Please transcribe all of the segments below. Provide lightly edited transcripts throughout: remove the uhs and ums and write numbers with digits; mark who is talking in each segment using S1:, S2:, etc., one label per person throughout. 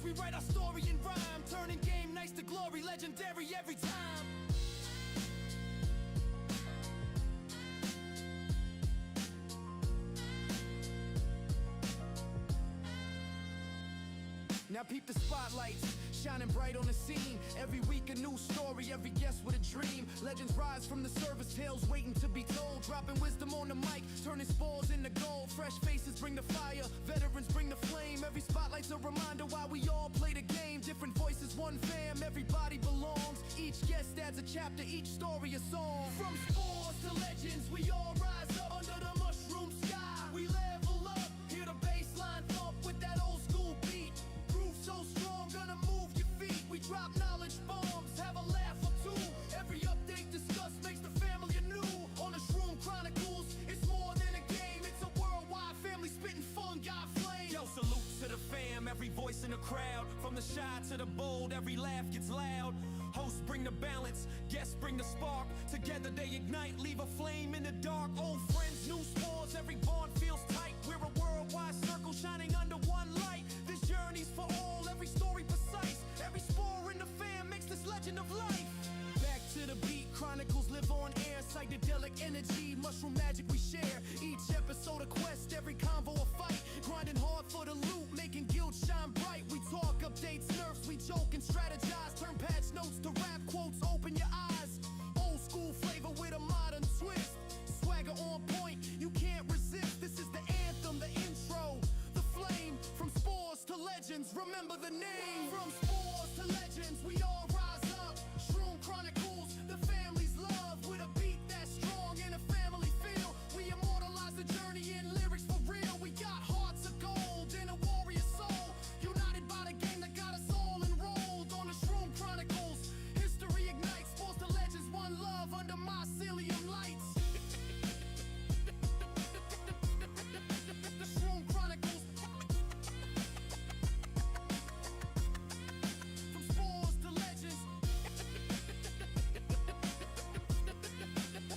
S1: we write our story in rhyme, turning game nights to glory, legendary every time. Now peep the spotlights, shining bright on the scene. Every week a new story, every guest with a dream. Legends rise from the service, tales waiting to be told. Dropping wisdom on the mic, turning spores into gold. Fresh faces bring the fire, veterans bring the flame. Every spotlight's a reminder why we all play the game. Different voices, one fam, everybody belongs. Each guest adds a chapter, each story a song. From spores to legends, we all rise up under the mushroom sky. We level up, hear the bass line thump with that old school beat. So strong, gonna move your feet. We drop knowledge bombs, have a laugh or two. Every update discussed makes the family anew. On the Shroom Chronicles, it's more than a game. It's a worldwide family spitting fun, got flame. Yo, salute to the fam, every voice in the crowd. From the shy to the bold, every laugh gets loud. Hosts bring the balance, guests bring the spark. Together they ignite, leave a flame in the dark. Old friends, new spores, every bond feels tight. We're a worldwide circle shining under one light. This journey's for all, every story precise. Every spore in the fam makes this legend of life. Back to the beat, chronicles live on air. Psychedelic energy, mushroom magic we share. Each episode a quest, every convo a fight. Grinding hard for the loot, making guild shine bright. We talk updates, nerfs, we joke and strategize. Turn patch notes to rap quotes, open your eyes. Old school flavor with a modern twist. Swagger on point, you can't resist. This is the anthem, the intro, the flame. From spores to legends, remember the name. From spores to legends, we all rise up. Shroom Chronicles, the family's love. With a beat that's strong and a family feel. We immortalize the journey in lyrics for real. We got hearts of gold and a warrior soul. United by the game that got us all enrolled. On the Shroom Chronicles, history ignites. Spores to legends, one love under mycelium lights. The Shroom Chronicles. From spores to legends.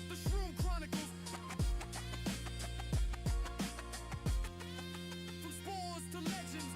S1: The Shroom Chronicles. From spores to legends.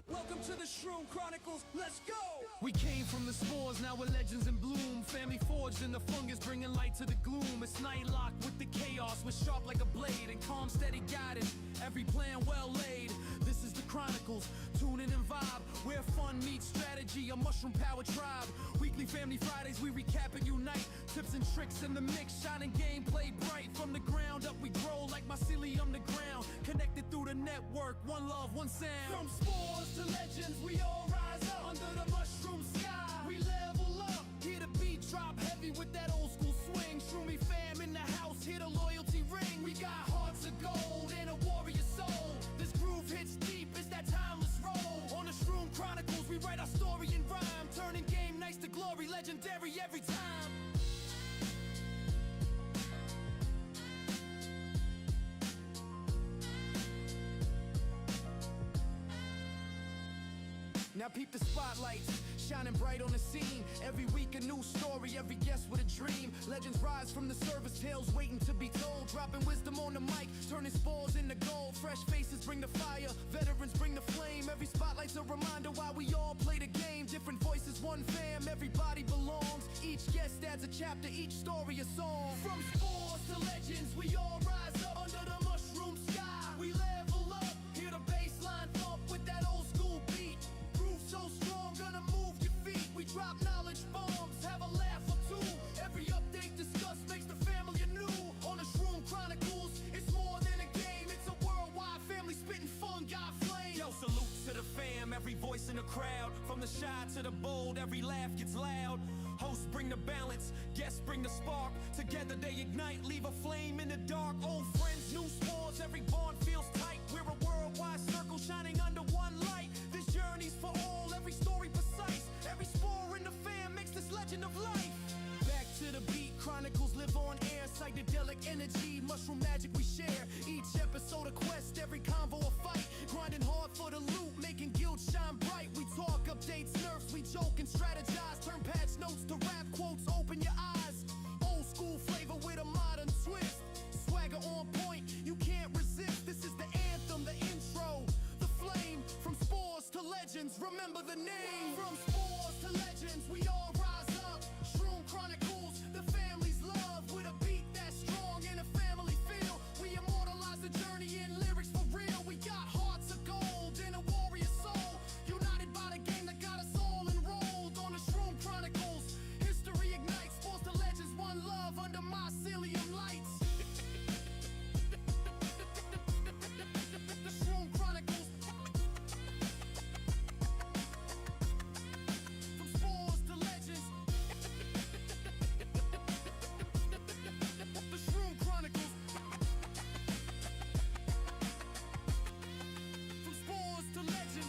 S1: Welcome to the Shroom Chronicles, let's go! We came from the spores, now we're legends in bloom. Family forged in the fungus, bringing light to the gloom. It's night locked with the chaos, we're sharp like a blade. And calm, steady guided, every plan well laid. This is the Chronicles, tune in and vibe. Where fun meets strategy, a mushroom power tribe. Weekly family Fridays, we recap and unite. Tips and tricks in the mix, shining gameplay bright. From the ground up we grow like mycelium to ground. Connected through the network, one love, one sound. From spores to legends, we all rise up under the mushroom sky. We level up, hear the beat drop heavy with that old school swing. Shroomy fam in the house, hear the loyalty ring. We got hearts of gold and a warrior soul. This groove hits deep, it's that timeless roll. On the Shroom Chronicles, we write our story in rhyme, turning game nights to glory, legendary every time. Now peep the spotlights, shining bright on the scene. Every week a new story, every guest with a dream. Legends rise from the service, tales waiting to be told. Dropping wisdom on the mic, turning spores into gold. Fresh faces bring the fire, veterans bring the flame. Every spotlight's a reminder why we all play the game. Different voices, one fam, everybody belongs. Each guest adds a chapter, each story a song. From spores to legends, we all rise up under the mushroom sky. We level up, hear the bass line thump with that old school beat. So strong, gonna move your feet. We drop knowledge bombs, have a laugh or two. Every update discussed makes the family anew. On the Shroom Chronicles, it's more than a game. It's a worldwide family spitting fun, got flame. Yo, salute to the fam, every voice in the crowd. From the shy to the bold, every laugh gets loud. Hosts bring the balance, guests bring the spark. Together they ignite, leave a flame in the dark. Old friends, new spores, every bond feels tight. We're a worldwide circle shining under one light. This journey's for all, every story precise. Every spore in the fam makes this legend of life. Back to the beat, chronicles live on air. Psychedelic energy, mushroom magic we share. Each episode a quest, every convo a fight. Grinding hard for the loot, making guild shine bright. We talk updates, nerfs, we joke and strategize. Turn patch notes to rap quotes, open your eyes. Old school flavor with a modern twist. Swagger on point, you can't resist. This is the anthem, the intro, the flame. From spores to legends, remember the name. From spores to legends, we all rise up. Shroom Chronicles, the family's love. With a beat that's strong and a family feel. We immortalize the journey in lyrics for real. We got hearts of gold and a warrior soul. United by the game that got us all enrolled on the Shroom Chronicles. History ignites, spores to legends, one love under mycelium lights. The Shroom Chronicles. From spores to legends. The Shroom Chronicles. From spores to legends.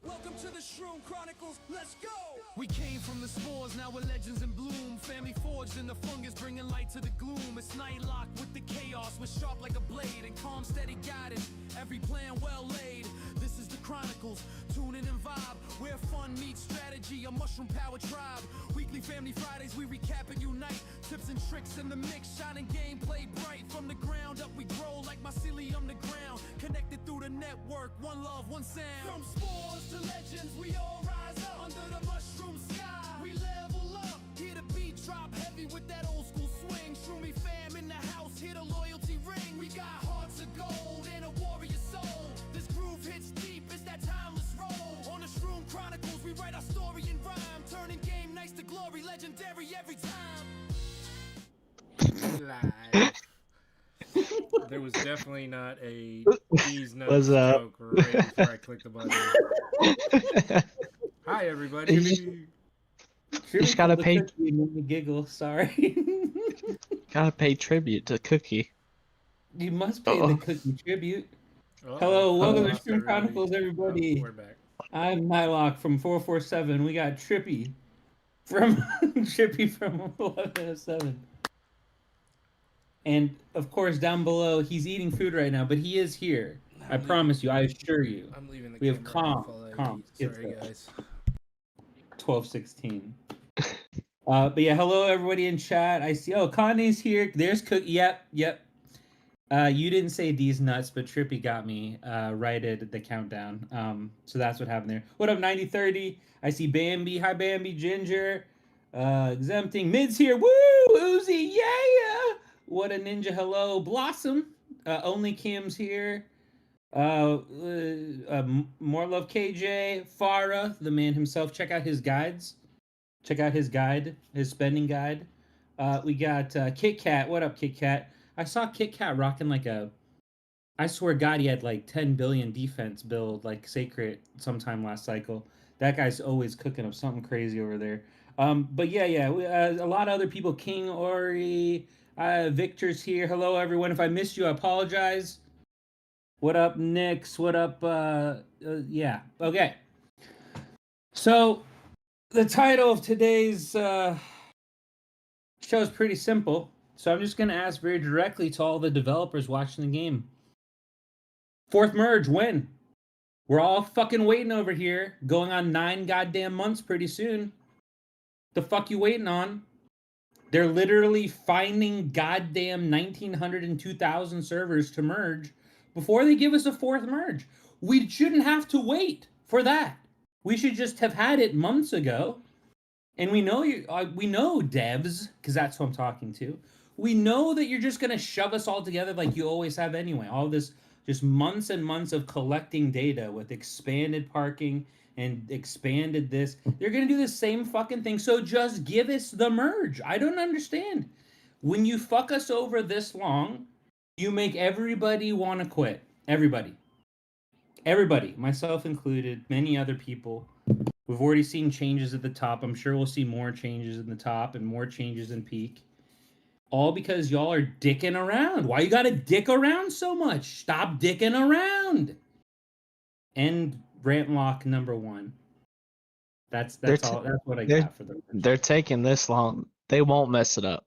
S1: Welcome to the Shroom Chronicles, let's go! We came from the spores, now we're legends in bloom. Family forged in the fungus, bringing light to the gloom. It's night lock with the chaos, we're sharp like a blade. And calm, steady guidance, every plan well laid. This is the Chronicles, tune in and vibe. Where fun meets strategy, a mushroom power tribe. Weekly family Fridays, we recap and unite. Tips and tricks in the mix, shining gameplay bright. From the ground up we grow like mycelium to ground. Connected through the network, one love, one sound. From spores to legends, we all rise up under the mushroom sky. We level up, hear the beat drop heavy with that old school swing. Shroomy fam in the house, hear the loyalty ring. We got hearts of gold and a warrior soul. This groove hits deep, it's that timeless roll. On the Shroom Chronicles, we write our story in rhyme. Turning game nights to glory, legendary every time.
S2: Live. There was definitely not a these nuts
S3: What's up?
S2: joke right before I clicked the button. Hi everybody.
S3: Just gotta pay,
S4: Cookie made me giggle. Sorry.
S3: gotta pay tribute to Cookie.
S4: You must pay
S3: Uh-oh.
S4: the cookie tribute.
S2: Uh-oh.
S4: Hello, welcome to
S2: Lost
S4: Shroom
S2: everybody.
S4: Chronicles, everybody.
S2: Oh, we're back.
S4: I'm Nylock from 447. We got Trippy from Trippy from 1107. And of course, down below, he's eating food right now, but he is here. I promise you. I assure you.
S2: I'm leaving the
S4: We have
S2: camera
S4: calm.
S2: while I
S4: Calm.
S2: eat. Sorry guys.
S4: 1216. But yeah, hello everybody in chat. I see. Oh, Kanye's here. There's Cookie. Yep. You didn't say these nuts, but Trippy got me right at the countdown. So that's what happened there. What up, 9030? I see Bambi. Hi, Bambi. Ginger. Exempting. Mid's here. Woo! Uzi. Yeah! What a ninja. Hello. Blossom. Only Kim's here. More love KJ. Farah, the man himself. Check out his guides. Check out his guide, his spending guide. We got Kit Kat. What up, Kit Kat? I saw Kit Kat rocking like a... I swear to God, he had like 10 billion defense build, like Sacred, sometime last cycle. That guy's always cooking up something crazy over there. But yeah, a lot of other people. King Ori, Victor's here. Hello, everyone. If I missed you, I apologize. What up, Nix? What up? Yeah. Okay. So, the title of today's show is pretty simple. So I'm just going to ask very directly to all the developers watching the game. Fourth merge, when? We're all fucking waiting over here, going on 9 goddamn months pretty soon. The fuck you waiting on? They're literally finding goddamn 1,900 and 2,000 servers to merge before they give us a fourth merge. We shouldn't have to wait for that. We should just have had it months ago. And we know we know devs, because that's who I'm talking to. We know that you're just gonna shove us all together like you always have anyway. All this just months and months of collecting data with expanded parking and expanded this. They're gonna do the same fucking thing. So just give us the merge. I don't understand. When you fuck us over this long, you make everybody want to quit. Everybody. Everybody, myself included, many other people. We've already seen changes at the top. I'm sure we'll see more changes in the top and more changes in peak. All because y'all are dicking around. Why you gotta dick around so much? Stop dicking around. End rant lock number 1. That's all. That's what I got for the.
S3: They're taking this long. They won't mess it up.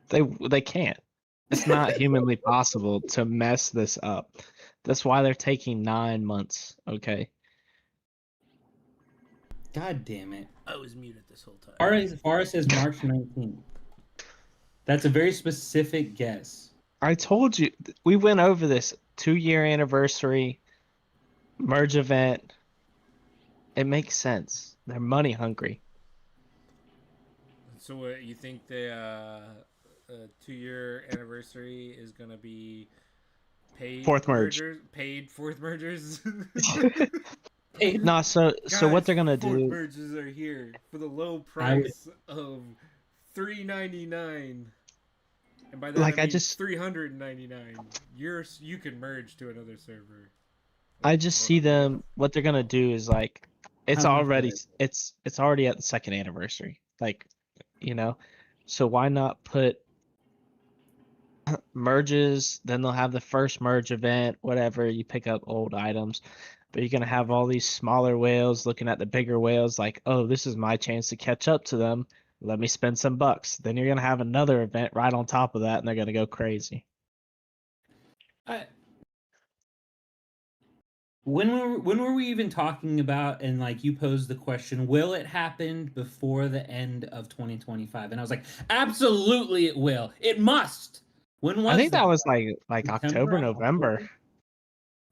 S3: They can't. It's not humanly possible to mess this up. That's why they're taking 9 months. Okay.
S4: God damn it.
S2: I was muted this whole time.
S4: Far says March 19th. That's a very specific guess.
S3: I told you we went over this 2-year anniversary merge event. It makes sense. They're money hungry.
S2: So what you think the 2-year anniversary is gonna be paid
S3: Fourth merge.
S2: Paid fourth mergers?
S3: No, so what they're gonna do?
S2: Merges are here for the low price of $3.99, and by that
S3: Like,
S2: I mean $399. You can merge to another server.
S3: I just see them. What they're gonna do is like, it's already at the second anniversary. Like, so why not put merges? Then they'll have the first merge event. Whatever, you pick up old items. But you're going to have all these smaller whales looking at the bigger whales like, oh, this is my chance to catch up to them. Let me spend some bucks. Then you're going to have another event right on top of that, and they're going to go crazy.
S4: When were we even talking about, and like you posed the question, will it happen before the end of 2025? And I was like, absolutely it will. It must. When was
S3: I think that was like
S4: September,
S3: October, November.
S4: October?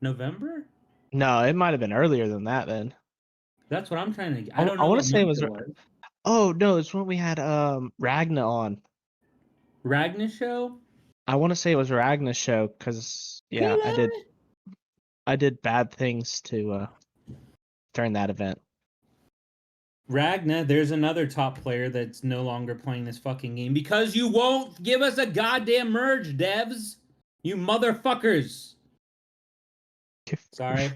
S4: November?
S3: No, it might have been earlier than that then.
S4: That's what I'm trying to. I don't know.
S3: I want to say it was. Oh no, it's when we had Ragna on.
S4: Ragna show.
S3: I want to say it was Ragna's show because I did bad things to during that event.
S4: Ragna, there's another top player that's no longer playing this fucking game because you won't give us a goddamn merge, devs. You motherfuckers. Sorry.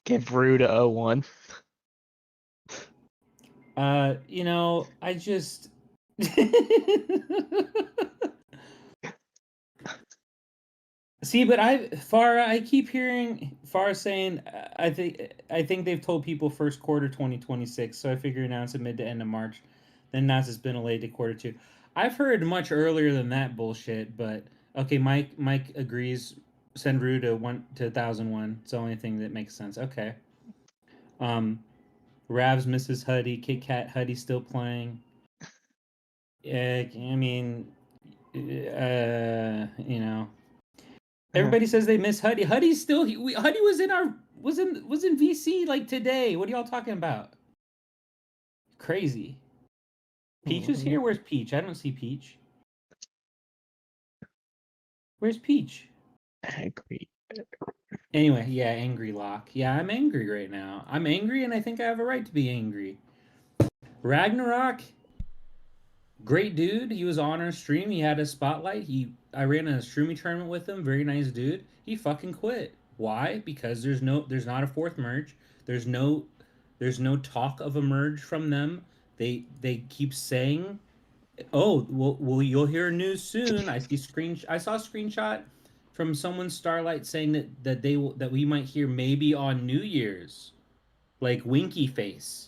S3: Give Rude a 0-1.
S4: I just see, but I keep hearing Farah saying I think they've told people first quarter 2026, so I figure announce it mid to end of March. Then announce it's been delayed to quarter 2. I've heard much earlier than that bullshit, but okay, Mike agrees. Send Rue to 1001. It's the only thing that makes sense. Okay. Ravs Mrs. Huddy, Kit Kat Huddy still playing. I mean, everybody says they miss Huddy. Huddy's still. Huddy was in VC like today. What are y'all talking about? Crazy. Peach is here. Where's Peach? I don't see Peach. Where's Peach?
S3: Angry.
S4: Anyway, yeah, angry lock. Yeah, I'm angry right now. I'm angry, and I think I have a right to be angry. Ragnarok, great dude. He was on our stream. He had a spotlight. I ran a Shroomy tournament with him. Very nice dude. He fucking quit. Why? Because there's not a fourth merge. There's no talk of a merge from them. They keep saying, "Oh, well, you'll hear news soon." I saw a screenshot from someone's Starlight saying that we might hear maybe on New Year's, like winky face,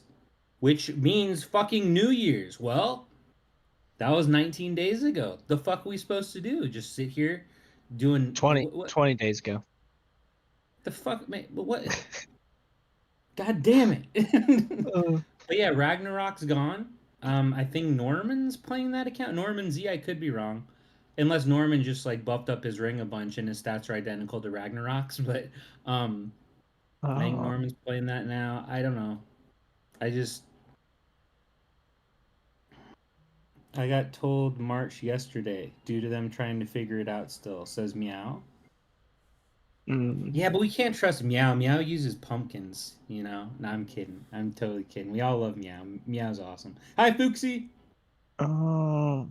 S4: which means fucking New Year's. Well, that was 19 days ago. The fuck are we supposed to do? Just sit here, doing
S3: 20 days ago.
S4: the fuck, man? What? God damn it!
S3: Uh,
S4: But yeah, Ragnarok's gone. I think Norman's playing that account. Norman Z, I could be wrong, unless Norman just like buffed up his ring a bunch and his stats are identical to Ragnarok's. But I think
S3: oh,
S4: Norman's playing that now. I don't know. I just I got told March yesterday due to them trying to figure it out still, says Meow.
S3: mm,
S4: Yeah, but we can't trust Meow. Meow uses pumpkins, you know? No, I'm kidding. I'm totally kidding. We all love Meow. Meow's awesome. Hi, Fuxie!
S3: oh,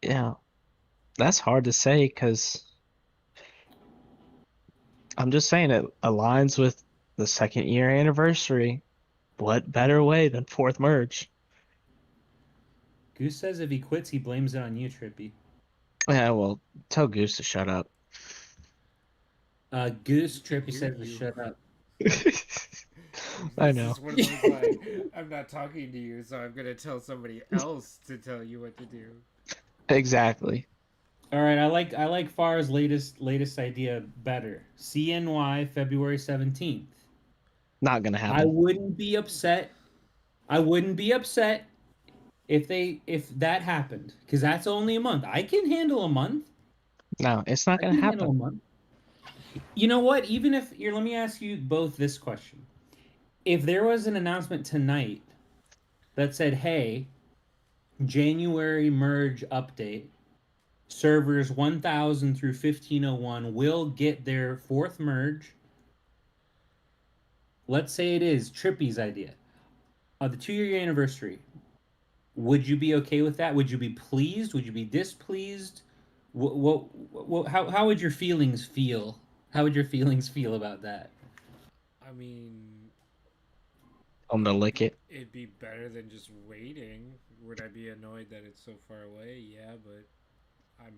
S3: yeah. That's hard to say because I'm just saying it aligns with the second year anniversary. What better way than fourth merge?
S4: Goose says if he quits, he blames it on you, Trippy.
S3: Yeah, well, tell Goose to shut up.
S4: Goose,
S2: To
S4: Trippy
S2: hear
S4: said to
S2: you.
S4: shut up.
S3: I
S2: This
S3: know.
S2: is one of those like, I'm not talking to you, so I'm gonna tell somebody else to tell you what to do.
S3: Exactly.
S4: All right, I like Far's latest idea better. CNY February 17th.
S3: Not gonna
S4: I
S3: happen.
S4: wouldn't be upset. I wouldn't be upset if that happened because that's only a month. I can handle a month.
S3: No, it's not
S4: I
S3: gonna
S4: can handle a
S3: happen.
S4: month. You know what? Even if here, let me ask you both this question. If there was an announcement tonight that said, "Hey, January merge update, servers 1000 through 1501 will get their fourth merge." Let's say it is Trippy's idea. The 2 year anniversary. Would you be okay with that? Would you be pleased? Would you be displeased? How would your feelings feel? How would your feelings feel about that?
S2: I mean,
S3: I'm gonna lick it.
S2: it'd be better than just waiting. Would I be annoyed that it's so far away? Yeah, but I'm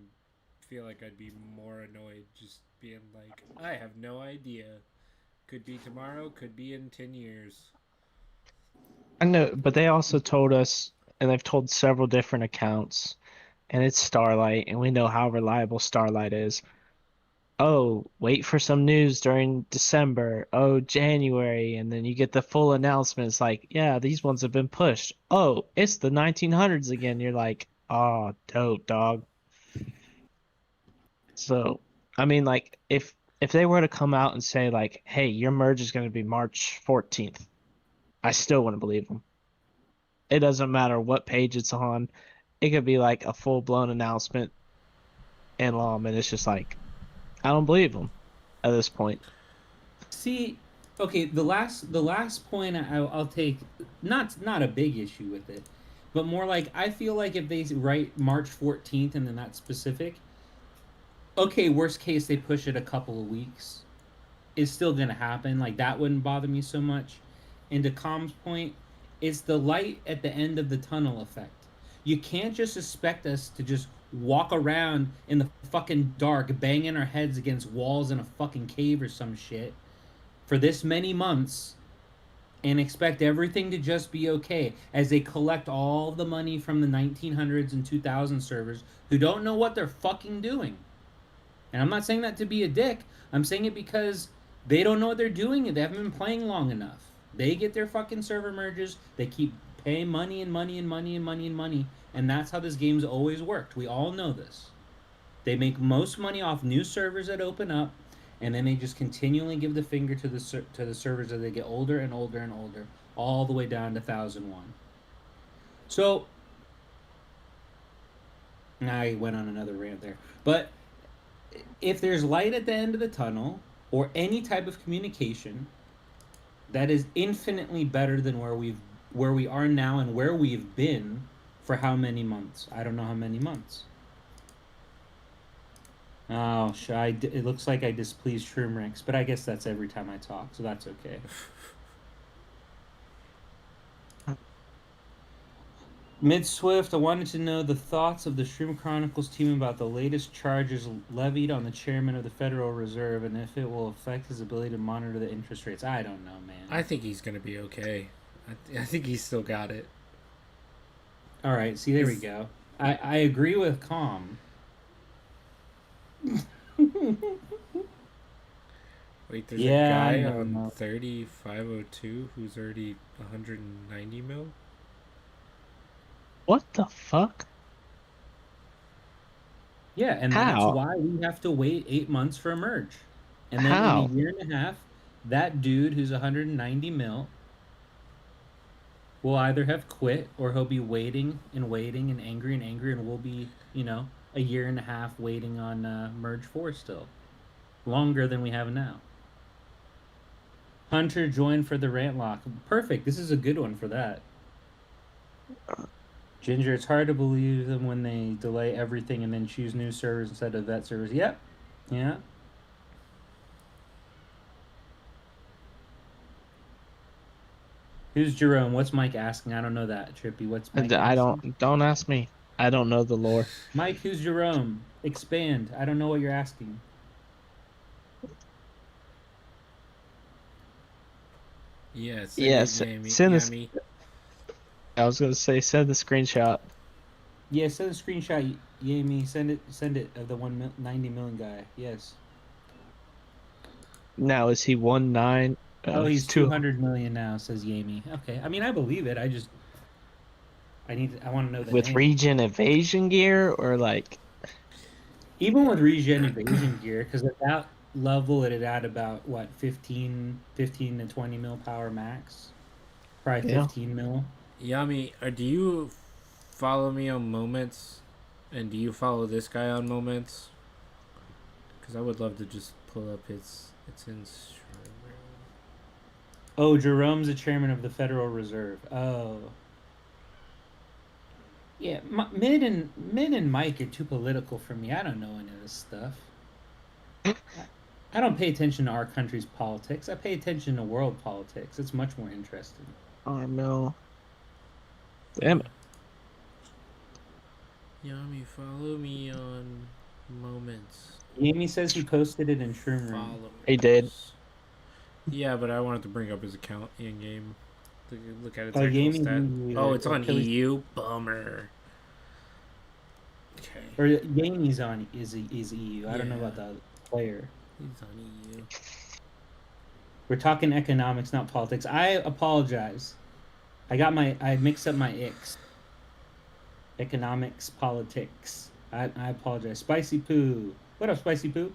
S2: feel like I'd be more annoyed just being like, I have no idea. Could be tomorrow, could be in 10 years.
S3: I know, but they also told us, and they've told several different accounts, and it's Starlight, and we know how reliable Starlight is. Oh, wait for some news during December. Oh, January, and then you get the full announcement. It's like, yeah, these ones have been pushed. Oh, it's the 1900s again. You're like, oh, dope, dog. So, I mean, like, if they were to come out and say like, hey, your merge is going to be March 14th, I still wouldn't believe them. It doesn't matter what page it's on. It could be like a full-blown announcement and and it's just like, I don't believe them at this point.
S4: See, okay, the last point I'll take, not a big issue with it, but more like I feel like if they write March 14th and then that's specific, okay, worst case they push it a couple of weeks. It's still gonna happen. Like that wouldn't bother me so much. And to Com's point, it's the light at the end of the tunnel effect. You can't just expect us to just walk around in the fucking dark, banging our heads against walls in a fucking cave or some shit for this many months and expect everything to just be okay as they collect all the money from the 1900s and 2000 servers who don't know what they're fucking doing. And I'm not saying that to be a dick. I'm saying it because they don't know what they're doing. They haven't been playing long enough. They get their fucking server merges. They keep paying money and money and money and money and money. And that's how this game's always worked. We all know this. They make most money off new servers that open up, and then they just continually give the finger to the servers as they get older and older and older, all the way down to 1001. So, I went on another rant there. But if there's light at the end of the tunnel or any type of communication that is infinitely better than where we are now and where we've been for how many months? I don't know how many months. Oh, it looks like I displeased Shroom Ranks, but I guess that's every time I talk, so that's okay. Mid Swift, I wanted to know the thoughts of the Shroom Chronicles team about the latest charges levied on the chairman of the Federal Reserve and if it will affect his ability to monitor the interest rates. I don't know, man.
S2: I think he's gonna be okay. I think he's still got it.
S4: All right, see, there we go. I agree with Com.
S2: Wait, there's a
S4: Yeah, I
S2: guy
S4: know.
S2: on 3502 who's already 190 mil?
S3: What the fuck?
S4: Yeah, and that's
S3: How?
S4: why we have to wait 8 months for a merge. And then in a
S3: How?
S4: year and a half, that dude who's 190 mil will either have quit or he'll be waiting and angry, and we'll be, a year and a half waiting on merge 4 still. Longer than we have now. Hunter joined for the rant lock. Perfect. This is a good one for that. Ginger, it's hard to believe them when they delay everything and then choose new servers instead of vet servers. Yep. Yeah. Who's Jerome? What's Mike asking? I don't know that, Trippy. What's Mike
S3: I
S4: asking?
S3: don't ask me. I don't know the lore.
S4: Mike, who's Jerome? Expand. I don't know what you're asking.
S2: Yeah,
S3: Yes,
S2: Yami.
S3: send this.
S2: Yami.
S3: I was gonna say send the screenshot.
S4: Yeah, send a screenshot, Yami. Send it of the 190 million guy. Yes.
S3: Now is he 1-9?
S4: Oh, he's
S3: 2.
S4: 200 million now, says Yami. Okay. I mean, I believe it. I want to know the
S3: With
S4: name.
S3: regen evasion gear or like
S4: Even with regen evasion gear, because at that level it'd add about what 15 to 20 mil power max, probably
S3: yeah.
S4: 15 mil.
S2: Yami, do you follow me on Moments? And do you follow this guy on Moments? Because I would love to just pull up his. It's in.
S4: Oh, Jerome's the chairman of the Federal Reserve. Oh. Yeah, Mid and Mike are too political for me. I don't know any of this stuff. I don't pay attention to our country's politics. I pay attention to world politics. It's much more interesting.
S3: Oh no. Damn it.
S2: Yami, follow me on Moments.
S4: Amy says he posted it in Shroom Room.
S2: Follow.
S3: He did.
S2: Yeah, but I wanted to bring up his account in game to look at its
S4: Oh,
S2: actual
S4: Yami,
S2: stat. Oh, it's on EU. Bummer. Okay.
S4: Or Yami's on is EU. I don't know about the other player.
S2: He's on EU.
S4: We're talking economics, not politics. I apologize. I mixed up my icks. Economics, politics. I apologize. Spicy Poo. What up, Spicy Poo?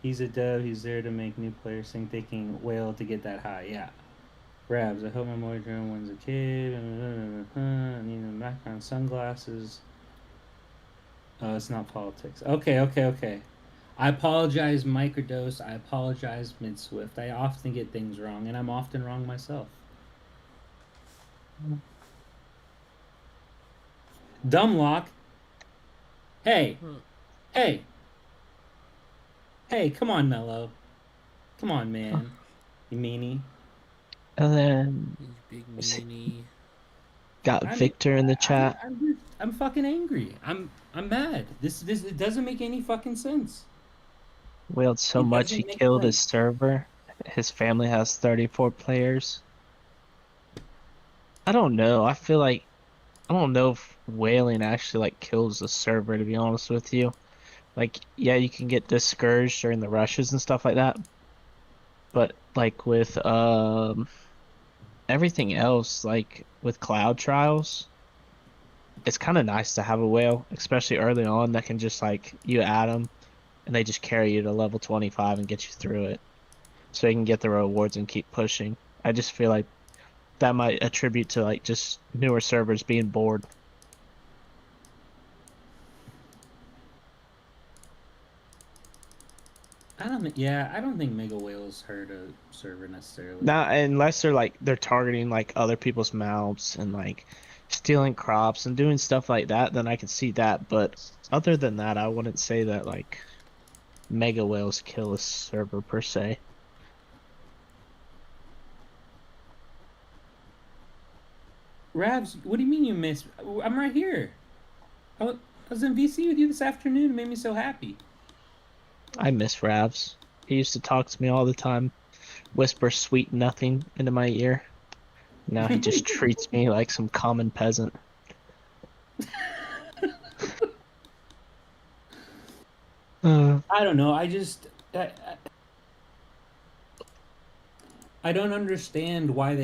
S4: He's a dove. He's there to make new players think they can whale to get that high. Yeah. Rabs. I hope my boy Jerome wins a kid. I need a background sunglasses. Oh, it's not politics. Okay. I apologize, Microdose. I apologize, Mid Swift. I often get things wrong, and I'm often wrong myself. Dumblock. Hey. Hey, come on, Mello. Come on, man. You meanie.
S3: And then
S2: Big meanie.
S3: got Victor in the chat.
S4: I'm fucking angry. I'm mad. This it doesn't make any fucking sense.
S3: Wailed so much he killed his server. His family has 34 players. I don't know. I don't know if whaling actually like kills the server, to be honest with you. Like, yeah, you can get discouraged during the rushes and stuff like that. But like with everything else, like with cloud trials, it's kind of nice to have a whale, especially early on, that can just like you add them and they just carry you to level 25 and get you through it. So you can get the rewards and keep pushing. I just feel like that might attribute to like just newer servers being bored.
S4: I don't think Mega Whales hurt a server necessarily.
S3: Not unless they're targeting like other people's mounts and like stealing crops and doing stuff like that, then I can see that. But other than that, I wouldn't say that like Mega Whales kill a server per se.
S4: Rabs, what do you mean you missed? I'm right here. I was in VC with you this afternoon. It made me so happy.
S3: I miss Ravs. He used to talk to me all the time, whisper sweet nothing into my ear. Now he just treats me like some common peasant.
S4: I don't know. I just I don't understand why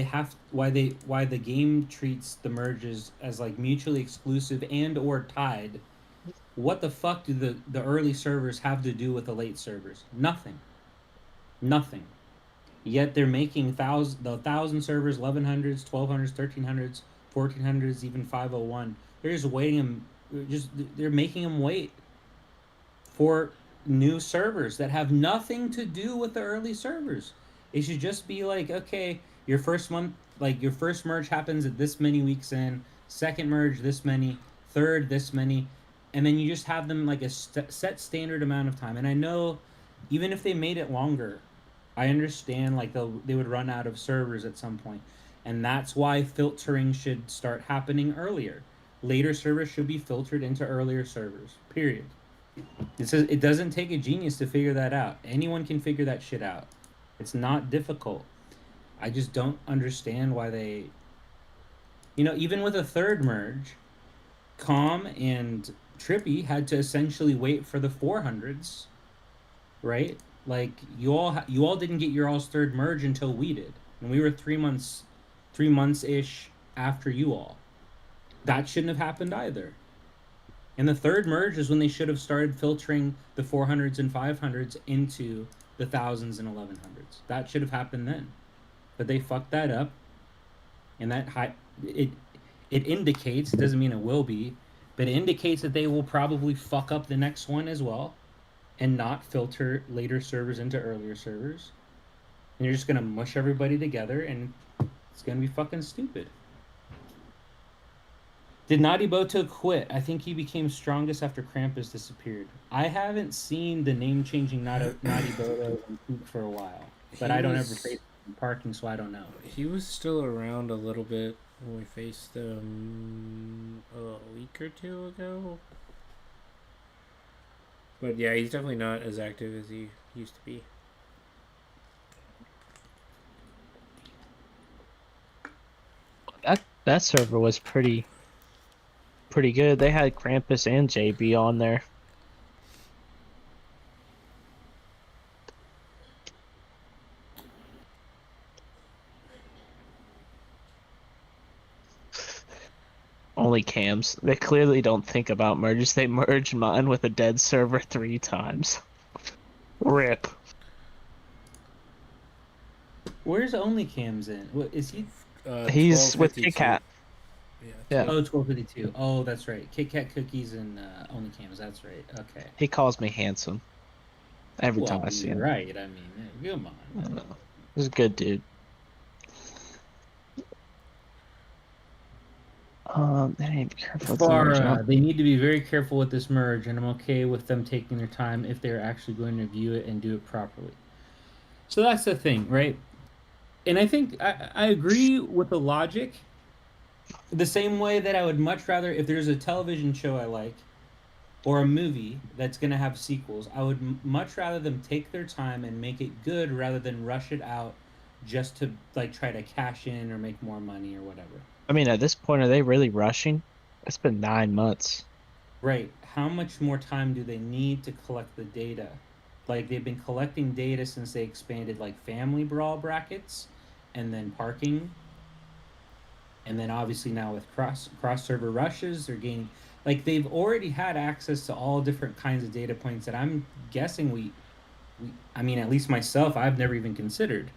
S4: why the game treats the merges as like mutually exclusive and or tied. What the fuck do the early servers have to do with the late servers? Nothing. Nothing. Yet they're making the thousand servers, 1100s, 1200s, 1300s, 1400s, even 501. They're just waiting them. Just they're making them wait for new servers that have nothing to do with the early servers. It should just be like, okay, your first month, like your first merge happens at this many weeks in, second merge this many, third this many, and then you just have them like a set standard amount of time. And I know, even if they made it longer, I understand like they would run out of servers at some point, and that's why filtering should start happening earlier. Later servers should be filtered into earlier servers. Period. It says it doesn't take a genius to figure that out. Anyone can figure that shit out. It's not difficult. I just don't understand why they. Even with a third merge, Calm and Trippy had to essentially wait for the 400s, right? Like you all didn't get your all's third merge until we did, and we were 3 months ish after you all. That shouldn't have happened either. And the third merge is when they should have started filtering the 400s and 500s into the thousands and 1100s. That should have happened then, but they fucked that up, and it indicates, it doesn't mean it will be, but it indicates that they will probably fuck up the next one as well, and not filter later servers into earlier servers, and you're just gonna mush everybody together, and it's gonna be fucking stupid. Did Naughty Boto quit? I think he became strongest after Krampus disappeared. I haven't seen the name-changing Naughty Boto in Pook for a while, but I don't ever face him in parking, so I don't know.
S2: He was still around a little bit when we faced him a week or two ago. But yeah, he's definitely not as active as he used to be.
S3: That server was pretty good. They had Krampus and JB on there. Only cams. They clearly don't think about merges. They merged mine with a dead server 3 times. RIP.
S4: Where's Only Cams in? What is he?
S3: He's with Kit Kat.
S2: Yeah.
S4: Oh, 1252. Oh, that's right. Kit Kat cookies and Only Cams. That's right. Okay.
S3: He calls me handsome. Every time I see him.
S4: Right. I mean, come on.
S3: I know. He's a good dude. They need to be careful with the merge,
S4: They need to be very careful with this merge, and I'm okay with them taking their time if they're actually going to view it and do it properly. So that's the thing, right? And I think I agree with the logic. The same way that I would much rather, if there's a television show I like, or a movie that's going to have sequels, I would much rather them take their time and make it good rather than rush it out just to like try to cash in or make more money or whatever.
S3: I mean, at this point, are they really rushing? It's been 9 months.
S4: Right. How much more time do they need to collect the data? Like, they've been collecting data since they expanded, like, family brawl brackets, and then parking. And then, obviously, now with cross-server rushes, they're gaining... Like, they've already had access to all different kinds of data points that I'm guessing I mean, at least myself, I've never even considered.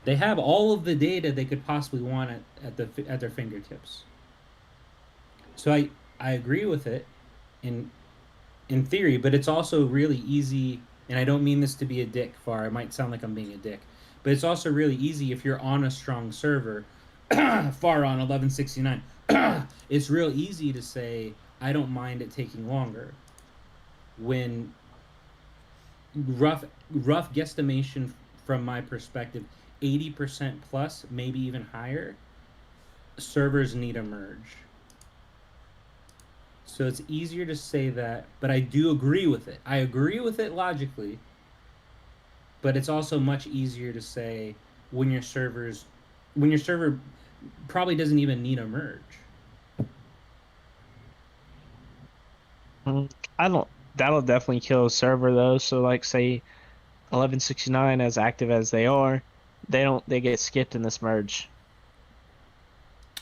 S4: They have all of the data they could possibly want at their fingertips. So I agree with it in theory, but it's also really easy, and I don't mean this to be a dick, Far. It might sound like I'm being a dick, but it's also really easy if you're on a strong server, Far on 1169. It's real easy to say, I don't mind it taking longer. When rough guesstimation from my perspective, 80% plus, maybe even higher, servers need a merge. So it's easier to say that, but I do agree with it. I agree with it logically, but it's also much easier to say when your server probably doesn't even need a merge.
S3: That'll definitely kill a server though. So like say 1169, as active as they are, They get skipped in this merge.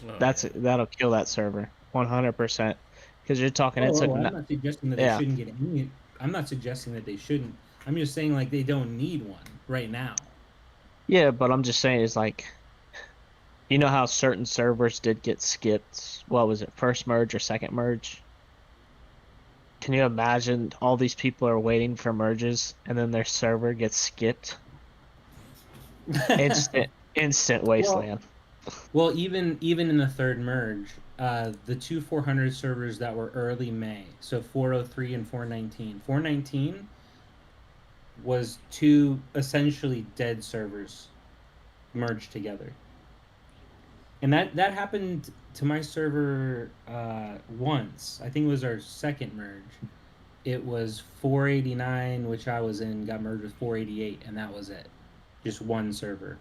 S2: Oh,
S3: That's
S2: yeah.
S3: that'll kill that server 100%. Because you're talking, it took
S4: I'm not suggesting that they
S3: yeah.
S4: shouldn't get any. I'm not suggesting that they shouldn't. I'm just saying like they don't need one right now.
S3: Yeah, but I'm just saying it's like, you know how certain servers did get skipped? What was it, first merge or second merge? Can you imagine all these people are waiting for merges and then their server gets skipped? Instant
S4: Well,
S3: wasteland.
S4: well, even in the third merge, the two 400 servers that were early May, so 403 and 419. 419 was two essentially dead servers merged together, and that happened to my server once. I think it was our second merge. It was 489, which I was in, got merged with 488, and that was it. Just one server.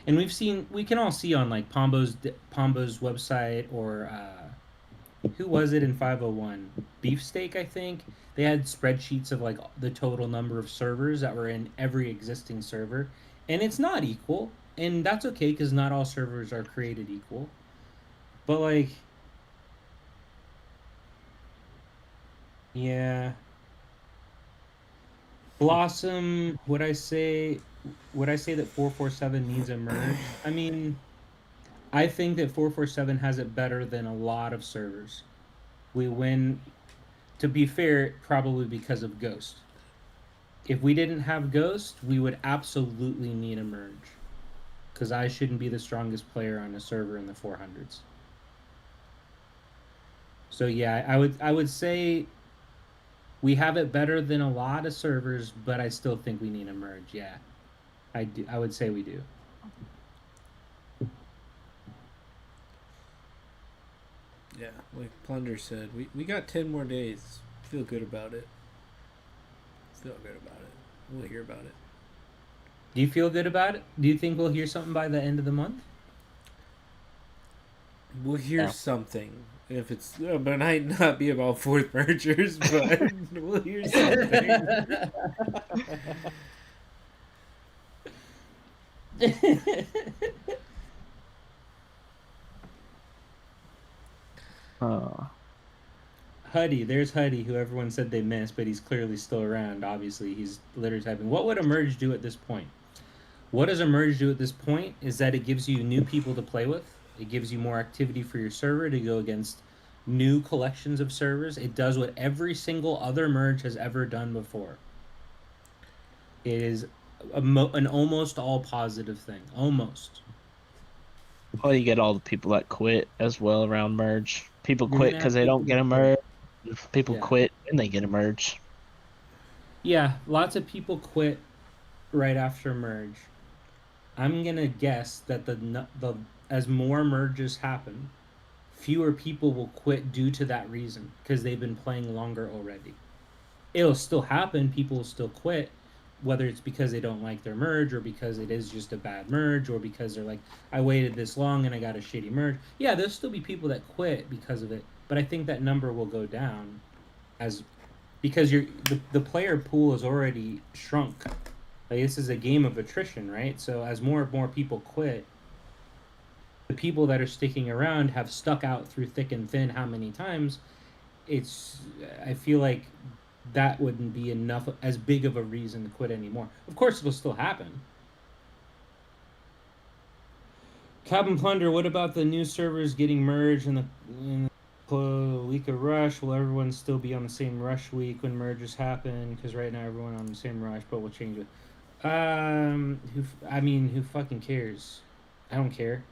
S4: And we can all see on like Pombo's website, or who was it in 501? Beefsteak, I think. They had spreadsheets of like the total number of servers that were in every existing server, and it's not equal, and that's okay because not all servers are created equal. But like, yeah, Blossom. Would I say that 447 needs a merge? I mean, I think that 447 has it better than a lot of servers. We win, to be fair, probably because of Ghost. If we didn't have Ghost, we would absolutely need a merge. Because I shouldn't be the strongest player on a server in the 400s. So yeah, I would say we have it better than a lot of servers, but I still think we need a merge. Yeah, I do. I would say we do.
S2: Yeah, like Plunder said, we got 10 more days. Feel good about it. Feel good about it. We'll hear about it.
S4: Do you feel good about it? Do you think we'll hear something by the end of the month?
S2: We'll hear
S3: Yeah.
S2: something. If it's, but it might not be about fourth mergers, but we'll hear something.
S4: Huddy, there's Huddy, who everyone said they missed, but he's clearly still around. Obviously, he's literally typing. What would a merge do at this point? What does a merge do at this point is that it gives you new people to play with. It gives you more activity for your server to go against new collections of servers. It does what every single other merge has ever done before. It is an almost all positive thing. Almost.
S3: Well, you get all the people that quit as well around merge. People
S4: You're
S3: quit
S4: gonna
S3: because
S4: have
S3: they don't
S4: people
S3: get a
S4: that quit.
S3: merge. People
S4: Yeah.
S3: quit and they get a merge.
S4: Yeah, lots of people quit right after merge. I'm gonna guess that the as more merges happen, fewer people will quit due to that reason because they've been playing longer already. It'll still happen. People will still quit, whether it's because they don't like their merge or because it is just a bad merge or because they're like, I waited this long and I got a shitty merge. Yeah, there'll still be people that quit because of it, but I think that number will go down as because the player pool is already shrunk. Like this is a game of attrition, right? So as more and more people quit, the people that are sticking around have stuck out through thick and thin how many times. It's I feel like that wouldn't be enough as big of a reason to quit anymore. Of course it'll still happen. Cabin Plunder, what about the new servers getting merged in the week of rush? Will everyone still be on the same rush week when merges happen? Because right now everyone on the same rush, but we'll change it. Who fucking cares? I don't care.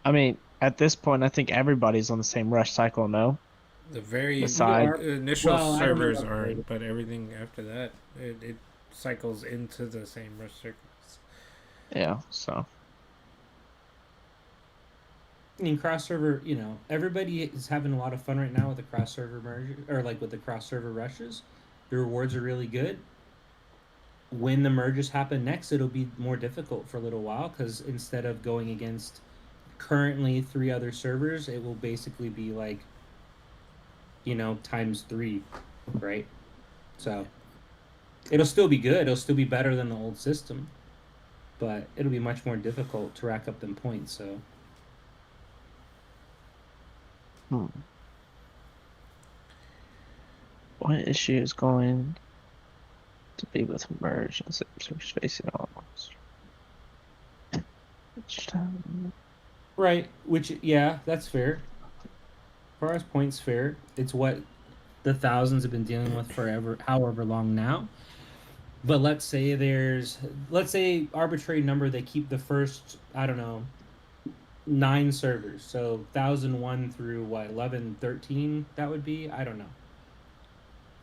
S3: I mean, at this point, I think everybody's on the same rush cycle, no?
S2: The very
S3: Beside,
S2: initial
S4: Well, I don't know
S2: servers
S4: about
S2: aren't, but everything after that, it cycles into the same rush circles.
S3: yeah, so.
S4: I mean, cross server, everybody is having a lot of fun right now with the cross server merge or like with the cross server rushes. The rewards are really good. When the merges happen next, it'll be more difficult for a little while because instead of going against currently 3 other servers, it will basically be like, times 3, right? So It'll still be good. It'll still be better than the old system, but it'll be much more difficult to rack up them points. So
S3: Hmm. What issue is going to be with merge and spacing almost?
S4: right, which yeah, that's fair. As far as points fair, it's what the thousands have been dealing with forever, however long now. But let's say arbitrary number, they keep the first, I don't know, 9 servers. So 1001 through what, 11, 13 that would be? I don't know.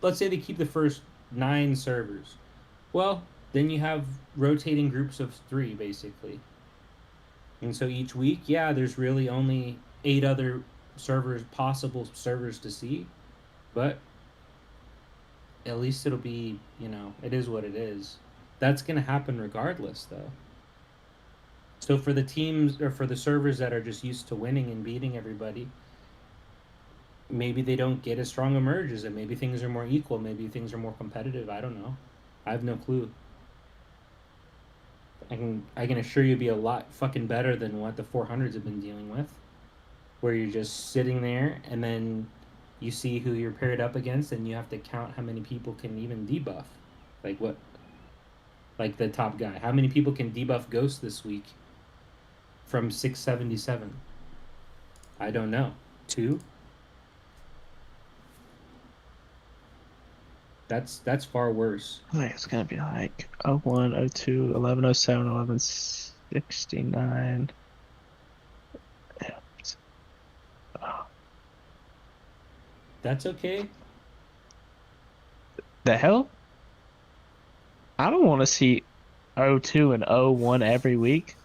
S4: Let's say they keep the first 9 servers. Well, then you have rotating groups of 3 basically. And so each week, yeah, there's really only 8 other possible servers to see, but at least it'll be, it is what it is. That's going to happen regardless, though. So for the teams or for the servers that are just used to winning and beating everybody, maybe they don't get as strong emerges, and maybe things are more equal, maybe things are more competitive. I don't know. I have no clue. I can assure you, be a lot fucking better than what the 400s have been dealing with, where you're just sitting there and then you see who you're paired up against, and you have to count how many people can even debuff. Like what? Like the top guy. How many people can debuff Ghost this week from 677? I don't know. 2? That's far worse.
S3: I think it's gonna be like 01, 02, 1107, 1169. Yeah.
S4: That's okay.
S3: The hell? I don't want to see 02 and 01 every week.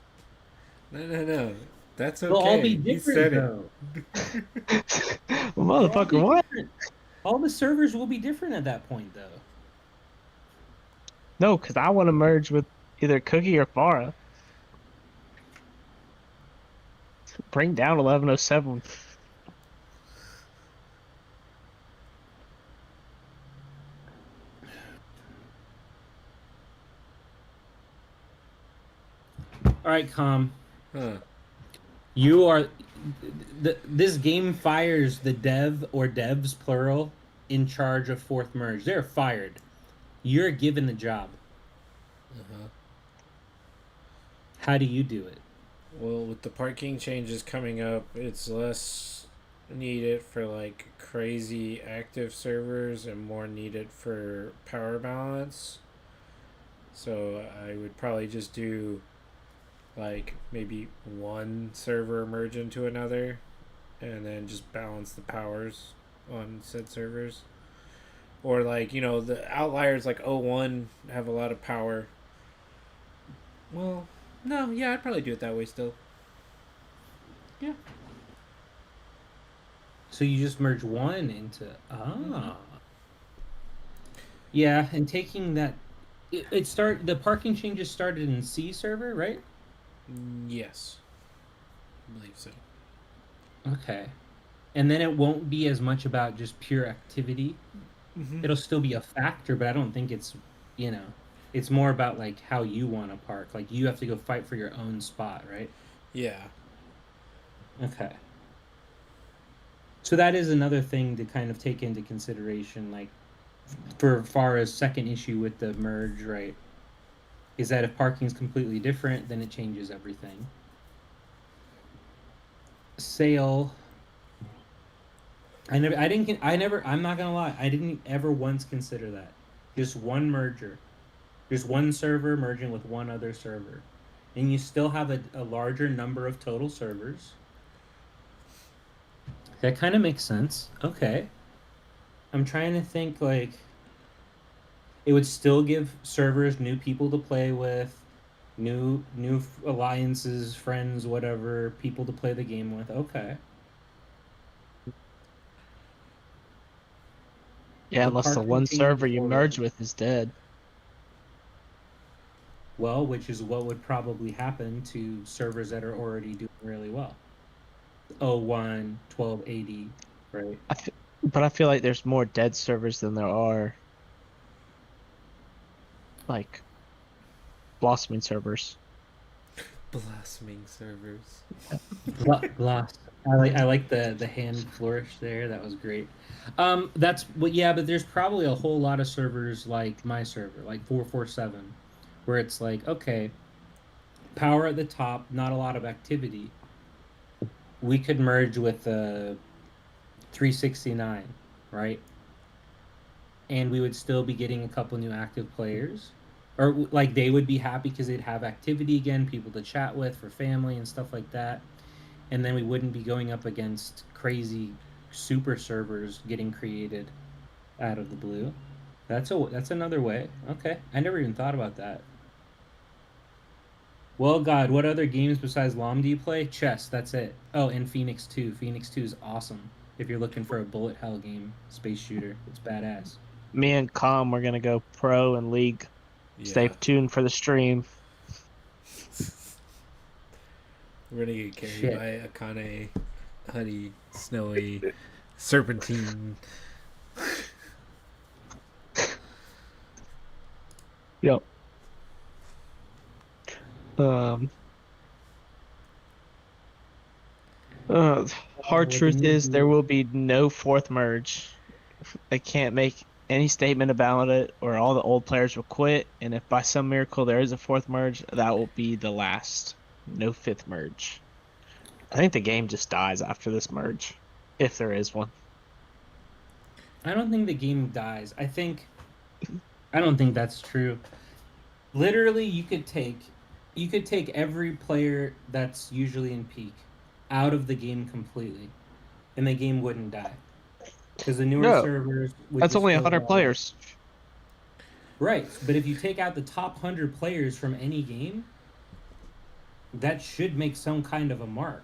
S2: No. That's
S4: They'll all be
S2: okay. He
S4: different
S2: said it.
S4: though.
S3: Well, motherfucker, what?
S4: Different. All the servers will be different at that point, though.
S3: No, because I want to merge with either Cookie or Farah. Bring down 1107.
S4: All right, Com.
S2: Huh.
S4: You are. This game fires the dev or devs plural in charge of fourth merge. They're fired. You're given the job.
S2: Uh-huh.
S4: How do you do it?
S2: Well, with the parking changes coming up, it's less needed for like crazy active servers and more needed for power balance. So I would probably just do like maybe one server merge into another and then just balance the powers on said servers. Or like, the outliers like 01 have a lot of power. Well, no, yeah, I'd probably do it that way still. Yeah.
S4: So you just merge one into Yeah, and taking that the parking changes started in C server, right?
S2: Yes. I believe so.
S4: Okay. And then it won't be as much about just pure activity.
S2: Mm-hmm.
S4: It'll still be a factor, but I don't think it's, it's more about like how you want to park. Like you have to go fight for your own spot, right?
S2: Yeah.
S4: Okay. So that is another thing to kind of take into consideration, like for far as second issue with the merge, right? Is that if parking is completely different, then it changes everything. Sale. I'm not gonna lie, I didn't ever once consider that. Just one merger. Just one server merging with one other server. And you still have a larger number of total servers. That kind of makes sense. Okay. I'm trying to think, like, it would still give servers new people to play with, new alliances, friends, whatever, people to play the game with. Okay.
S3: Yeah,
S4: The
S3: unless the
S4: parking
S3: one
S4: changes
S3: server you
S4: for
S3: merge
S4: what?
S3: with is dead.
S4: Well, which is what would probably happen to servers that are already doing really well. 01, 1280, right?
S3: But I feel like there's more dead servers than there are. like blossoming servers.
S2: Blossoming servers.
S4: Gloss. I like the hand flourish there. That was great. That's what. Yeah, but there's probably a whole lot of servers like my server, like 447, where it's like, okay, power at the top, not a lot of activity. We could merge with 369, right? And we would still be getting a couple new active players, or like they would be happy because they'd have activity again, people to chat with for family and stuff like that. And then we wouldn't be going up against crazy super servers getting created out of the blue. That's another way. Okay, I never even thought about that. Well, God, what other games besides LOM do you play? Chess, that's it. Oh, and Phoenix 2. Phoenix 2 is awesome. If you're looking for a bullet hell game, space shooter, it's badass.
S3: Me and Com, we're gonna go pro and league. Stay
S2: Yeah.
S3: tuned for the stream.
S2: We're gonna get carried
S4: Shit.
S2: by Akane, Honey, Snowy, Serpentine.
S3: Yep. Hard
S4: what do
S3: truth
S4: you
S3: is
S4: do?
S3: there will be no fourth merge. I can't make any statement about it, or all the old players will quit. And if by some miracle there is a fourth merge, that will be the last. No fifth merge. I think the game just dies after this merge, if there is one.
S4: I don't think the game dies. I don't think that's true. Literally, you could take every player that's usually in peak out of the game completely, and the game wouldn't die. Because the newer
S3: No,
S4: servers would
S3: That's
S4: just
S3: only
S4: go
S3: 100
S4: wild.
S3: players.
S4: Right, but if you take out the top 100 players from any game, that should make some kind of a mark.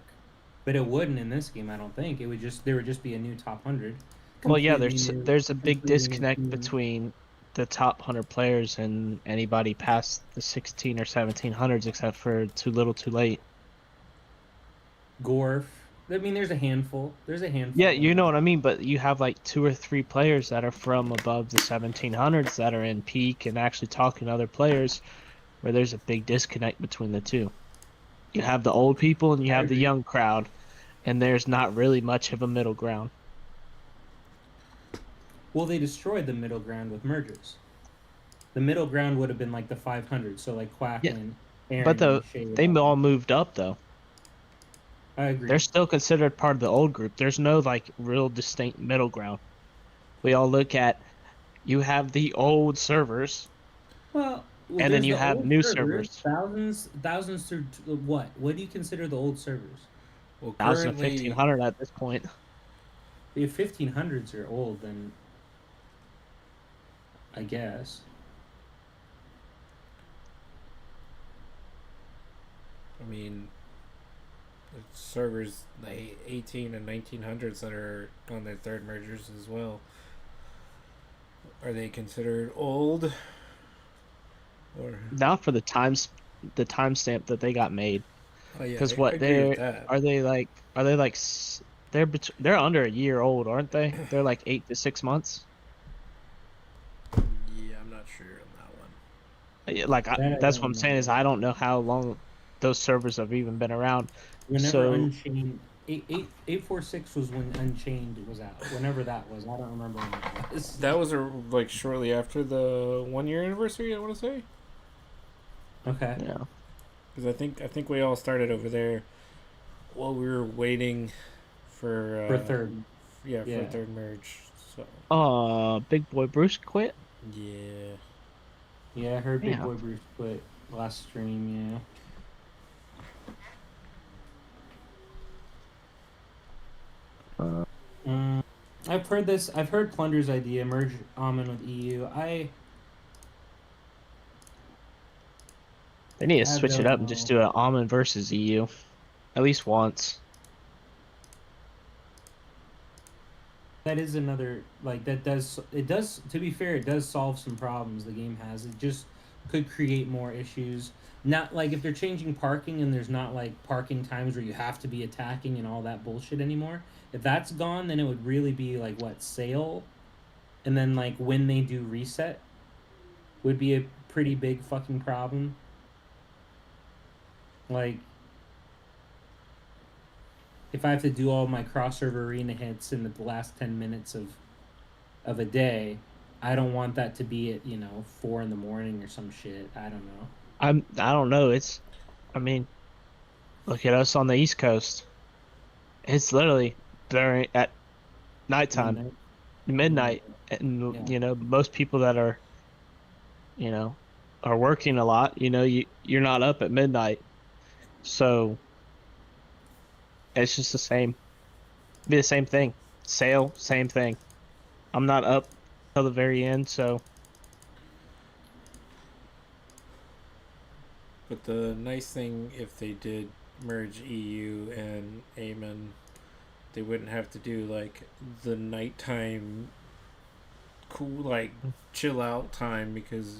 S4: But it wouldn't in this game, I don't think. There would just be a new top 100.
S3: Well, yeah,
S4: Completely new-
S3: there's a big
S4: completely new
S3: disconnect
S4: team.
S3: between the top 100 players and anybody past the 16 or 1700s, except for Too Little Too Late.
S4: Gorf. I mean, there's a handful.
S3: Yeah, you know what I mean, but you have like 2 or 3 players that are from above the 1700s that are in peak and actually talking to other players, where there's a big disconnect between the two. You have the old people and you
S4: I
S3: have the
S4: agree.
S3: young crowd, and there's not really much of a middle ground.
S4: Well, they destroyed the middle ground with mergers. The middle ground would have been like the 500, so like Quack
S3: Yeah,
S4: and Aaron.
S3: But
S4: and Shade.
S3: they all moved up though.
S4: I agree.
S3: They're still considered part of the old group. There's no like real distinct middle ground. We all look at, you have the old servers,
S4: Well,
S3: and then
S4: there's
S3: you
S4: the
S3: have
S4: old
S3: new
S4: servers.
S3: servers.
S4: Thousands through what? What do you consider the old servers?
S2: Well,
S3: 1,000 to
S2: currently,
S3: 1,500 at this point.
S4: If 1500s are old, then I guess.
S2: I mean, servers like 18 and 1900s that are on their third mergers as well. Are they considered old? Or
S3: Not for the timestamp that they got made.
S2: oh yeah,
S3: Because
S2: I
S3: what
S2: agree with that.
S3: are they like? They're under a year old, aren't they? They're like 8 to 6 months.
S2: Yeah, I'm not sure on that one.
S3: Like
S4: That I
S3: that's
S4: don't
S3: what I'm saying, is
S4: know.
S3: I don't know how long those servers have even been around.
S4: Whenever
S3: So
S4: Unchained 846 was when Unchained was out. Whenever that was, I don't remember when that was.
S2: That was like shortly after the 1 year anniversary. I want to say
S4: Okay.
S3: yeah.
S2: because I think we all started over there while we were waiting for
S4: For third.
S2: Yeah, for
S4: Yeah.
S2: third merge. So
S3: Big Boy Bruce quit.
S2: yeah.
S4: Yeah, I heard Big
S3: Yeah.
S4: Boy Bruce quit last stream. Yeah. I've heard this. I've heard Plunder's idea merge Almond with EU.
S3: They need to
S4: I
S3: switch it
S4: don't
S3: up and just
S4: know.
S3: do an Almond versus EU, at least once.
S4: That is another like that does it does to be fair, it does solve some problems the game has. It just could create more issues. Not like if they're changing parking and there's not like parking times where you have to be attacking and all that bullshit anymore. If that's gone, then it would really be like what, sale, and then like when they do reset, would be a pretty big fucking problem. Like, if I have to do all my crossover arena hits in the last 10 minutes of a day, I don't want that to be at 4 in the morning or some shit. I don't know.
S3: I don't know. I mean, look at us on the East Coast. It's literally during at nighttime,
S4: Midnight.
S3: midnight, and
S4: Yeah.
S3: most people that are you know are working a lot. You're not up at midnight, so it's just the same. Be the same thing. Sale, same thing. I'm not up till the very end, so
S2: But the nice thing, if they did merge EU and Amen, they wouldn't have to do like the nighttime cool, like chill out time, because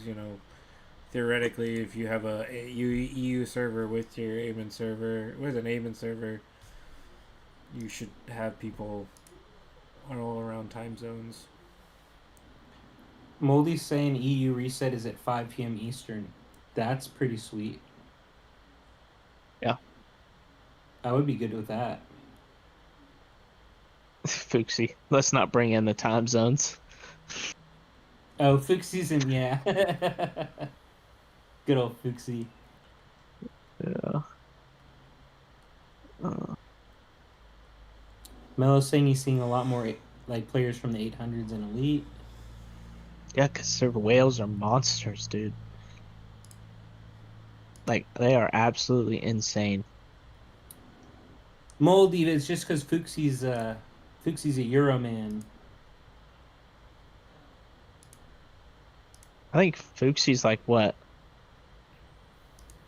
S2: theoretically, if you have a EU server with your Amen server, with an Amen server, you should have people all around time zones.
S4: Moldy's saying EU reset is at 5 p.m. Eastern. That's pretty sweet.
S3: yeah.
S4: I would be good with that.
S3: Fuxie. Let's not bring in the time zones.
S4: Oh, Fuxie's in, yeah. Good old Fuxie.
S3: Yeah. Uh,
S4: Melo's saying he's seeing a lot more like players from the 800s and Elite.
S3: yeah, because their whales are monsters, dude. Like, they are absolutely insane.
S4: Moldy, it's just because Fuxie's a Euro man.
S3: I think Fuxie's like, what,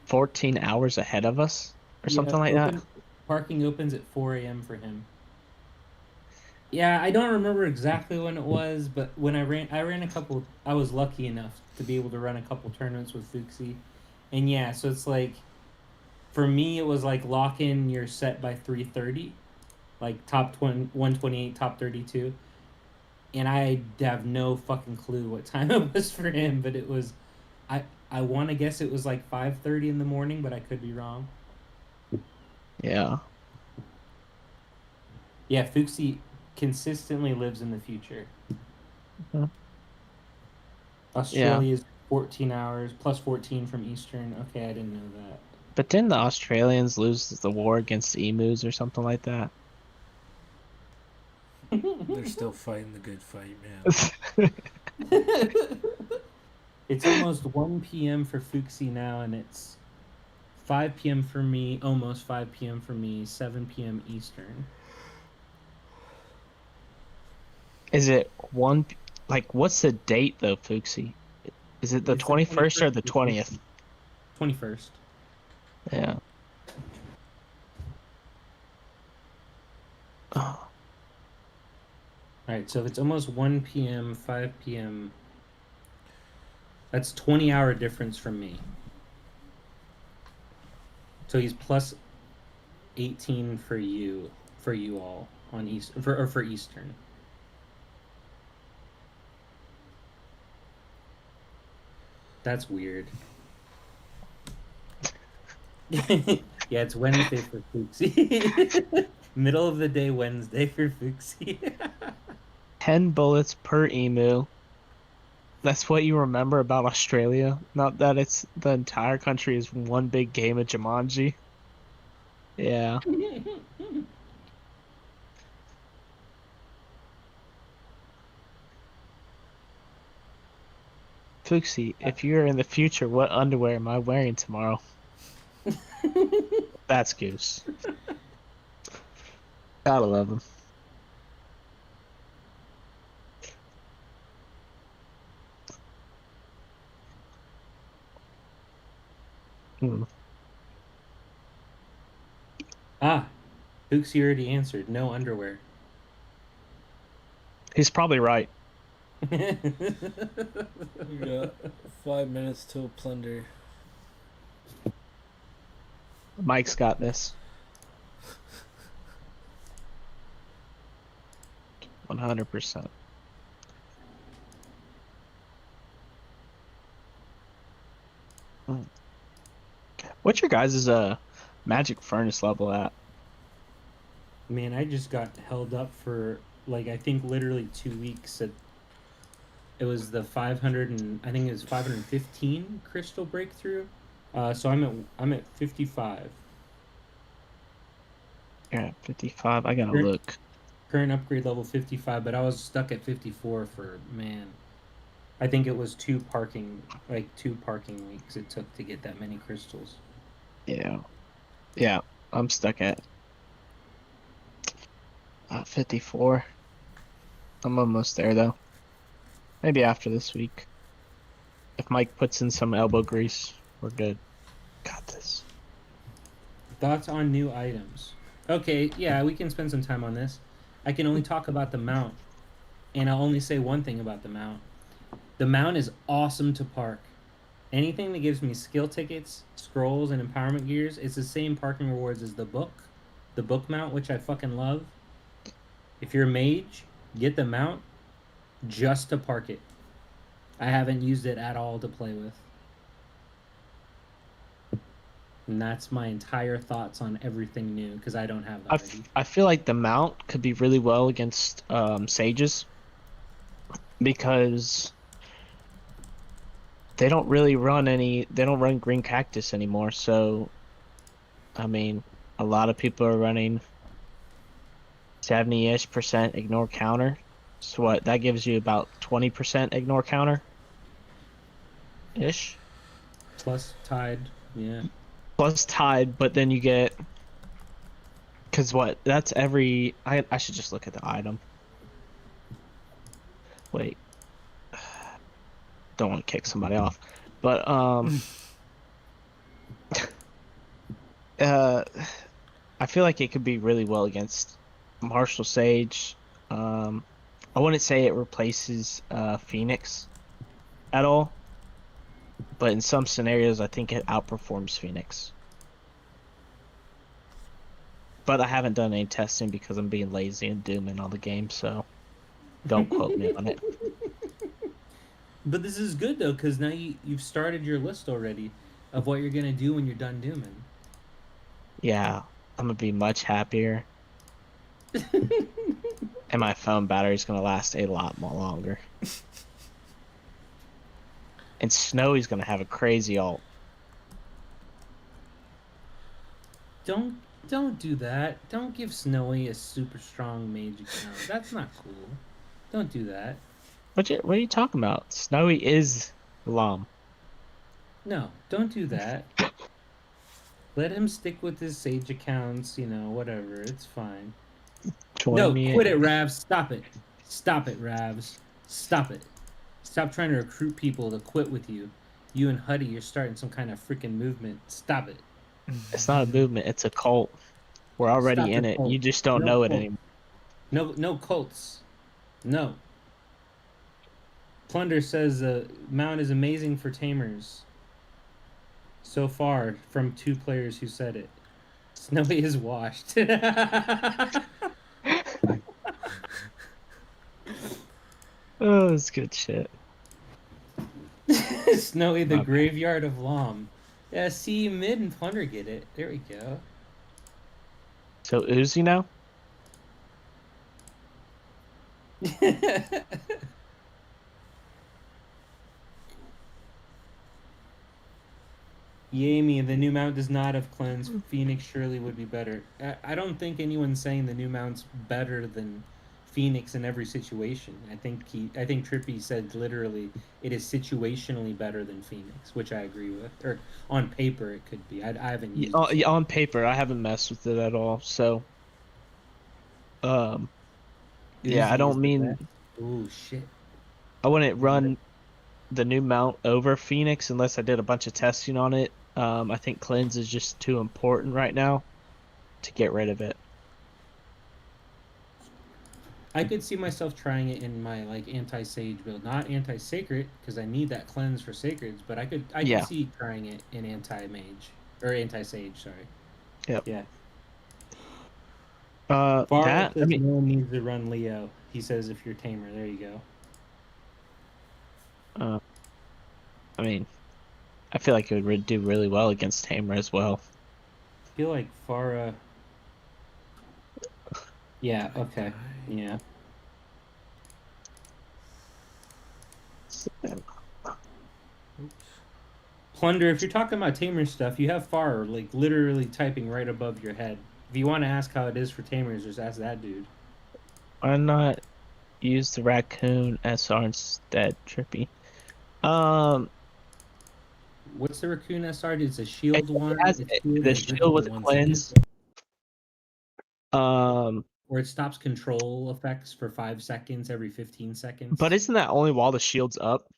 S3: 14 hours ahead of us? Or something like that?
S4: Parking opens at 4 a.m. for him. Yeah, I don't remember exactly when it was, but when I ran a couple. I was lucky enough to be able to run a couple tournaments with Fuxie, and yeah, so it's like, for me, it was like lock in your set by 3:30, like top 128, top 32, and I have no fucking clue what time it was for him, but it was, I want to guess it was like 5:30 in the morning, but I could be wrong.
S3: Yeah.
S4: Yeah, Fuxie consistently lives in the future.
S3: Mhm.
S4: Australia is 14 hours plus 14 from Eastern. Okay, I didn't know that.
S3: But didn't the Australians lose the war against the emus or something like that?
S2: They're still fighting the good fight, man.
S4: It's almost 1 p.m. for Fuxie now, and it's 5 p.m. for me, almost 5 p.m. for me, 7 p.m. Eastern.
S3: Is it one, like, what's the date though, Fuxie? Is it the
S4: It's the
S3: 21st or the
S4: 21st.
S3: 20th?
S4: 21st.
S3: Yeah. Oh,
S4: All right, so if it's almost 1 p.m., 5 p.m., that's 20-hour difference from me. So he's plus 18 for you all on for Eastern. That's weird. Yeah, it's Wednesday for Fuxie. Middle of the day Wednesday for Fuxie.
S3: 10 bullets per emu. That's what you remember about Australia? Not that it's the entire country is one big game of Jumanji. Yeah. Fuxie, if you're in the future, what underwear am I wearing tomorrow? That's Goose. Gotta love him. Hmm.
S4: Ah, Fuxie already answered. No underwear.
S3: He's probably right.
S2: We got 5 minutes till plunder.
S3: Mike's got this. 100%. Mm. What's your guys' magic furnace level at?
S4: Man, I just got held up for like I think literally 2 weeks. It was the 500 and I think it was 515 crystal breakthrough. So I'm at 55.
S3: Yeah, 55. I gotta
S4: Current,
S3: look.
S4: current upgrade level 55, but I was stuck at 54 for man. I think it was two parking weeks it took to get that many crystals.
S3: Yeah. Yeah. I'm stuck at 54. I'm almost there though. Maybe after this week. If Mike puts in some elbow grease, we're good. Got this.
S4: Thoughts on new items? Okay, yeah, we can spend some time on this. I can only talk about the mount, and I'll only say one thing about the mount. The mount is awesome to park. Anything that gives me skill tickets, scrolls, and empowerment gears, it's the same parking rewards as the book mount, which I fucking love. If you're a mage, get the mount just to park it. I haven't used it at all to play with. And that's my entire thoughts on everything new because I don't have that ready.
S3: I feel like the mount could be really well against sages because they don't run green cactus anymore. So, I mean, a lot of people are running 70-ish% ignore counter. So what, that gives you about 20% ignore counter ish.
S4: Plus Tide, yeah.
S3: Plus Tide, but then you get, because what, that's I should just look at the item. Wait. Don't want to kick somebody off. But I feel like it could be really well against Martial Sage. I wouldn't say it replaces Phoenix at all, but in some scenarios, I think it outperforms Phoenix. But I haven't done any testing because I'm being lazy and dooming all the games, so don't quote me on it.
S4: But this is good though, because now you've started your list already of what you're gonna do when you're done dooming.
S3: Yeah, I'm gonna be much happier, and my phone battery's gonna last a lot more longer. And Snowy's gonna have a crazy ult.
S4: Don't do that. Don't give Snowy a super strong mage account. That's not cool. Don't do that.
S3: What are you talking about? Snowy is Lam.
S4: No, don't do that. Let him stick with his sage accounts, whatever. It's fine.
S3: Join me.
S4: Quit it, Ravs. Stop it. Stop it, Ravs. Stop it. Stop trying to recruit people to quit with you. You and Huddy, you're starting some kind of freaking movement. Stop it.
S3: It's not a movement, it's a cult. We're already in it.
S4: Cult.
S3: You just don't know it anymore.
S4: No cults. No. Plunder says Mount is amazing for tamers. So far, from 2 players who said it. Snowy is washed.
S3: Oh, it's good shit.
S4: Snowy, the graveyard of Lom. Yeah, see, Mid and Plunder get it. There we go.
S3: So Uzi now?
S4: Yami, the new mount does not have cleanse. Phoenix surely would be better. I don't think anyone's saying the new mount's better than Phoenix in every situation. I think Trippy said literally it is situationally better than Phoenix, which I agree with. Or on paper it could be. I haven't used it.
S3: On paper, I haven't messed with it at all. So, yeah, I don't mean.
S4: Oh shit!
S3: I wouldn't run the new mount over Phoenix unless I did a bunch of testing on it. I think cleanse is just too important right now to get rid of it.
S4: I could see myself trying it in my anti-sage build, not anti-sacred because I need that cleanse for sacreds, but I could see trying it in anti-mage or anti-sage. Sorry.
S3: Yep.
S4: Yeah.
S3: No
S4: one needs to run Leo. He says if you're tamer, there you go.
S3: I mean, I feel like it would do really well against Tamer as well.
S4: I feel like Farah. Yeah. Okay. Yeah.
S2: Oops.
S4: Plunder. If you're talking about Tamer stuff, you have Farah like literally typing right above your head. If you want to ask how it is for Tamers, just ask that dude.
S3: Why not use the Raccoon SR instead, Trippy? Um,
S4: What's the Raccoon SR? It's a
S3: it
S4: shield one.
S3: has
S4: It's shield
S3: the
S4: and
S3: shield with the
S2: 1 second.
S3: cleanse.
S4: or it stops control effects for 5 seconds every 15 seconds.
S3: But isn't that only while the shield's up?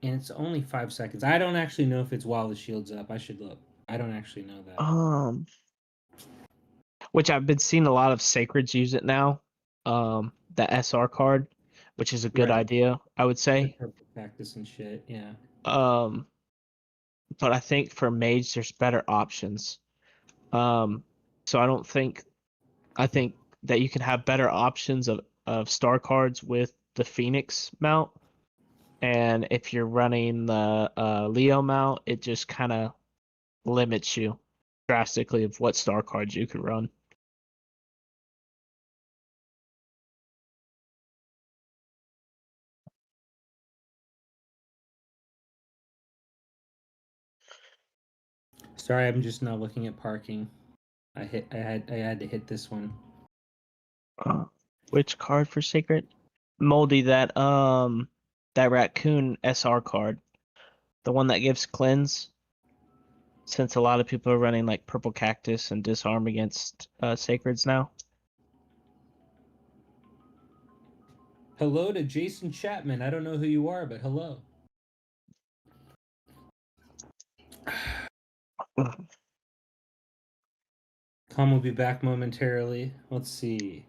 S4: And it's only 5 seconds. I don't actually know if it's while the shield's up. I should look. I don't actually know that.
S3: Which I've been seeing a lot of Sacreds use it now. The SR card, which is a good
S4: Right.
S3: idea, I would say.
S4: Purple cactus and shit. Yeah.
S3: But I think for Mage there's better options. So I think that you can have better options of star cards with the Phoenix mount. And if you're running the Leo mount, it just kind of limits you drastically of what star cards you could run.
S4: Sorry, I'm just not looking at parking. I had to hit this one.
S3: Which card for Sacred? Moldy, that Raccoon SR card. The one that gives cleanse. Since a lot of people are running like Purple Cactus and Disarm against Sacreds now.
S4: Hello to Jason Chapman. I don't know who you are, but hello. Tom will be back momentarily. Let's see.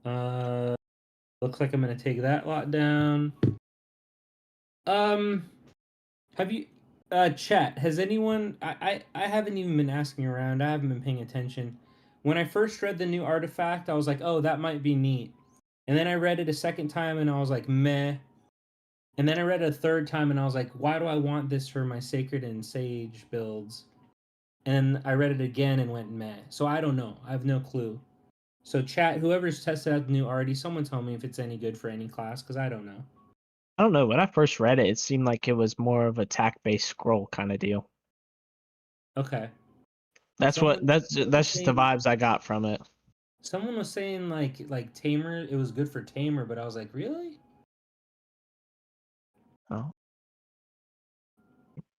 S4: Looks like I'm gonna take that lot down. Have you chat, has anyone I haven't even been asking around, I haven't been paying attention. When I first read the new artifact, I was like, oh, that might be neat. And then I read it a second time and I was like, meh. And then I read it a third time and I was like, why do I want this for my Sacred and Sage builds? And I read it again and went meh. So I don't know. I have no clue. So chat, whoever's tested out the new arty, someone tell me if it's any good for any class, because I don't know.
S3: I don't know. When I first read it, it seemed like it was more of a attack-based scroll kind of deal.
S4: Okay.
S3: That's just the vibes I got from it.
S4: Someone was saying like Tamer, it was good for Tamer, but I was like, really?
S3: Oh.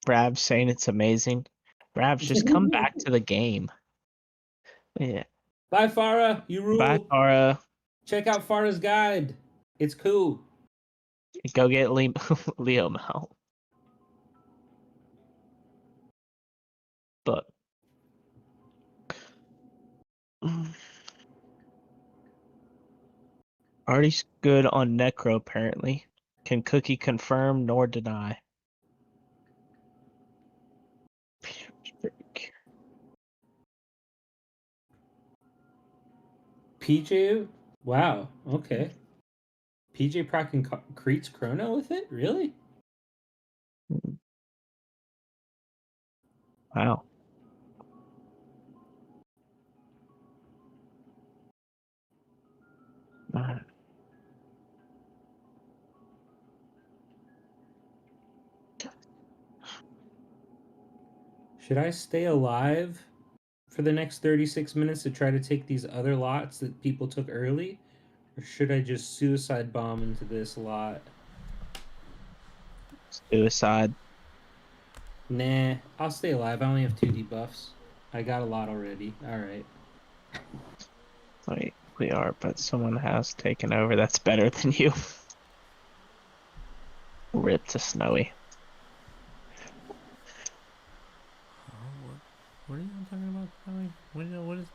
S3: Brav's saying it's amazing. Brav's just come back to the game. Yeah.
S4: Bye, Farah. You rule.
S3: Bye, Farah.
S4: Check out Farah's guide. It's cool.
S3: Go get Leo mount. But Artie's good on Necro apparently. Can Cookie confirm nor deny?
S4: PJ? Wow. Okay. PJ procking Crete's Chrono with it? Really?
S3: Wow.
S4: Should I stay alive for the next 36 minutes to try to take these other lots that people took early? Or should I just suicide bomb into this lot?
S3: Suicide.
S4: Nah, I'll stay alive. I only have 2 debuffs. I got a lot already. Alright.
S3: Wait, we are, but someone has taken over that's better than you. Rip to Snowy.
S2: What are you talking about, Snowy? What is...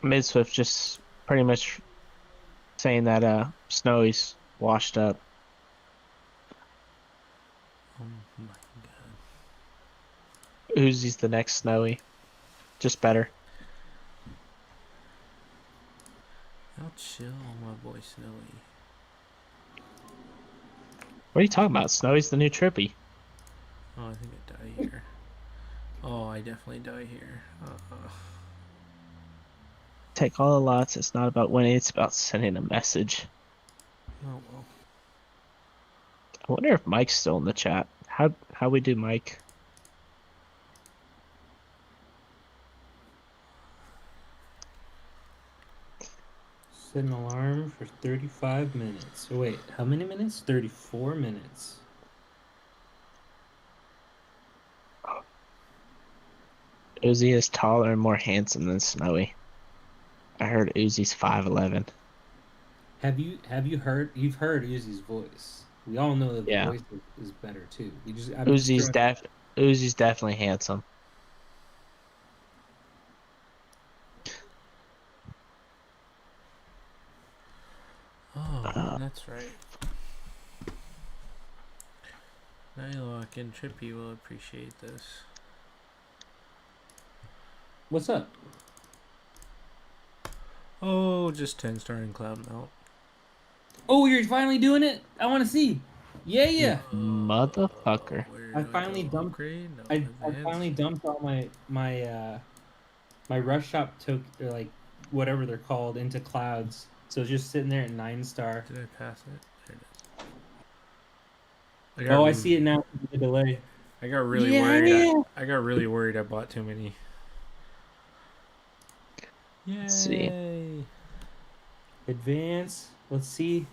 S3: Midswift just pretty much saying that Snowy's washed up.
S2: Oh my god.
S3: Uzi's the next Snowy. Just better.
S2: I'll chill on my boy Snowy.
S3: What are you talking about? Snowy's the new Trippy.
S2: Oh, I think I die here. Oh, I definitely die here.
S3: Take all the lots. It's not about winning. It's about sending a message.
S2: Oh well.
S3: I wonder if Mike's still in the chat. How we do, Mike?
S4: Set an alarm for 35 minutes. Oh, wait, how many minutes? 34 minutes.
S3: Uzi is taller and more handsome than Snowy. I heard Uzi's 5'11".
S4: Have you heard Uzi's voice? We all know that the
S3: Yeah.
S4: voice is better too. I'm just
S3: Uzi's
S4: throwing-
S3: Uzi's definitely handsome.
S2: Oh, that's right. Nylock and Trippy will appreciate this.
S4: What's up?
S2: Oh, just 10-star and Cloud Mount.
S4: Oh, you're finally doing it. I want to see. Yeah.
S3: Motherfucker.
S2: Where
S4: I
S2: do
S4: finally
S2: go?
S4: dumped-
S2: Upgrade? No,
S4: I
S2: advance.
S4: finally dumped all my rush shop token, or like whatever they're called, into clouds. So it's just sitting there at 9-star.
S2: Did I pass it? There it is.
S4: Oh, I see it now. The delay.
S2: I got really worried. I got really worried. I bought too many. Yay!
S3: Let's see.
S4: Advance. Let's see.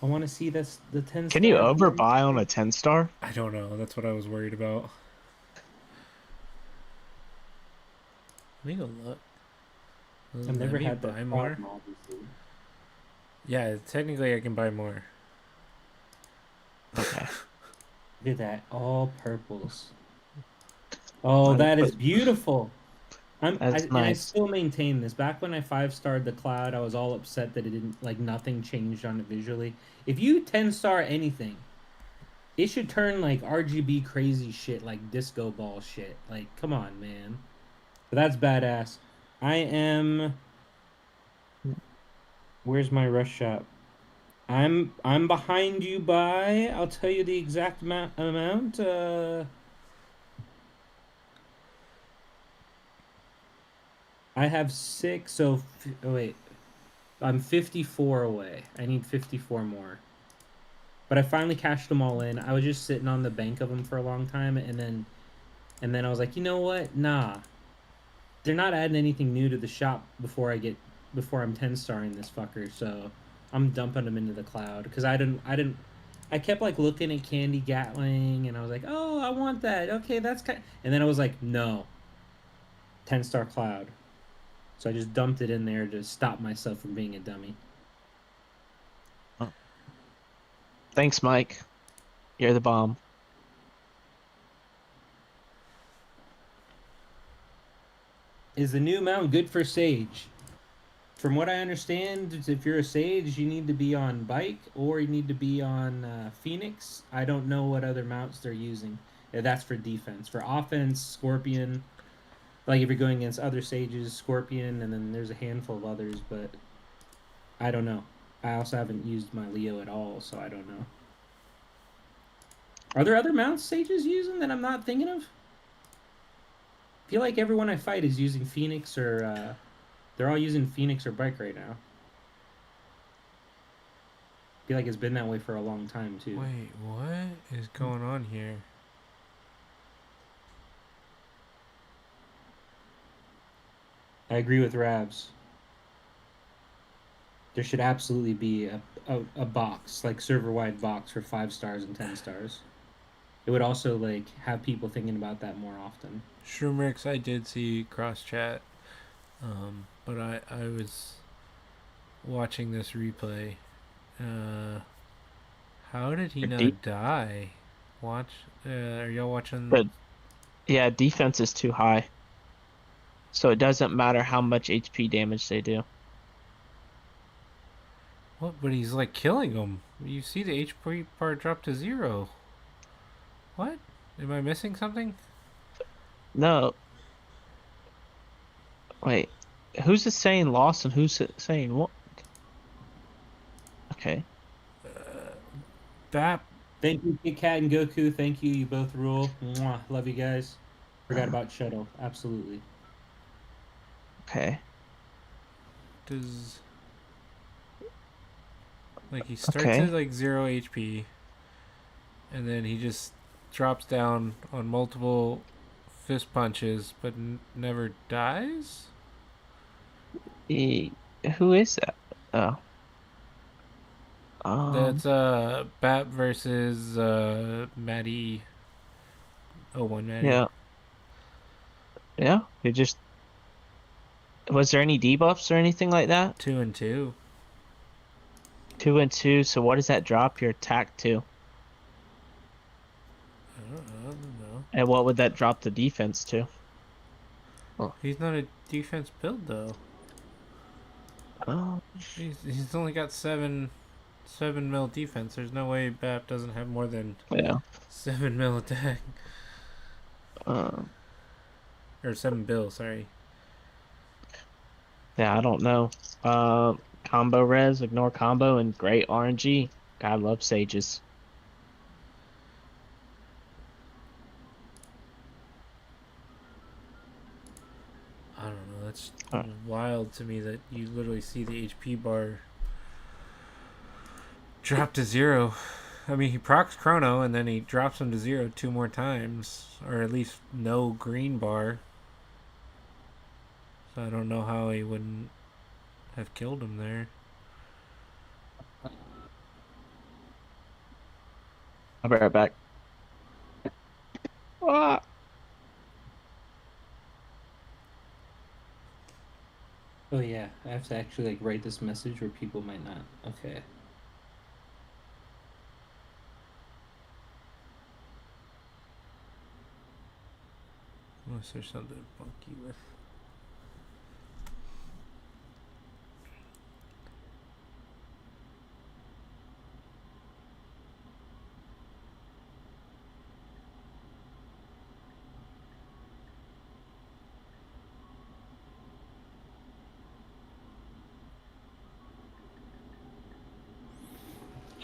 S4: I want to see that's the 10.
S3: Can you overbuy on a 10-star?
S2: I don't know. That's what I was worried about. Let me go look.
S4: I've never
S2: Let me
S4: had
S2: buy
S4: that
S2: more.
S4: problem, obviously.
S2: Yeah, technically I can buy more.
S3: Okay.
S4: Look at that, all purples. Oh, that is beautiful. And I
S3: nice.
S4: still maintain this. Back when I 5-starred the cloud, I was all upset that it didn't, like, nothing changed on it visually. If you 10-star anything, it should turn like RGB crazy shit, like disco ball shit. Like, come on, man. But that's badass. I am. Where's my rush shop? I'm behind you by. I'll tell you the exact amount. I have 6. So oh wait, I'm 54 away. I need 54 more. But I finally cashed them all in. I was just sitting on the bank of them for a long time, and then I was like, you know what? Nah, they're not adding anything new to the shop before I'm 10-starring this fucker. So I'm dumping them into the cloud because I kept like looking at Candy Gatling, and I was like, oh, I want that. Okay, that's kind. And then I was like, no, 10-star cloud. So I just dumped it in there to stop myself from being a dummy.
S3: Thanks, Mike. You're the bomb.
S4: Is the new mount good for Sage? From what I understand, if you're a Sage, you need to be on Bike or you need to be on Phoenix. I don't know what other mounts they're using. Yeah, that's for defense. For offense, Scorpion. Like if you're going against other Sages, Scorpion, and then there's a handful of others, but I don't know. I also haven't used my Leo at all, so I don't know. Are there other mounts Sages using that I'm not thinking of? I feel like everyone I fight is using Phoenix or they're all using Phoenix or Bike right now. I feel like it's been that way for a long time too.
S2: Wait, what is going on here?
S4: I agree with Rabs. There should absolutely be a box, like server-wide box for 5 stars and 10 stars. It would also like have people thinking about that more often.
S2: Shroomrix, I did see cross chat, but I was watching this replay. How did he not die? Watch. Are y'all watching?
S3: But yeah, defense is too high. So it doesn't matter how much HP damage they do.
S2: What? But he's like killing them. You see the HP part drop to 0. What? Am I missing something?
S3: No. Wait. Who's it saying lost and who's it saying what? Okay.
S2: Bap
S4: Thank you, Kit Kat and Goku. Thank you. You both rule. Mwah. Love you guys. Forgot about Shuttle. Absolutely.
S3: Okay.
S2: Does like he starts
S3: Okay.
S2: at like 0 HP, and then he just drops down on multiple fist punches, but never dies.
S3: Who is that? Oh.
S2: That's Bap versus Maddie. Oh, one Maddie.
S3: Yeah. Yeah. It just was there any debuffs or anything like that?
S2: 2 and 2.
S3: 2 and 2. So what does that drop your attack to?
S2: I don't know.
S3: And what would that drop the defense to?
S2: He's not a defense build though.
S3: Oh.
S2: He's only got 7 mil defense. There's no way Bap doesn't have more than
S3: Yeah.
S2: 7 mil attack.
S3: Um.
S2: Or 7 bill, sorry.
S3: Yeah, I don't know. Combo res, ignore combo, and great RNG. God love sages.
S2: I don't know. That's
S3: Uh.
S2: wild to me that you literally see the HP bar drop to 0. I mean, he procs Chrono and then he drops him to 0 2 more times, or at least no green bar. So I don't know how he wouldn't have killed him there.
S3: I'll be right back. Ah.
S4: Oh yeah, I have to actually like write this message where people might not. Okay.
S2: Unless there's something funky with.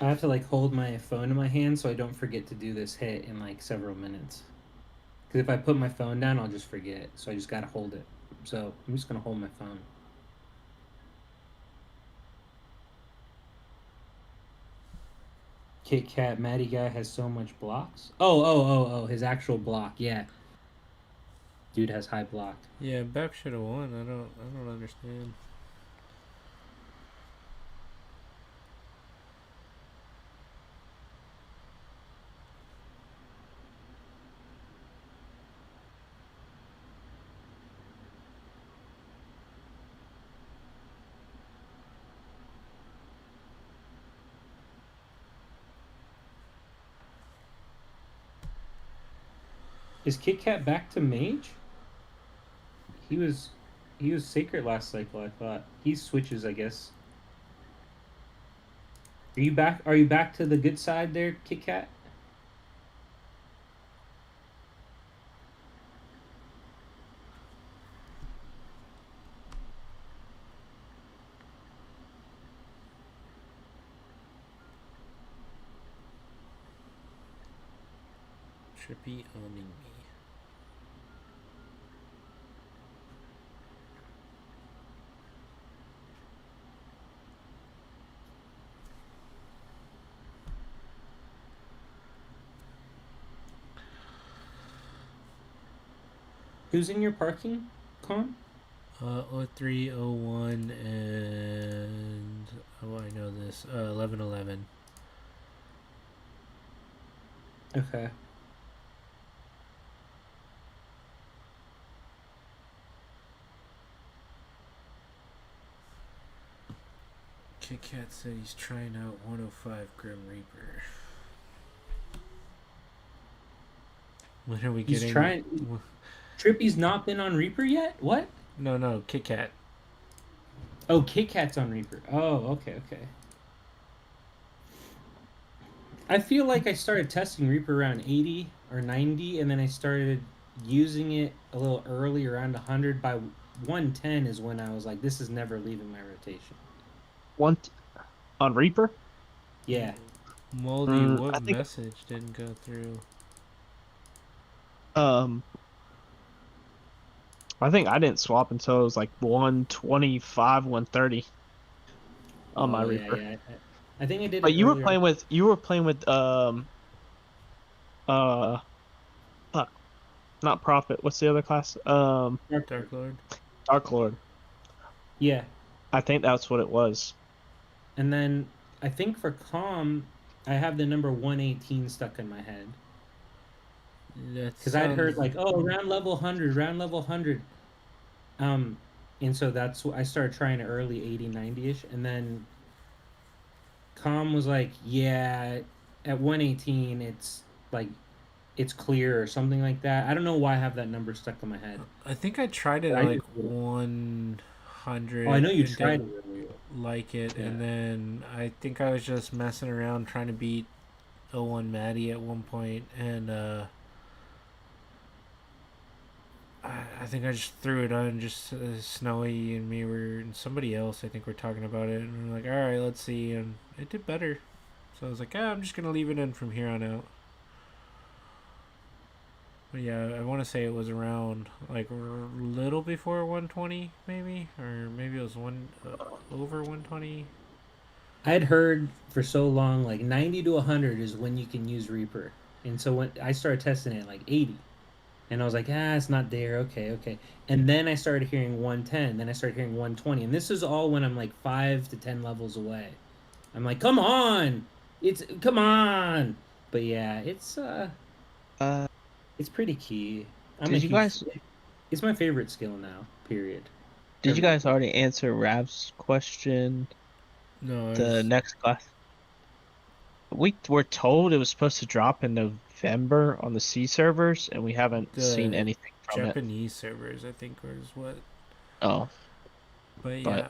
S4: I have to like hold my phone in my hand so I don't forget to do this hit in like several minutes. Because if I put my phone down, I'll just forget. So I just gotta hold it. So I'm just gonna hold my phone. Kit Kat Matty guy has so much blocks. Oh, his actual block, yeah. Dude has high block.
S2: Yeah, Bap should have won. I don't understand.
S4: Is Kit Kat back to mage? He was sacred last cycle, I thought. He switches, I guess. Are you back to the good side there, Kit Kat?
S2: Trippy owning me.
S4: Who's in your parking, Con?
S2: 0301 and I know this. 1111.
S4: Okay.
S2: Kit Kat said he's trying out 105 Grim Reaper. When are we
S4: He's
S2: getting?
S4: trying. Trippy's not been on Reaper yet? What?
S2: No, Kit Kat.
S4: Oh, Kit Kat's on Reaper. Oh, okay. I feel like I started testing Reaper around 80 or 90, and then I started using it a little early, around 100. By 110 is when I was like, this is never leaving my rotation.
S3: On Reaper?
S4: Yeah.
S2: Moldy,
S3: I
S2: what
S3: think
S2: message didn't go through?
S3: um I think I didn't swap until it was like 125, 130 on my
S4: Oh yeah,
S3: Reaper.
S4: yeah. I think I did
S3: But
S4: it earlier.
S3: you were playing with uh fuck, not Prophet. What's the other class?
S2: Dark Lord?
S3: Dark Lord.
S4: Yeah,
S3: I think that's what it was.
S4: and then I think for calm, I have the number 118 stuck in my head
S2: That
S4: because I'd
S2: sounds.
S4: heard like, oh, round level 100, round level 100. Um, and so that's what I started trying it early 80, 90ish, and then calm was like, yeah, at 118, like it's clear or something like that. I don't know why I have that number stuck in my head.
S2: I think I tried it
S4: But
S2: at
S4: I
S2: like
S4: just, oh, I
S2: 100
S4: know you
S2: and
S4: tried
S2: didn't
S4: it earlier.
S2: like it,
S4: Yeah.
S2: and then I think I was just messing around trying to beat 01 Maddie at one point, and I think I just threw it on. Just Snowy and me were and somebody else. I think we're talking about it, and we're like, all right, let's see, and it did better. So I was like, I'm just gonna leave it in from here on out. But yeah, I want to say it was around like a little before 120, maybe, or maybe it was over 120.
S4: I had heard for so long like 90 to 100 is when you can use Reaper. And so when I started testing it at like 80, and I was like, it's not there. Okay, okay. And then I started hearing 110, then I started hearing 120. And this is all when I'm like 5 to 10 levels away. I'm like, come on. Come on. But yeah,
S3: Uh,
S4: it's pretty key. I'm a
S3: did you
S4: huge
S3: guys
S4: It's my favorite skill now, period.
S3: did you guys already answer Rav's question?
S2: No, I
S3: The
S2: was
S3: next class. We were told it was supposed to drop in November on the C servers, and we haven't seen
S2: the
S3: anything from it.
S2: Japanese servers. I think was what.
S3: Oh,
S2: But
S3: but
S2: yeah,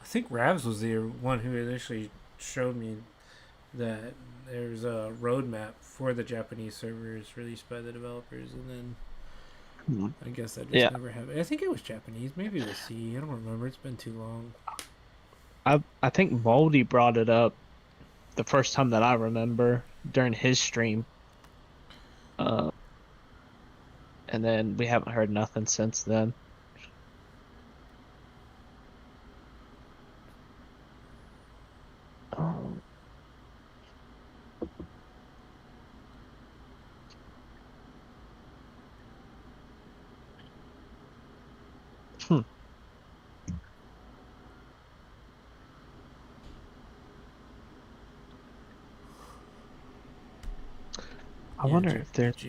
S2: I think Ravs was the one who initially showed me that there's a roadmap for the Japanese servers released by the developers, and then I guess that just
S3: yeah,
S2: never happened. I think it was Japanese, maybe it was C. I don't remember. It's been too long.
S3: I think Moldy brought it up the first time that I remember during his stream. Uh, and then we haven't heard nothing since then. Um, hmm. I
S2: Yeah,
S3: wonder if there's.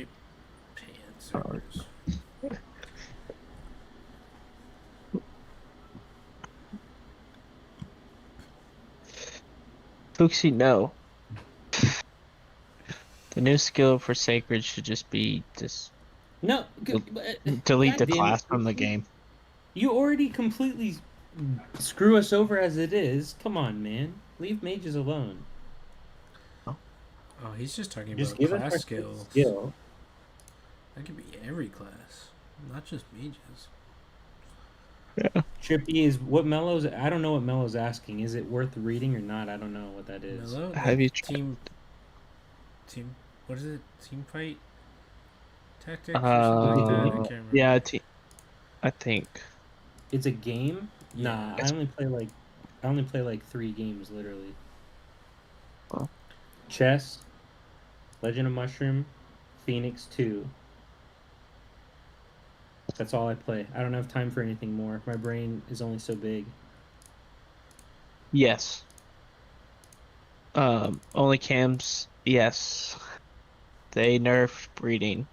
S2: Japan servers.
S3: Fuxi, no. The new skill for Sacred should just be
S4: No,
S3: delete
S4: God
S3: the
S4: damn
S3: class from the
S4: it.
S3: game.
S4: You already completely screw us over as it is. Come on, man. Leave mages alone.
S2: Oh, he's just talking
S4: Just
S2: about
S4: give us
S2: class
S4: our
S2: skills.
S4: skill.
S2: That could be every class, not just mages.
S3: Yeah.
S4: Trippy is what Mello's. I don't know what Mello's asking. Is it worth reading or not? I don't know what that is.
S2: Mellow, like
S3: Have you tried?
S2: team. What is it? Team fight tactics or something like that. I can't remember.
S3: Yeah, I think.
S4: It's a game.
S2: Yeah.
S4: Nah, I only play like 3 games literally.
S3: Well,
S4: Chess, Legend of Mushroom, Phoenix 2. That's all I play. I don't have time for anything more. My brain is only so big.
S3: yes. Only cams. Yes, they nerfed breeding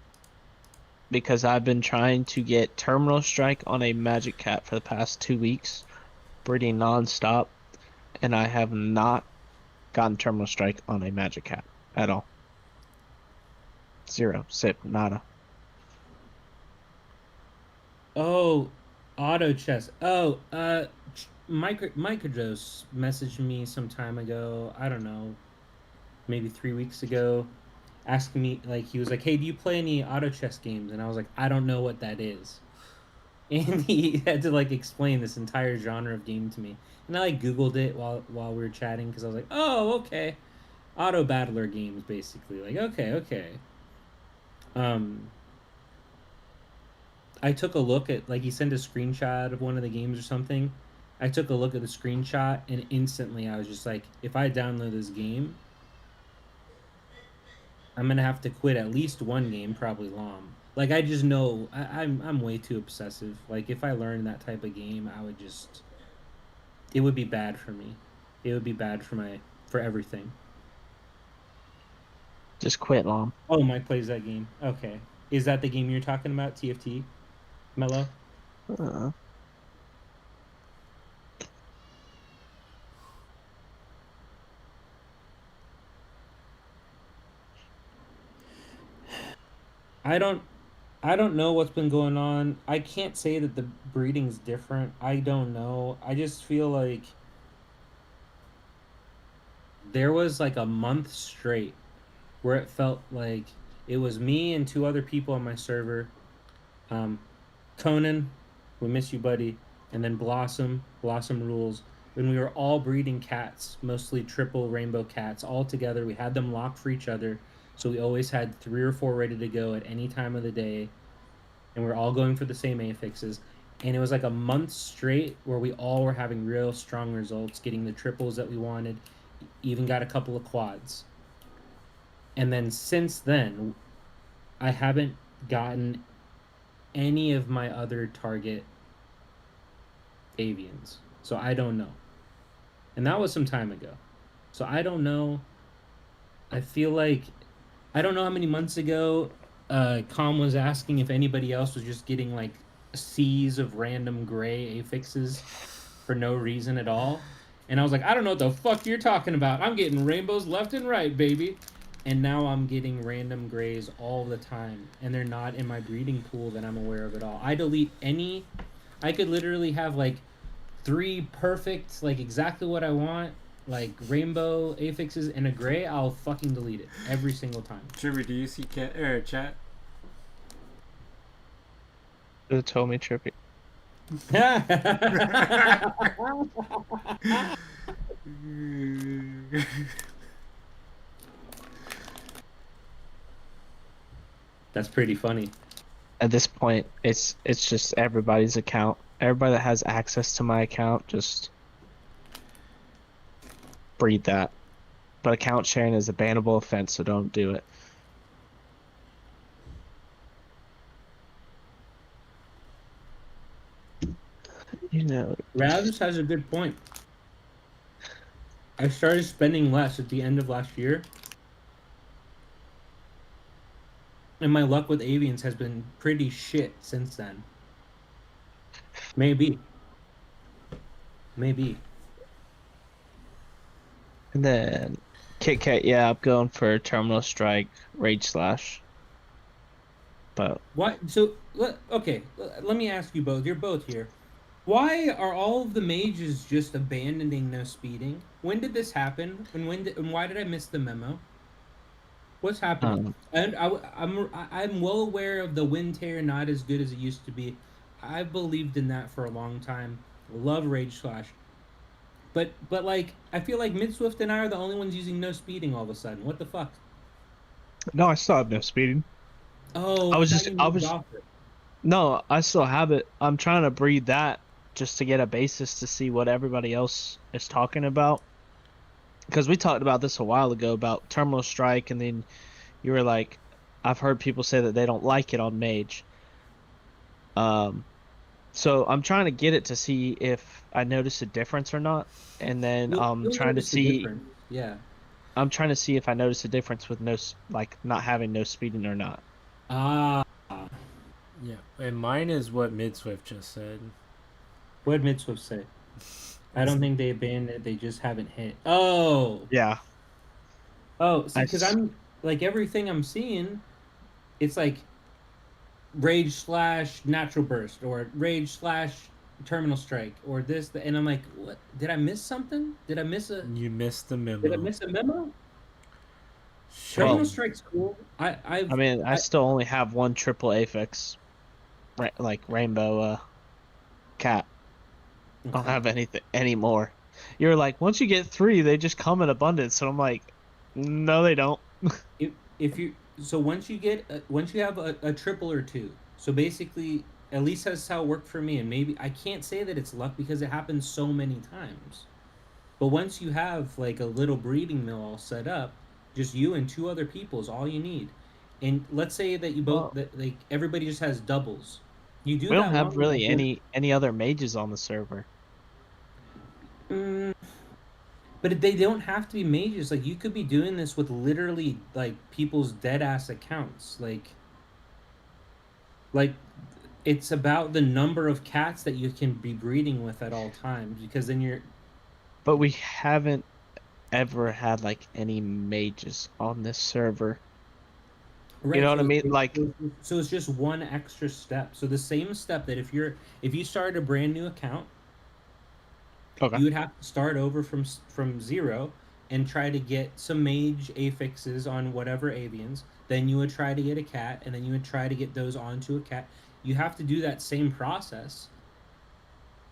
S3: because I've been trying to get Terminal Strike on a Magic Cat for the past 2 weeks, breeding nonstop, and I have not gotten Terminal Strike on a Magic Cat at all. Zero, sip, nada.
S4: Oh, auto chess. Oh, Microdose messaged me some time ago. I don't know, maybe 3 weeks ago, asking me like he was like, "Hey, do you play any auto chess games?" And I was like, "I don't know what that is." and he had to like explain this entire genre of game to me. And I like Googled it while we were chatting because I was like, oh, okay, auto battler games basically. Like, okay. Um, I took a look at like he sent a screenshot of one of the games or something. I took a look at the screenshot and instantly I was just like, if I download this game, I'm gonna have to quit at least one game, probably LOM. Like I just know I'm way too obsessive. Like if I learned that type of game, I would just it would be bad for me. It would be bad for everything.
S3: Just quit, Lom.
S4: Oh, Mike plays that game. Okay, is that the game you're talking about? TFT, Mello.
S3: Uh,
S4: I don't I don't know what's been going on. I can't say that the breeding's different. I don't know. I just feel like there was like a month straight where it felt like it was me and two other people on my server. Um, Conan, we miss you, buddy, and then Blossom rules. When we were all breeding cats, mostly triple rainbow cats, all together. We had them locked for each other, so we always had 3 or 4 ready to go at any time of the day, and we're all going for the same affixes. And it was like a month straight where we all were having real strong results, getting the triples that we wanted, even got a couple of quads. And then since then, I haven't gotten any of my other target avians. So I don't know. And that was some time ago. So I don't know. I feel like I don't know how many months ago Com was asking if anybody else was just getting like seas of random gray affixes for no reason at all. And I was like, I don't know what the fuck you're talking about. I'm getting rainbows left and right, baby. And now I'm getting random grays all the time. And they're not in my breeding pool that I'm aware of at all. I delete any. I could literally have like 3 perfect, like exactly what I want, like rainbow affixes and a gray. I'll fucking delete it every single time.
S2: Trevor, do you see chat?
S3: it told me trippy.
S4: That's pretty funny.
S3: At this point, it's just everybody's account. Everybody that has access to my account, just breed that. But account sharing is a bannable offense, so don't do it. You know,
S4: Ravs has a good point. I started spending less at the end of last year. And my luck with avians has been pretty shit since then. Maybe.
S3: and then Kit Kat, yeah, I'm going for Terminal Strike, Rage Slash. But
S4: What? So, okay, let me ask you both. You're both here. Why are all of the mages just abandoning no speeding? When did this happen? And why did I miss the memo? What's happening? And I'm well aware of the wind tear not as good as it used to be. I've believed in that for a long time. Love Rage Slash. But like I feel like Mid Swift and I are the only ones using no speeding all of a sudden. What the fuck?
S3: no, I still have no speeding.
S4: Oh,
S3: I was
S4: thought
S3: just-
S4: you
S3: I
S4: moved
S3: was-
S4: off it.
S3: No, I still have it. I'm trying to breed that just to get a basis to see what everybody else is talking about. Because we talked about this a while ago about Terminal Strike, and then you were like, I've heard people say that they don't like it on Mage. So I'm trying to get it to see if I notice a difference or not, and then
S4: You'll
S3: trying to
S4: notice the
S3: see.
S4: difference. Yeah.
S3: I'm trying to see if I notice a difference with like not having no speeding or not.
S4: Ah.
S2: Yeah, and mine is what Midswift just said.
S4: What did Mid Swift say? I don't think they abandoned it. They just haven't hit. Oh.
S3: Yeah.
S4: Oh, see,
S3: I
S4: because
S3: s-
S4: I'm like everything I'm seeing, it's like Rage Slash Natural Burst or Rage Slash Terminal Strike or this, and I'm like, what? Did I miss something? Did I miss a?
S2: You missed the memo.
S4: Did I miss a memo?
S2: Shame.
S4: Terminal Strike's cool.
S3: I mean, I still only have one triple affix, like rainbow cat. I don't
S4: Okay.
S3: have anything anymore. You're like, once you get 3, they just come in abundance. So I'm like, no, they don't.
S4: If you so once you have a triple or two, so basically at least that's how it worked for me, and maybe I can't say that it's luck because it happens so many times. But once you have like a little breeding mill all set up, just you and two other people is all you need. And let's say that you both
S3: Well,
S4: that like everybody just has doubles. You do
S3: we don't
S4: that
S3: have
S4: long enough.
S3: really any other mages on the server.
S4: Mm, but they don't have to be mages. Like you could be doing this with literally like people's dead ass accounts. Like it's about the number of cats that you can be breeding with at all times because then you're
S3: But we haven't ever had like any mages on this server. You
S4: right.
S3: know what I mean? Like,
S4: So it's just one extra step. So the same step that if you started a brand new account,
S3: okay.
S4: you would have to start over from zero and try to get some mage affixes on whatever avians. Then you would try to get a cat, and then you would try to get those onto a cat. You have to do that same process,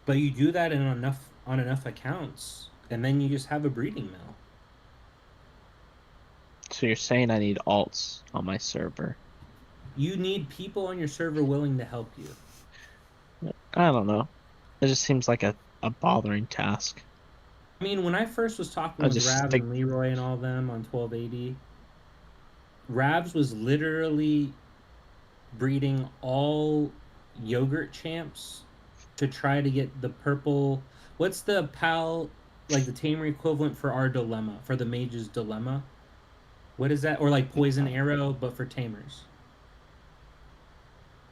S4: but you do that in enough accounts, and then you just have a breeding mill.
S3: So you're saying I need alts on my server?
S4: You need people on your server willing to help you.
S3: I don't know. It just seems like a bothering task.
S4: I mean, when I first was talking
S3: I
S4: with
S3: just
S4: Rav
S3: stick.
S4: and Leroy and all them on 1280, Ravs was literally breeding all yogurt champs to try to get the purple. What's the pal, like the tamer equivalent for our dilemma, for the mage's dilemma? What is that? Or like poison arrow, but for tamers.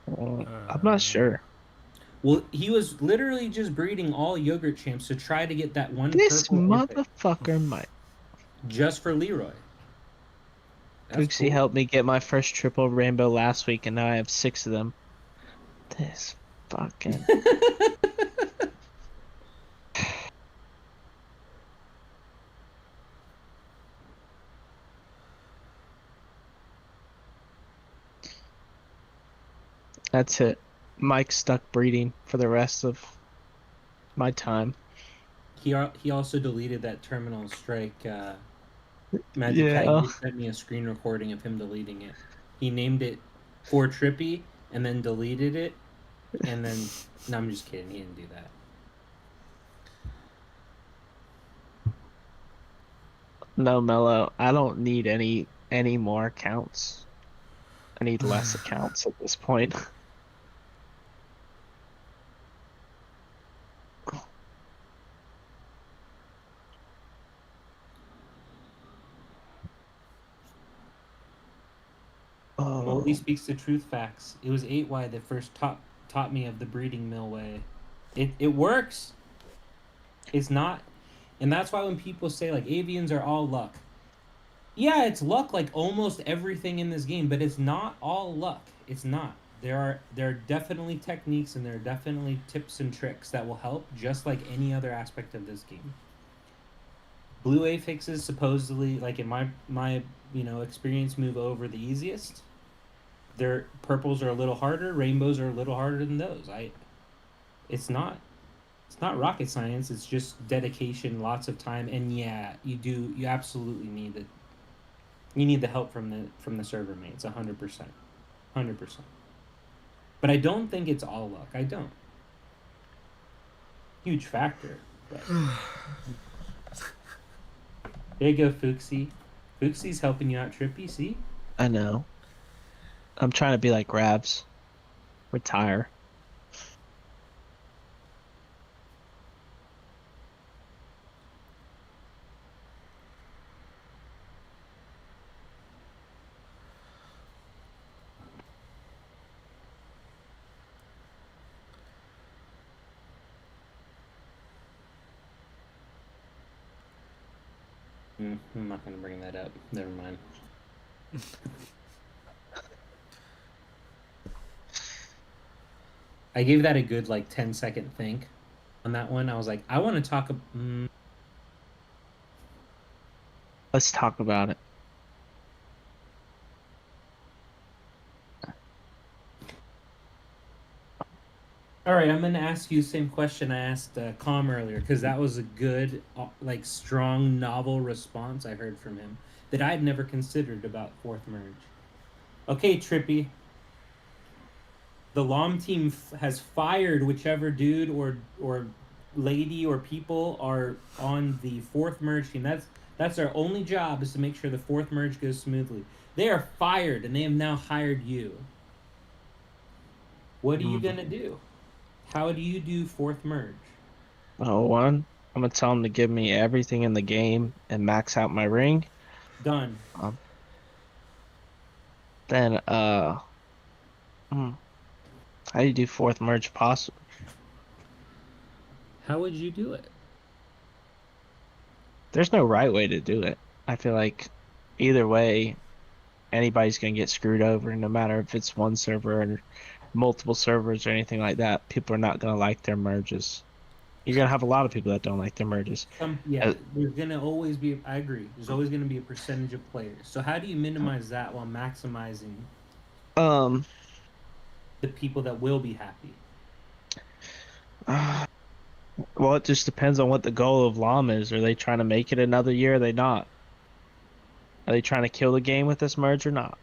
S3: I'm not sure.
S4: Well, he was literally just breeding all yogurt champs to try to get that one
S3: This
S4: purple epic
S3: motherfucker might.
S4: just for Leroy. That's
S3: Fuxi
S4: cool.
S3: helped me get my first triple rainbow last week, and now I have 6 of them. This fucking. That's it. Mike's stuck breeding for the rest of my time.
S4: He also deleted that terminal strike. Magic Cat,
S3: Yeah.
S4: you just sent me a screen recording of him deleting it. He named it for Trippy and then deleted it, and then no, I'm just kidding. He didn't do that.
S3: No, Mello. I don't need any more accounts. I need less accounts at this point.
S4: Moldy
S3: Oh,
S4: speaks the truth facts. It was 8Y that first taught me of the breeding mill way. It works. It's not, and that's why when people say like avians are all luck, yeah, it's luck like almost everything in this game, but it's not all luck. It's not. There are definitely techniques and there are definitely tips and tricks that will help, just like any other aspect of this game. Blue affixes supposedly, like in my experience, move over the easiest. Their purples are a little harder. Rainbows are a little harder than those. It's not it's not rocket science. It's just dedication, lots of time, and yeah, you absolutely need it. You need the help from the server mates, 100%, 100%. But I don't think it's all luck. I don't. Huge factor. But there you go, Fuxi. Fuxi's helping you out, Trippy. See?
S3: I know. I'm trying to be like Grabs. Retire.
S4: I'm not gonna bring that up. Never mind. I gave that a good like 10-second think on that one. I was like, I want to talk.
S3: Let's talk about it.
S4: All right, I'm gonna ask you the same question I asked Com earlier because that was a good, like, strong, novel response I heard from him that I'd never considered about fourth merge. Okay, Trippy, the LOM team has fired whichever dude or lady or people are on the fourth merge team. That's their only job, is to make sure the fourth merge goes smoothly. They are fired and they have now hired you. What are you
S3: Mm.
S4: gonna do? How do you do fourth merge?
S3: Oh, one, I'm gonna tell them to give me everything in the game and max out my ring.
S4: Done.
S3: Um, then hmm, how do you do fourth merge possible?
S4: How would you do it?
S3: There's no right way to do it. I feel like either way, anybody's gonna get screwed over, no matter if it's one server or multiple servers or anything like that. People are not gonna like their merges. You're gonna have a lot of people that don't like their merges.
S4: Yeah,
S3: Uh,
S4: there's gonna always be. I agree. There's always gonna be a percentage of players. So how do you minimize that while maximizing
S3: um,
S4: the people that will be happy?
S3: well, it just depends on what the goal of LAM is. Are they trying to make it another year? Are they not? Are they trying to kill the game with this merge or not?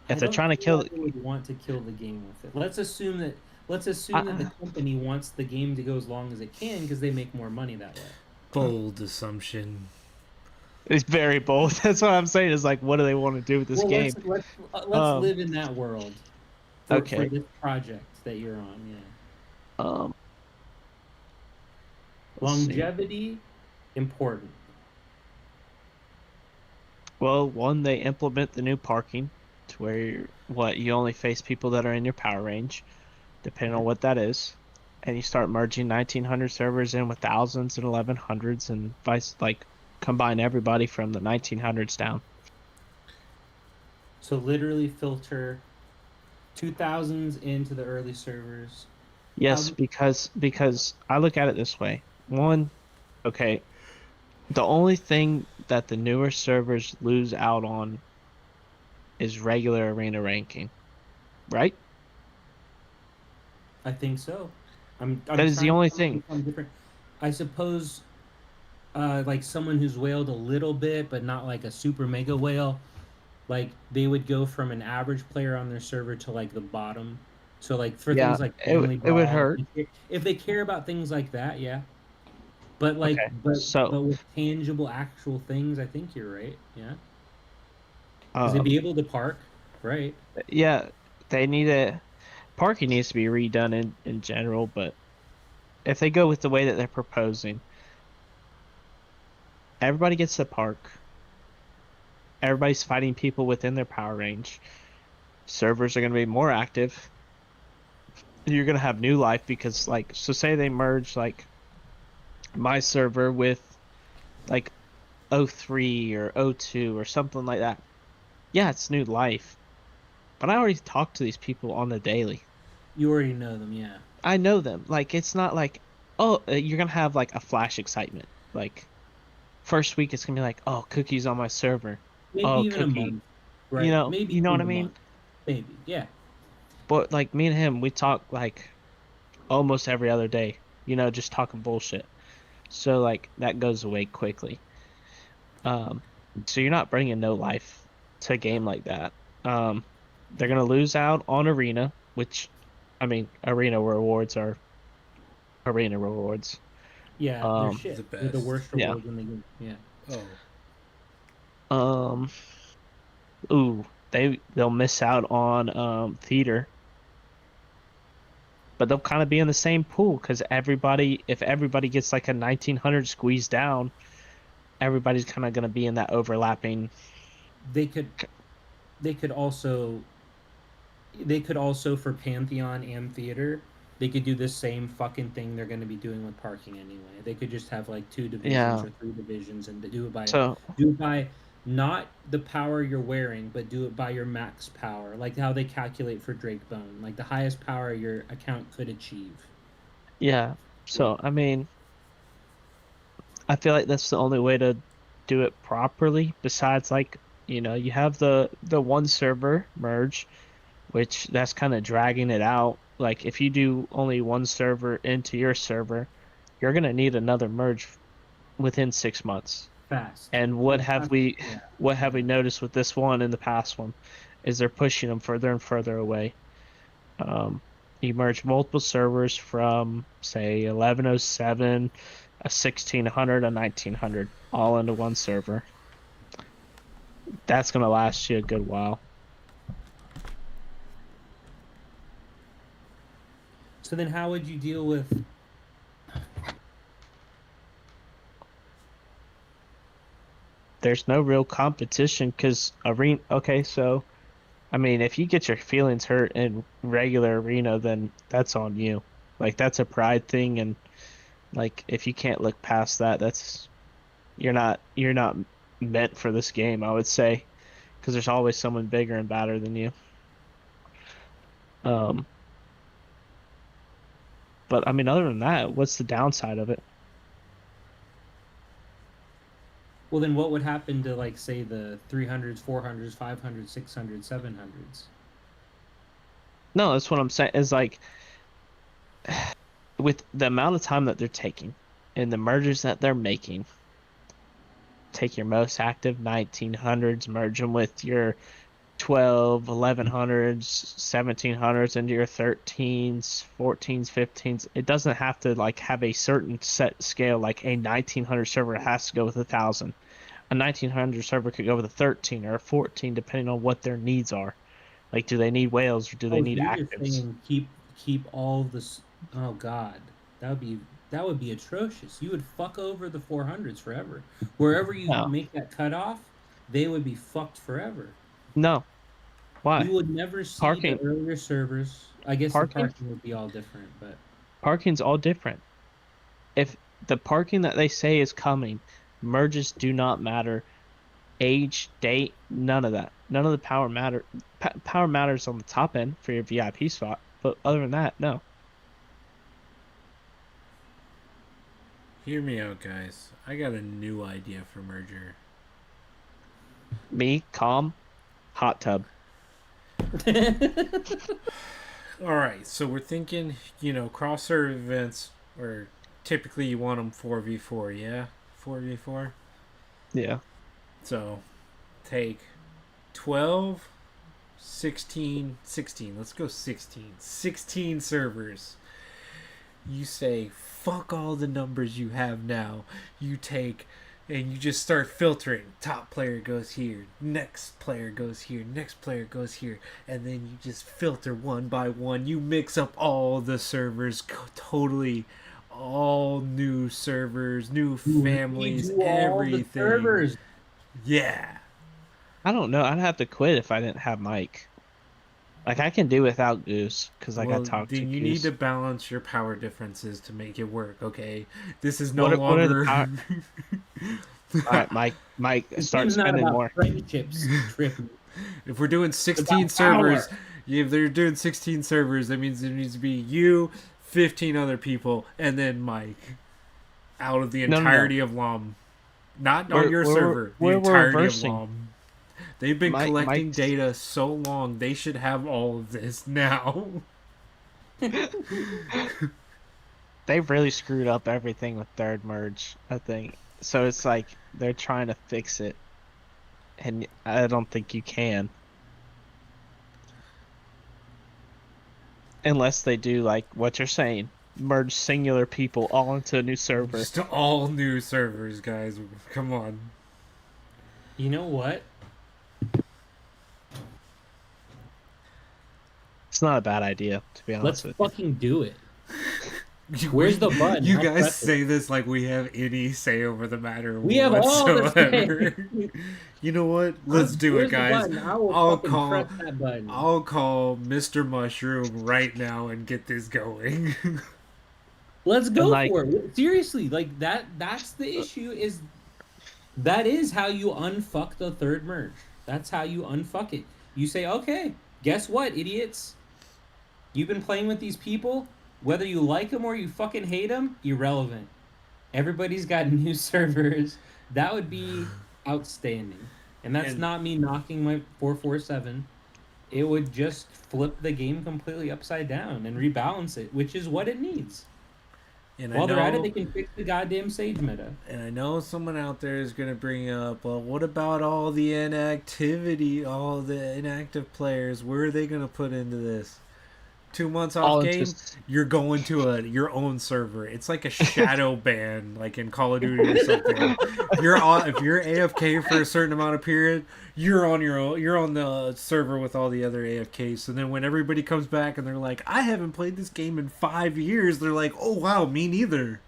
S3: If
S4: I
S3: they're
S4: don't
S3: trying to
S4: feel
S3: kill,
S4: like they would want to kill the game with it. Let's assume that. Let's assume that the
S3: I,
S4: company wants the game to go as long as it can because they make more money that way.
S2: Bold assumption.
S3: it's very bold. That's what I'm saying. Is like, what do they want to do with this
S4: Well,
S3: game?
S4: let's
S3: Um,
S4: live in that world for
S3: okay.
S4: this project that you're on. Yeah,
S3: Um, let's see.
S4: longevity important.
S3: Well, one, they implement the new parking to where you only face people that are in your power range, depending on what that is. And you start merging 1900 servers in with thousands and 1100s and vice like combine everybody from the 1900s down.
S4: So literally filter 2000s into the early servers.
S3: Yes, because I look at it this way. One, okay, the only thing that the newer servers lose out on is regular arena ranking, right?
S4: I think so. I'm
S3: That is the
S4: trying to
S3: only
S4: come up
S3: thing.
S4: with some different. I suppose, like someone who's whaled a little bit, but not like a super mega whale. Like they would go from an average player on their server to like the bottom. So like for
S3: Yeah,
S4: things like
S3: it
S4: family
S3: it would
S4: brawl,
S3: hurt.
S4: if they care about things like that, yeah. But like,
S3: Okay, so
S4: but with tangible, actual things, I think you're right. Yeah, because they'd
S3: um
S4: be able to park, right?
S3: yeah, they need a parking needs to be redone in general, but if they go with the way that they're proposing, everybody gets to park. Everybody's fighting people within their power range. Servers are going to be more active. You're going to have new life because like so say they merge like my server with like O3 or O2 or something like that. Yeah, it's new life. But I already talked to these people on the daily.
S4: You already know them, yeah.
S3: I know them. Like it's not like oh, you're going to have like a flash excitement. Like first week it's going to be like, "Oh, Cookie's on my server."
S4: Maybe
S3: Oh,
S4: even a
S3: Cookie.
S4: month, right? Maybe
S3: You know what
S4: even
S3: I
S4: a
S3: mean?
S4: month, maybe, yeah.
S3: But like me and him, we talk like almost every other day, just talking bullshit. So like that goes away quickly. Um, so you're not bringing no life to a game like that. They're gonna lose out on arena, which, I mean, arena rewards are arena rewards.
S4: Yeah, they're
S3: Um,
S2: The
S4: shit. They're the
S2: best.
S4: worst
S3: yeah.
S4: rewards in the game. Yeah.
S2: Oh,
S3: Um, ooh, they'll miss out on theater, but they'll kind of be in the same pool because if everybody gets like a 1900 squeezed down, everybody's kind of gonna be in that overlapping.
S4: They could they could also they could also for Pantheon and theater, they could do the same fucking thing they're going to be doing with parking anyway. They could just have like two divisions
S3: Yeah.
S4: or three divisions and
S3: So
S4: do it by not the power you're wearing, but do it by your max power, like how they calculate for Drake Bone, like the highest power your account could achieve.
S3: yeah.
S4: Yeah.
S3: So I mean, I feel like that's the only way to do it properly. Besides, like, you have the one server merge, which that's kind of dragging it out. like if you do only one server into your server, you're gonna need another merge within 6 months.
S4: Fast.
S3: And what have we
S4: Yeah.
S3: noticed with this one and the past one is they're pushing them further and further away. You merge multiple servers from say 1107, a 1600, a 1900, all into one server. That's gonna last you a good while.
S4: So then, how would you deal with?
S3: There's no real competition because arena. Okay, so I mean, if you get your feelings hurt in regular arena, then that's on you. Like that's a pride thing, and like if you can't look past that, that's you're not meant for this game, I would say, because there's always someone bigger and badder than you. Um, but I mean, other than that, what's the downside of it?
S4: Well, then what would happen to, like, say, the 300s, 400s, 500s, 600s, 700s?
S3: No, that's what I'm saying. Is like with the amount of time that they're taking and the mergers that they're making, take your most active 1900s, merge them with your 12, 1100s, 1700s into your 13s, 14s, 15s. It doesn't have to like have a certain set scale. Like a 1900 server has to go with 1000. A 1900 server could go with a 13 or a 14 depending on what their needs are. Like, do they need whales or do they
S4: Oh, so
S3: need
S4: you're just
S3: actives?
S4: saying keep all this. Oh God, that would be atrocious. You would fuck over the 400s forever. Wherever you
S3: No,
S4: make that cutoff, they would be fucked forever.
S3: no. Why?
S4: You would never see the
S3: Parking,
S4: earlier servers. I guess the
S3: parking,
S4: parking would be all different, but
S3: parking's all different. If the parking that they say is coming, merges do not matter. Age, date, none of that. None of the power matter. Power matters on the top end for your VIP spot, but other than that, no.
S2: Hear me out, guys. I got a new idea for merger.
S3: Me, calm, hot tub.
S2: Alright, so we're thinking, cross server events, or typically you want them 4v4, yeah? 4v4?
S3: Yeah.
S2: So, take 12, 16, 16. Let's go 16. 16 servers. You say, fuck all the numbers you have now. You take and you just start filtering. Top player goes here, next player goes here, next player goes here, and then you just filter one by one. You mix up all the servers, totally all new servers, new families, everything.
S4: Servers.
S2: Yeah.
S3: I don't know. I'd have to quit if I didn't have Mike. Like I can do without Goose because like I talk to
S2: then you
S3: Goose.
S2: need to balance your power differences to make it work. Okay, this is no
S3: What are the
S2: longer.
S3: All right, Mike, start spending more.
S4: Friendships.
S2: If we're doing 16 servers, if they're doing 16 servers, that means there needs to be you, 15 other people, and then Mike. Out of the entirety of LOM. Not on your server. The entirety of LOM. They've been collecting data so long, they should have all of this now.
S3: They really screwed up everything with third merge, I think. So it's like they're trying to fix it, and I don't think you can. Unless they do like what you're saying, merge singular people all into a new server.
S2: Just all new servers, guys. Come on.
S4: You know what?
S3: It's not a bad idea, to be honest with you.
S4: Let's fucking do it. Where's the button?
S2: You guys say this like we have any say over the matter.
S4: We have all the say.
S2: You know what? Let's do it, guys.
S4: I'll call
S2: Mr. Mushroom right now and get this going.
S4: Let's go for it. Seriously, like that's the issue that is how you unfuck the third merge. That's how you unfuck it. You say, okay, guess what, idiots? You've been playing with these people. Whether you like them or you fucking hate them, irrelevant. Everybody's got new servers. That would be outstanding. And that's not me knocking my 447. it would just flip the game completely upside down and rebalance it, which is what it needs.
S2: And
S4: While they're at it, they can fix the goddamn Sage meta.
S2: And I know someone out there is going to bring up, well, what about all the inactivity, all the inactive players? Where are they going to put into this? 2 months off game, you're going to your own server. It's like a shadow ban, like in Call of Duty or something. If you're AFK for a certain amount of period, you're on your own. You're on the server with all the other AFKs. So then when everybody comes back and they're like, "I haven't played this game in 5 years," they're like, "Oh wow, me neither."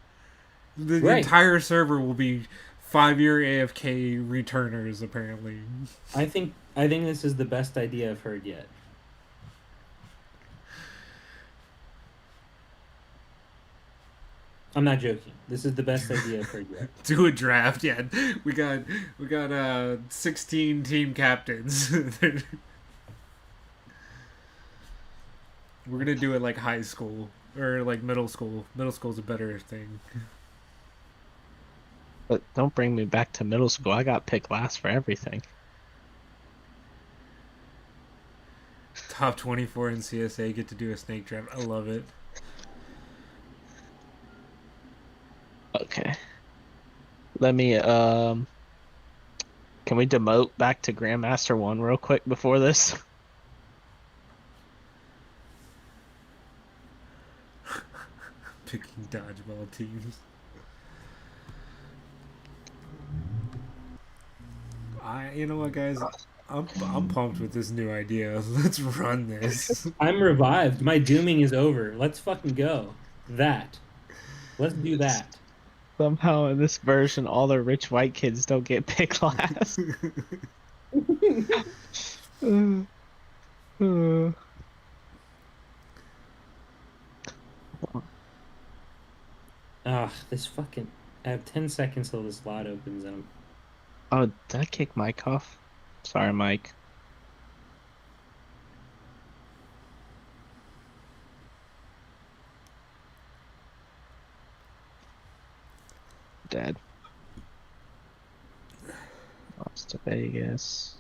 S2: The entire server will be 5-year AFK returners. Apparently,
S4: I think this is the best idea I've heard yet. I'm not joking. This is the best idea I've heard yet.
S2: Do a draft, yeah. We got 16 team captains. We're gonna do it like high school or like middle school. Middle school's a better thing.
S3: But don't bring me back to middle school. I got picked last for everything.
S2: Top 24 in CSA get to do a snake draft. I love it.
S3: Okay. Let me can we demote back to Grandmaster 1 real quick before this?
S2: Picking dodgeball teams. You know what, guys? I'm pumped with this new idea. Let's run this.
S4: I'm revived. My dooming is over. Let's fucking go. Let's do that.
S3: Somehow in this version, all the rich white kids don't get picked last.
S4: This fucking... I have 10 seconds till this slot opens and
S3: Oh, did I kick Mike off? Sorry, Mike. Dead. Lost to Vegas.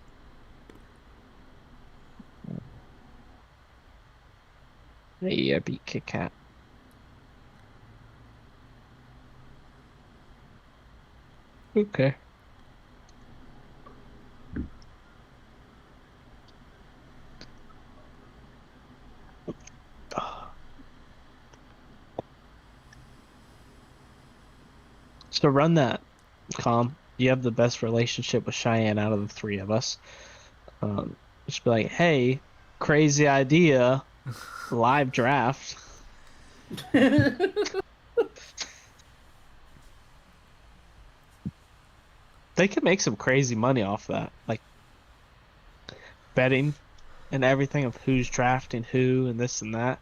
S3: Hey, I beat Kit Kat. Okay. So run that, Calm. You have the best relationship with Cheyenne out of the three of us. Just be like, hey, crazy idea, live draft. They could make some crazy money off that, like betting and everything of who's drafting who and this and that.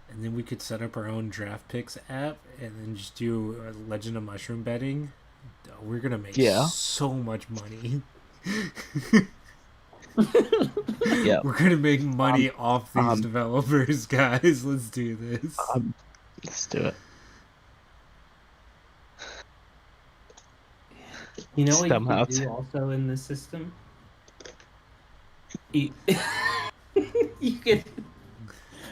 S2: And then we could set up our own draft picks app and then just do a Legend of Mushroom betting. We're gonna make so much money.
S3: Yeah,
S2: we're gonna make money off these developers, guys. Let's do this.
S3: Let's do it.
S4: You know what you can do also in this system? You could...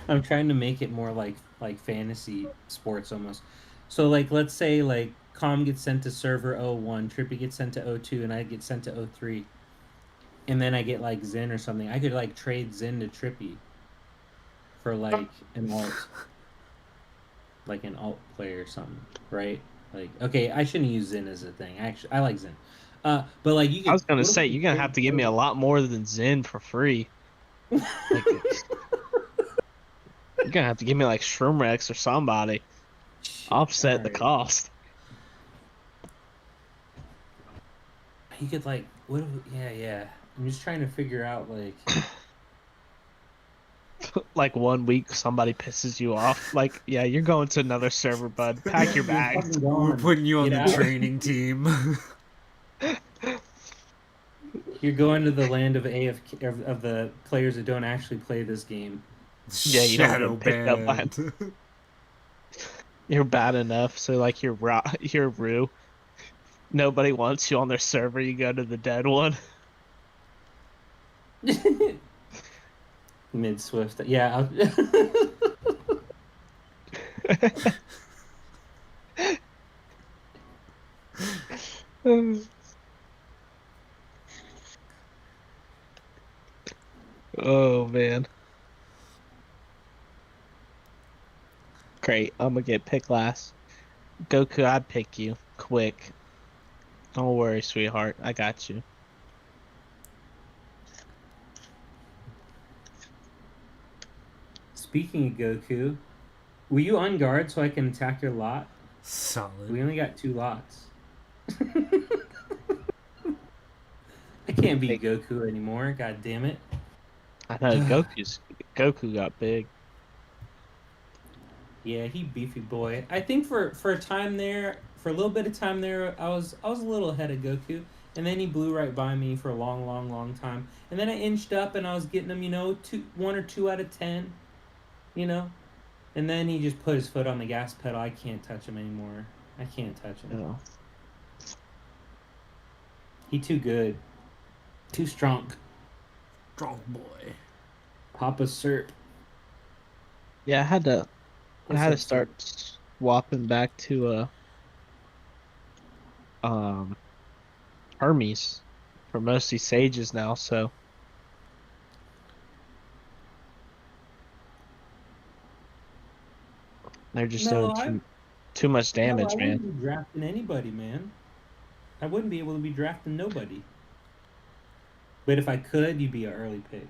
S4: I'm trying to make it more like fantasy sports almost. So like let's say like Com gets sent to server 01, Trippy gets sent to 02, and I get sent to 03. And then I get like Zen or something. I could like trade Zen to Trippy for like an alt. Like an alt player or something, right? Like, okay, I shouldn't use Zen as a thing. Actually, I like Zen. But like you can,
S3: I was gonna say you're gonna have to give me a lot more than Zen for free. Like, you're gonna have to give me like Shroom Rex or somebody. Offset the cost.
S4: You could like what? Yeah. I'm just trying to figure out like.
S3: Like 1 week somebody pisses you off. Like, yeah, you're going to another server, bud. Pack your bags.
S2: We're putting you on the training team.
S4: You're going to the land of AFK of the players that don't actually play this game.
S3: Yeah, you don't get picked up by You're bad enough, so like you're Rue. Nobody wants you on their server. You go to the dead one.
S4: Mid Swift. Yeah.
S3: Oh man. Great. I'm gonna get picked last. Goku, I'd pick you. Quick. Don't worry, sweetheart. I got you.
S4: Speaking of Goku, were you on guard so I can attack your lot?
S2: Solid.
S4: We only got 2 lots. I can't be
S3: Hey.
S4: Goku anymore. God damn it.
S3: I know Goku got big.
S4: Yeah, he beefy boy. I think for a time there, for a little bit of time there, I was a little ahead of Goku, and then he blew right by me for a long, long, long time. And then I inched up, and I was getting him, 1 or 2 out of 10, And then he just put his foot on the gas pedal. I can't touch him anymore. I can't touch him.
S3: Oh.
S4: He too good, too strong.
S2: Strong boy.
S4: Papa Serp.
S3: Yeah, I had to
S4: Serp.
S3: start swapping back to Hermes for most of these sages now, so they're just doing too much damage,
S4: I
S3: man.
S4: wouldn't be drafting anybody, man. I wouldn't be able to be drafting nobody. But if I could, you'd be an early pick.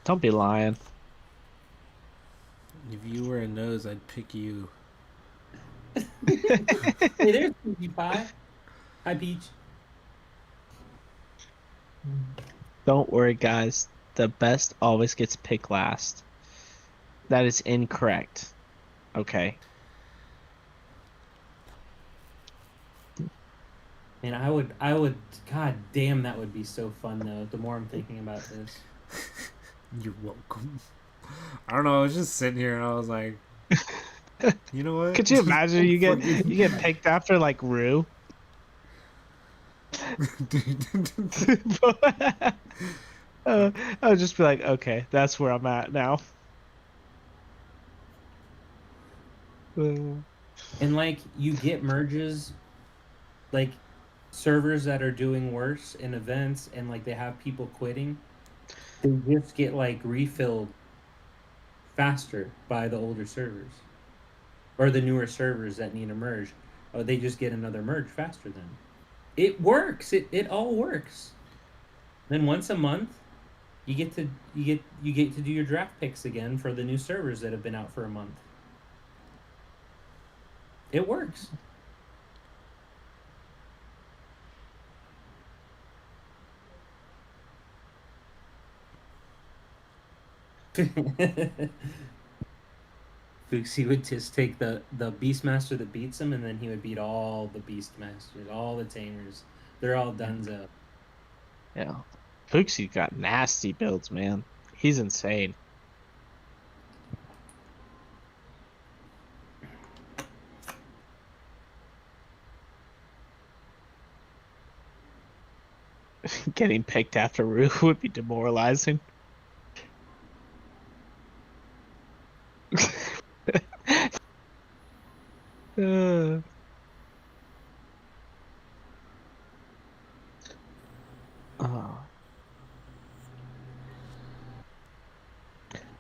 S3: Don't be lying.
S2: If you were a nose, I'd pick you.
S4: Hey, there's Peachy Pie. Hi, Peach.
S3: Don't worry, guys. The best always gets picked last. That is incorrect. Okay.
S4: And I would, God damn, that would be so fun, though, the more I'm thinking about this.
S2: You're welcome. I don't know, I was just sitting here and I was like, you know what?
S3: Could you imagine you get picked after like Rue? I would just be like, okay, that's where I'm at now.
S4: And, like, you get merges, like, servers that are doing worse in events, and, like, they have people quitting. They just get, like, refilled faster by the older servers. Or the newer servers that need a merge. Oh, they just get another merge faster then. It works. It all works. Then once a month, you get to do your draft picks again for the new servers that have been out for a month. It works. He would just take the Beastmaster that beats him, and then he would beat all the Beastmasters, all the Tamers. They're all donezo.
S3: Yeah. Fuxi got nasty builds, man. He's insane. Getting picked after Rue would be demoralizing.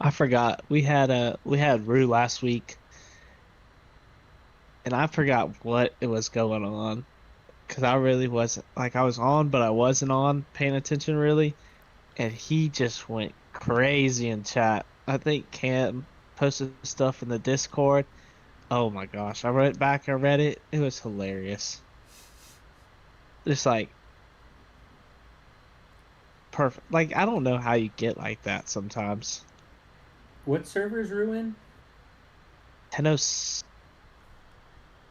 S3: I forgot we had Rue last week, and I forgot what it was going on, because I really wasn't, like, I was on, but I wasn't on paying attention really, and he just went crazy in chat. I think Cam posted stuff in the Discord. Oh my gosh, I went back and read it. It was hilarious. Just like perfect. Like, I don't know how you get like that sometimes.
S4: What servers ruin?
S3: 10:06.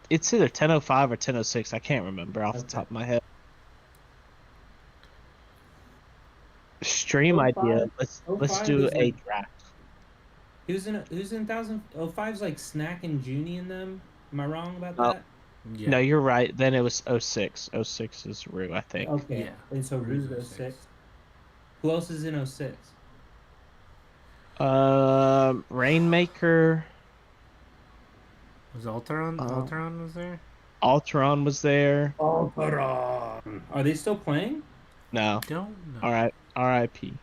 S3: It's either 10:05 or 10:06. I can't remember off the top of my head. Stream
S4: 05?
S3: idea. Let's do a draft.
S4: Who's in 1005's like Snack and Junie in them? Am I wrong about that?
S2: Yeah.
S3: No, you're right. Then it was 06. 06 is Rue, I think.
S4: Okay.
S2: Yeah.
S4: And so Rue's
S2: Rue's
S4: 06. Who else is in 06?
S3: Rainmaker.
S2: Was Alteron?
S3: Um,
S2: Alteron was there?
S3: Alteron was there.
S4: Alteron. Are they still playing?
S3: No.
S2: Don't know.
S3: All right. R.I.P.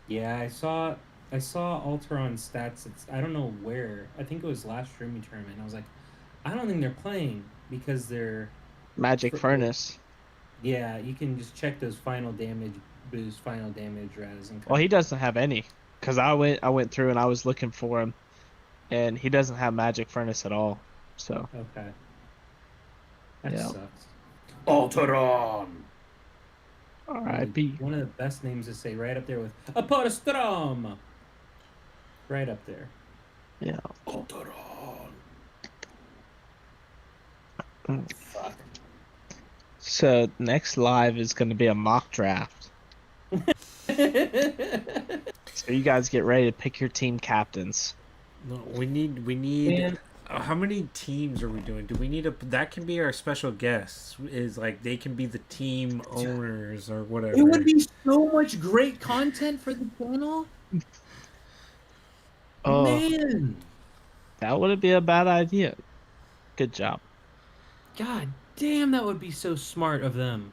S4: Yeah, I saw Alteron stats. I don't know where. I think it was last streaming tournament. I was like, I don't think they're playing because they're.
S3: Magic Furnace.
S4: Yeah, you can just check those final damage boost, final damage res, and
S3: Well,
S4: kind
S3: he
S4: of.
S3: doesn't have any. Cause I went through and I was looking for him, and he doesn't have Magic Furnace at all. So
S4: Okay, that
S3: yeah.
S4: sucks. Alteron.
S3: R.I.P.
S4: One of the best names to say, right up there with Apodostrom. Right up there.
S3: Yeah.
S4: Alteron.
S3: Mm.
S4: Fuck.
S3: So next live is going to be a mock draft. So you guys get ready to pick your team captains.
S2: No, we need.
S4: Man.
S2: How many teams are we doing? Do we need a? That can be our special guests. Is like they can be the team owners or whatever.
S4: It would be so much great content for the channel.
S3: Oh,
S4: Man.
S3: that wouldn't be a bad idea. Good job.
S4: God damn, that would be so smart of them.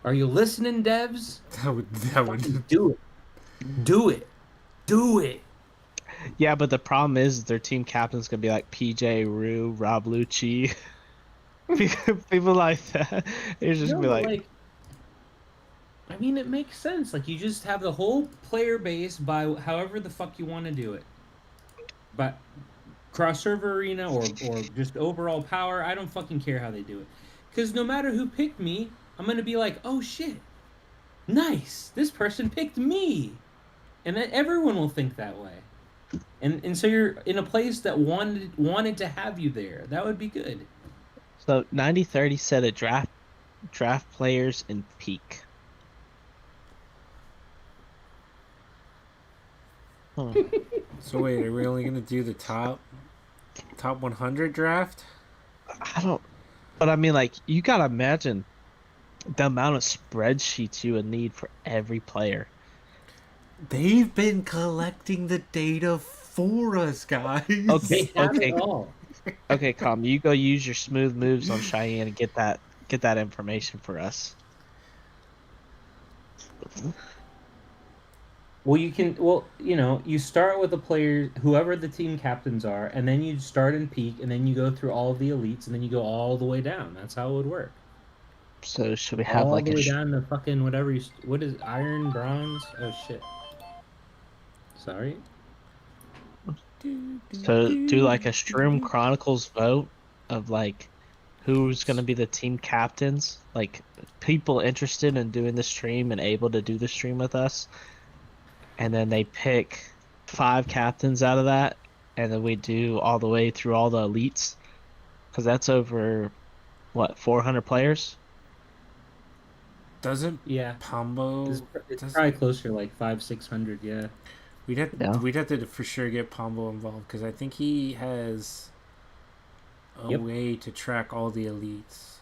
S4: Are you listening, devs?
S2: That would.
S4: Do it. Do it. Do it.
S3: Yeah, but the problem is their team captain's gonna be like PJ Rue, Rob Lucci, people like that. It's just
S4: No,
S3: gonna be
S4: but
S3: like,
S4: I mean, it makes sense. Like, you just have the whole player base by however the fuck you want to do it. But cross server arena or just overall power, I don't fucking care how they do it. Because no matter who picked me, I'm going to be like, oh shit, nice, this person picked me. And then everyone will think that way. And so you're in a place that wanted to have you there. That would be good.
S3: so 90-30 said a draft players in peak.
S2: So wait, are we only gonna do the top 100 draft?
S3: I don't, but I mean, like, you gotta imagine the amount of spreadsheets you would need for every player.
S2: They've been collecting the data for us, guys.
S3: Okay,
S4: They have
S3: okay,
S4: it all.
S3: okay, Calm. You go use your smooth moves on Cheyenne and get that information for us.
S4: Well, you start with the player, whoever the team captains are, and then you start in peak, and then you go through all of the elites, and then you go all the way down. That's how it would work.
S3: So should we have
S4: All
S3: like
S4: the
S3: a
S4: way down to fucking whatever what is iron, bronze? Oh shit. Sorry.
S3: so do like a Shroom Chronicles vote of like who's gonna be the team captains, like people interested in doing the stream and able to do the stream with us, and then they pick 5 captains out of that, and then we do all the way through all the elites, because that's over what 400 players.
S2: Doesn't
S4: Yeah.
S2: Pombo?
S4: It's
S2: does-
S4: probably closer, like 500-600. Yeah.
S3: Yeah.
S2: We'd have to for sure get Pombo involved because I think he has a
S4: Yep.
S2: way to track all the elites.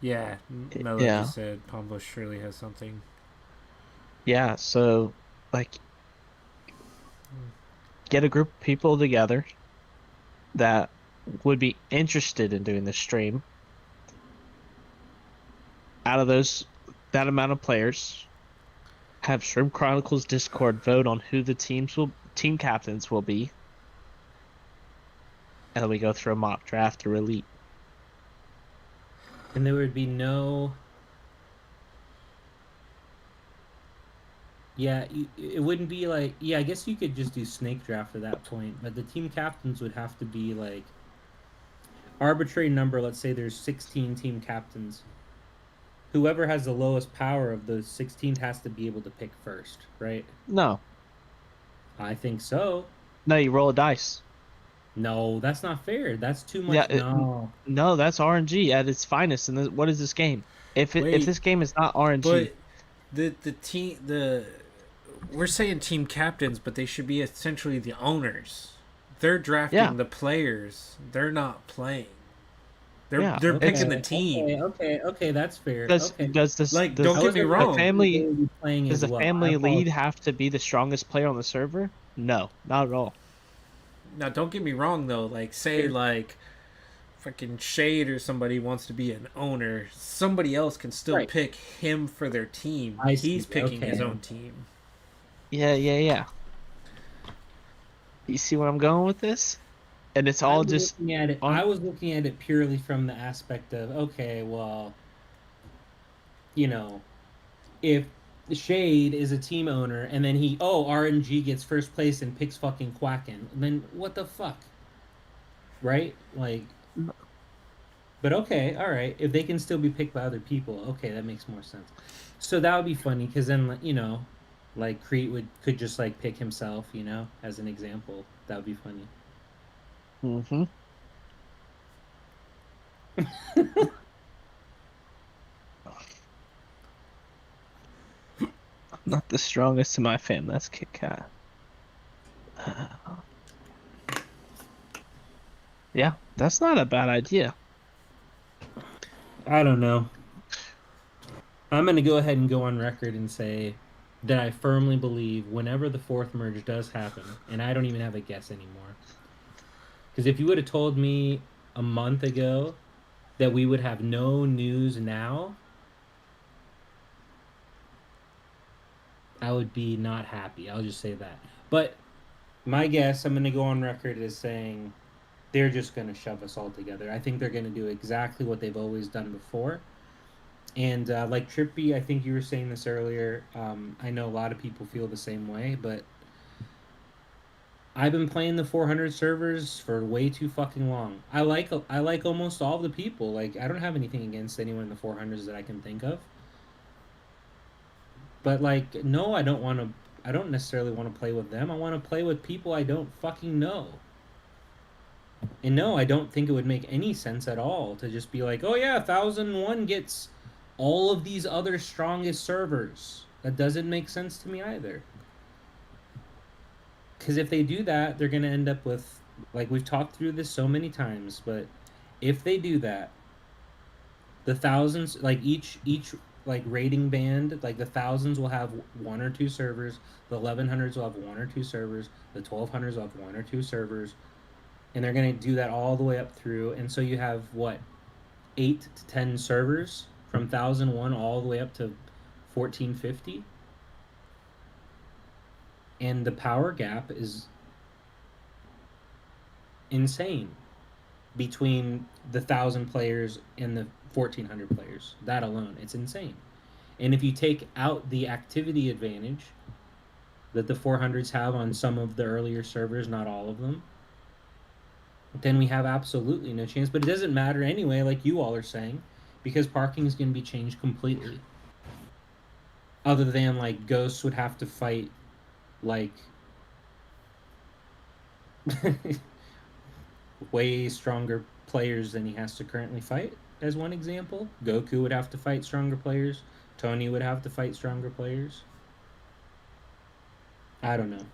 S2: Yeah, Mello
S3: Yeah.
S2: just said Pombo surely has something.
S3: Yeah, so like get a group of people together that would be interested in doing the stream. Out of that amount of players, have Shroom Chronicles Discord vote on who the team captains will be. And then we go through a mock draft or elite.
S4: And there would be no. Yeah, it wouldn't be like. Yeah, I guess you could just do snake draft at that point, but the team captains would have to be like arbitrary number. Let's say there's 16 team captains. Whoever has the lowest power of those 16 has to be able to pick first, right?
S3: No.
S4: I think so.
S3: No, you roll a dice.
S4: No, that's not fair. That's too much.
S3: Yeah,
S4: No.
S3: No, that's RNG at its finest. And what is this game? If
S2: Wait,
S3: this game is not RNG,
S2: but we're saying team captains, but they should be essentially the owners. They're drafting
S3: Yeah.
S2: the players. They're not playing. They're picking the
S3: it's
S2: team.
S4: Okay, that's fair.
S3: does
S4: Okay.
S3: does this
S2: Like,
S3: does
S2: don't
S4: I
S2: get
S4: was
S2: me
S4: under
S3: the
S4: the
S2: wrong.
S4: impression they
S3: family
S4: would be playing
S3: does
S4: as
S3: the
S4: well. I
S3: family lead
S4: apologize.
S3: have to be the strongest player on the server? No, not at all.
S2: Now, don't get me wrong though. Like, say like freaking Shade or somebody wants to be an owner, somebody else can still
S4: Right.
S2: pick him for their team.
S4: I
S2: He's
S4: see.
S2: picking his
S4: Okay.
S2: own team.
S3: Yeah. You see where I'm going with this? And it's
S4: I
S3: all
S4: was
S3: just
S4: looking at it.
S3: on.
S4: I was looking at it purely from the aspect of, okay, well, you know, if Shade is a team owner and then RNG gets first place and picks fucking Quacken, then what the fuck, right? Like, but okay, all right. If they can still be picked by other people, okay, that makes more sense. So that would be funny because then like Crete could just like pick himself, as an example. That would be funny.
S3: Mm-hmm. Not the strongest in my fam. That's Kit Kat. Yeah, that's not a bad idea.
S4: I don't know. I'm going to go ahead and go on record and say that I firmly believe whenever the fourth merge does happen, and I don't even have a guess anymore. Because if you would have told me a month ago that we would have no news now, I would be not happy. I'll just say that. But my guess, I'm going to go on record as saying they're just going to shove us all together. I think they're going to do exactly what they've always done before. And like Trippy, I think you were saying this earlier. I know a lot of people feel the same way, but I've been playing the 400 servers for way too fucking long. I like almost all of the people. Like, I don't have anything against anyone in the 400s that I can think of. But like, no, I don't necessarily want to play with them. I want to play with people I don't fucking know. And no, I don't think it would make any sense at all to just be like, oh yeah, 1001 gets all of these other strongest servers. That doesn't make sense to me either. Because if they do that, they're going to end up with, like, we've talked through this so many times, but if they do that, the thousands, like each like rating band, like the thousands will have one or two servers, the 1100s will have one or two servers, the 1200s will have one or two servers, and they're going to do that all the way up through. And so you have what, 8 to 10 servers from 1001 all the way up to 1450, and the power gap is insane between the 1000 players and the 1400 players. That alone, it's insane. And if you take out the activity advantage that the 400s have on some of the earlier servers, not all of them, then we have absolutely no chance. But it doesn't matter anyway, like you all are saying, because parking is going to be changed completely. Other than, like, Ghosts would have to fight, like, way stronger players than he has to currently fight, as one example. Goku would have to fight stronger players. Tony would have to fight stronger players. I don't know.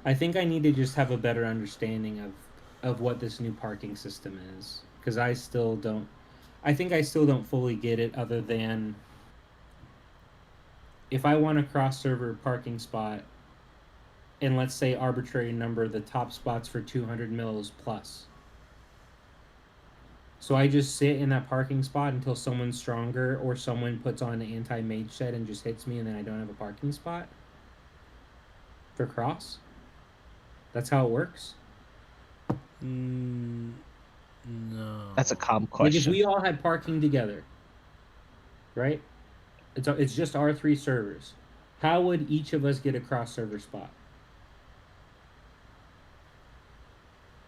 S4: I think I need to just have a better understanding of what this new parking system is, because I think I still don't fully get it, other than if I want a cross server parking spot, and let's say arbitrary number, the top spots for 200 mils plus. So I just sit in that parking spot until someone's stronger or someone puts on an anti-mage set and just hits me, and then I don't have a parking spot for cross. That's how it works.
S2: No.
S3: That's a calm
S4: Like, if
S3: question.
S4: we all had parking together, right? It's just our 3 servers. How would each of us get a cross server spot?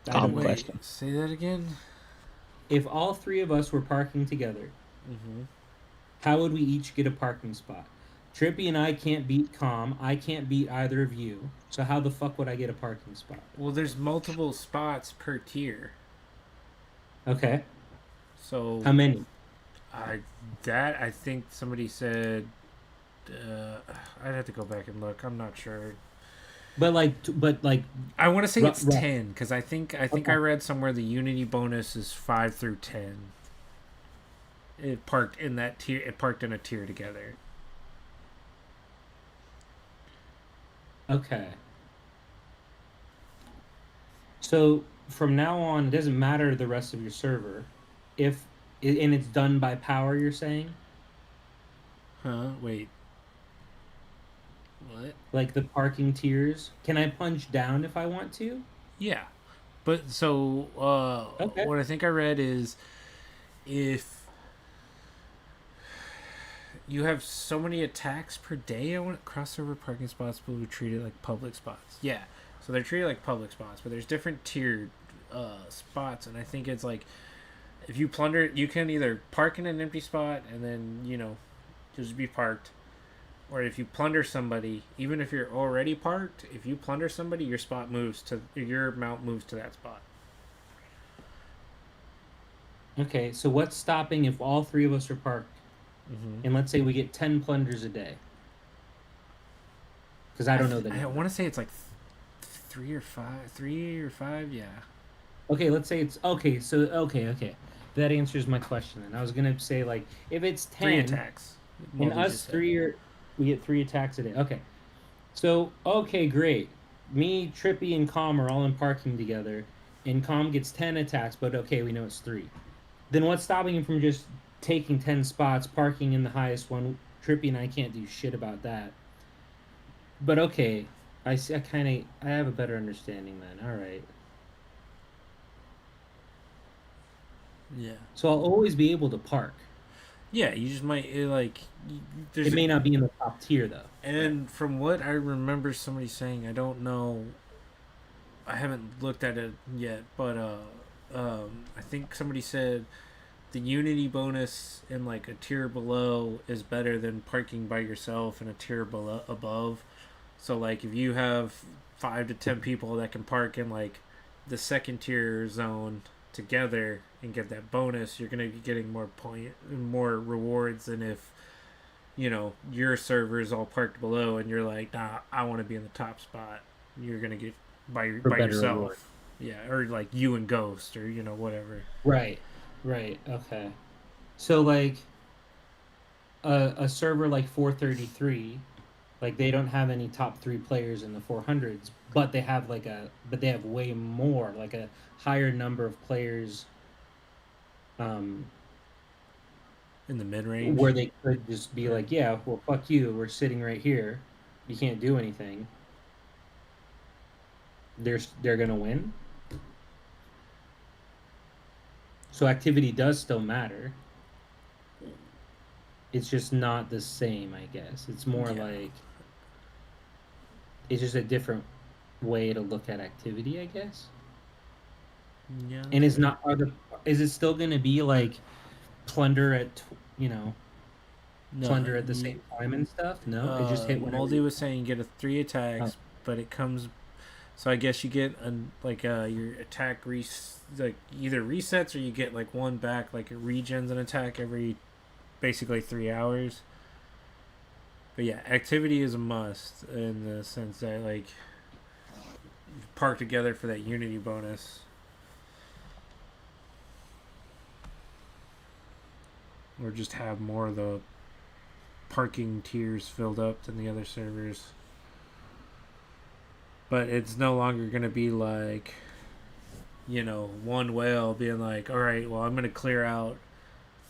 S3: Calm
S2: Wait,
S3: question.
S2: say that again.
S4: If all 3 of us were parking together, how would we each get a parking spot? Trippy and I can't beat Calm. I can't beat either of you. So how the fuck would I get a parking spot?
S2: Well, there's multiple spots per tier.
S4: Okay.
S2: So
S4: How many?
S2: I think somebody said. I'd have to go back and look. I'm not sure.
S4: but like
S2: I want to say it's
S4: rough.
S2: 10 because I think I
S4: Okay.
S2: read somewhere the Unity bonus is 5 through 10. It parked in that tier. It parked in a tier together.
S4: Okay. So from now on, it doesn't matter the rest of your server, if and it's done by power. You're saying
S2: Huh? Wait. What?
S4: like the parking tiers. Can I punch down if I want to?
S2: Yeah. But so
S4: Okay.
S2: what I think I read is if you have so many attacks per day, I want crossover parking spots will be treated like public spots. Yeah. So they're treated like public spots, but there's different tiered spots, and I think it's like if you plunder, you can either park in an empty spot and then just be parked, or if you plunder somebody, even if you're already parked, if you plunder somebody, your mount moves to that spot.
S4: Okay. So what's stopping if all three of us are parked,
S2: Mm-hmm.
S4: and let's say we get 10 plunders a day? Because I don't know the
S2: I
S4: number.
S2: want to say it's like 3 or 5. Yeah.
S4: Okay, let's say it's okay. So okay. That answers my question. Then I was gonna say like if it's
S2: 3
S4: 10
S2: attacks.
S4: and
S2: Moldy
S4: us
S2: just said.
S4: three are we get 3 attacks a day. Okay. So, okay, great. Me, Trippy, and Calm are all in parking together, and Calm gets 10 attacks, but okay, we know it's 3. Then what's stopping him from just taking 10 spots, parking in the highest one? Trippy and I can't do shit about that. But okay, I see, I have a better understanding then. All right.
S2: Yeah.
S4: So I'll always be able to park.
S2: Yeah, you just might there's
S4: It may not be in the top tier though.
S2: and from what I remember somebody saying, I don't know, I haven't looked at it yet, but I think somebody said the Unity bonus in like a tier below is better than parking by yourself in a tier below above. So like if you have 5 to 10 people that can park in like the second tier zone together and get that bonus, you're gonna be getting more rewards than if your server is all parked below and you're like, nah, I want to be in the top spot. You're gonna get
S4: For
S2: by
S4: better
S2: yourself.
S4: reward.
S2: Yeah, or like you and Ghost, or whatever.
S4: Right. Right. Okay. So like a server like 433, like they don't have any top 3 players in the 400s, but they have way more, like a higher number of players um
S2: In the mid range.
S4: where they could just be like, yeah, well fuck you, we're sitting right here. You can't do anything. They're going to win. So activity does still matter. It's just not the same, I guess. It's more like it's just a different way to look at activity, I guess.
S2: Yeah.
S4: And is it still going to be like plunder at
S2: No,
S4: plunder at the same time and stuff? No, it just hit whenever.
S2: Moldy was saying you get 3 attacks, but it comes. So I guess you get your attack like either resets or you get like one back, like it regens an attack every basically 3 hours. But yeah, activity is a must in the sense that like park together for that Unity bonus. Or just have more of the parking tiers filled up than the other servers. But it's no longer going to be like, one whale being like, all right, well, I'm going to clear out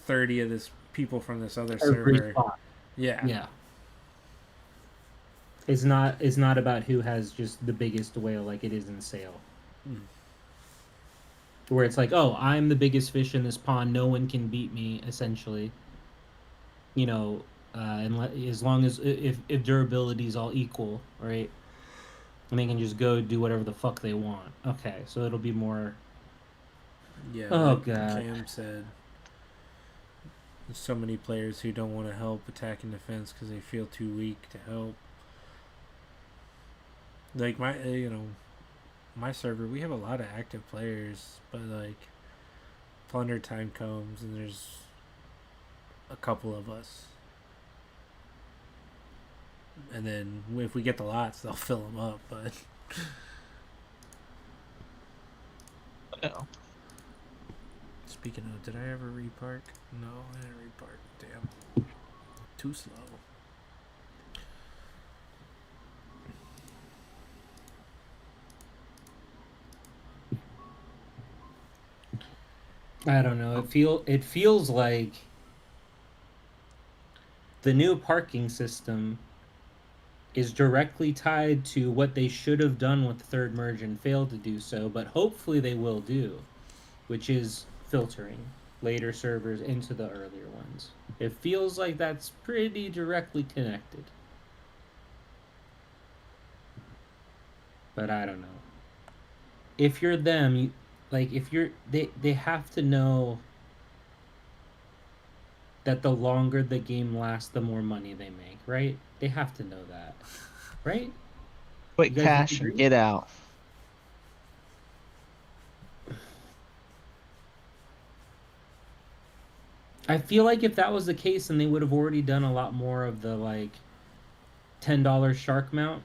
S2: 30 of this people from this other server.
S4: Spot.
S2: Yeah.
S4: Yeah. It's not about who has just the biggest whale like it is in Sail.
S2: Mm.
S4: Where it's like, oh, I'm the biggest fish in this pond. No one can beat me, essentially. And as long as if durability is all equal, right? And they can just go do whatever the fuck they want. Okay, so it'll be more.
S2: Yeah.
S4: Oh
S2: like
S4: god.
S2: Cam said, there's so many players who don't want to help attack and defense because they feel too weak to help. Like my server, we have a lot of active players, but like plunder time comes and there's a couple of us. And then if we get the lots, they'll fill them up. But
S3: Yeah.
S2: speaking of, did I ever repark? No, I didn't repark. Damn. Too slow.
S4: I don't know. It feels like the new parking system is directly tied to what they should have done with the third merge and failed to do so, but hopefully they will do, which is filtering later servers into the earlier ones. It feels like that's pretty directly connected. But I don't know. If you're them, they have to know that the longer the game lasts, the more money they make, right? They have to know that, right?
S3: Quick
S4: You guys
S3: cash
S4: agree?
S3: and get out.
S4: I feel like if that was the case, then they would have already done a lot more of the like $10 shark mount,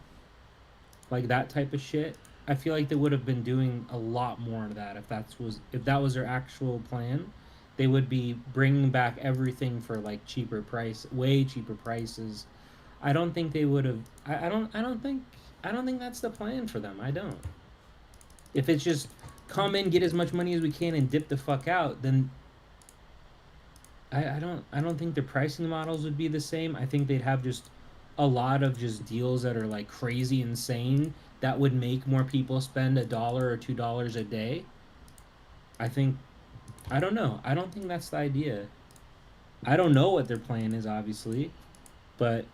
S4: like that type of shit. I feel like they would have been doing a lot more of that if that was their actual plan. They would be bringing back everything for like cheaper price, way cheaper prices. I don't think they would have. I don't think that's the plan for them. I don't. If it's just come in, get as much money as we can, and dip the fuck out, then I don't think their pricing models would be the same. I think they'd have just a lot of just deals that are like crazy insane that would make more people spend $1 or $2 a day. I think I don't know. I don't think that's the idea. I don't know what their plan is, obviously, but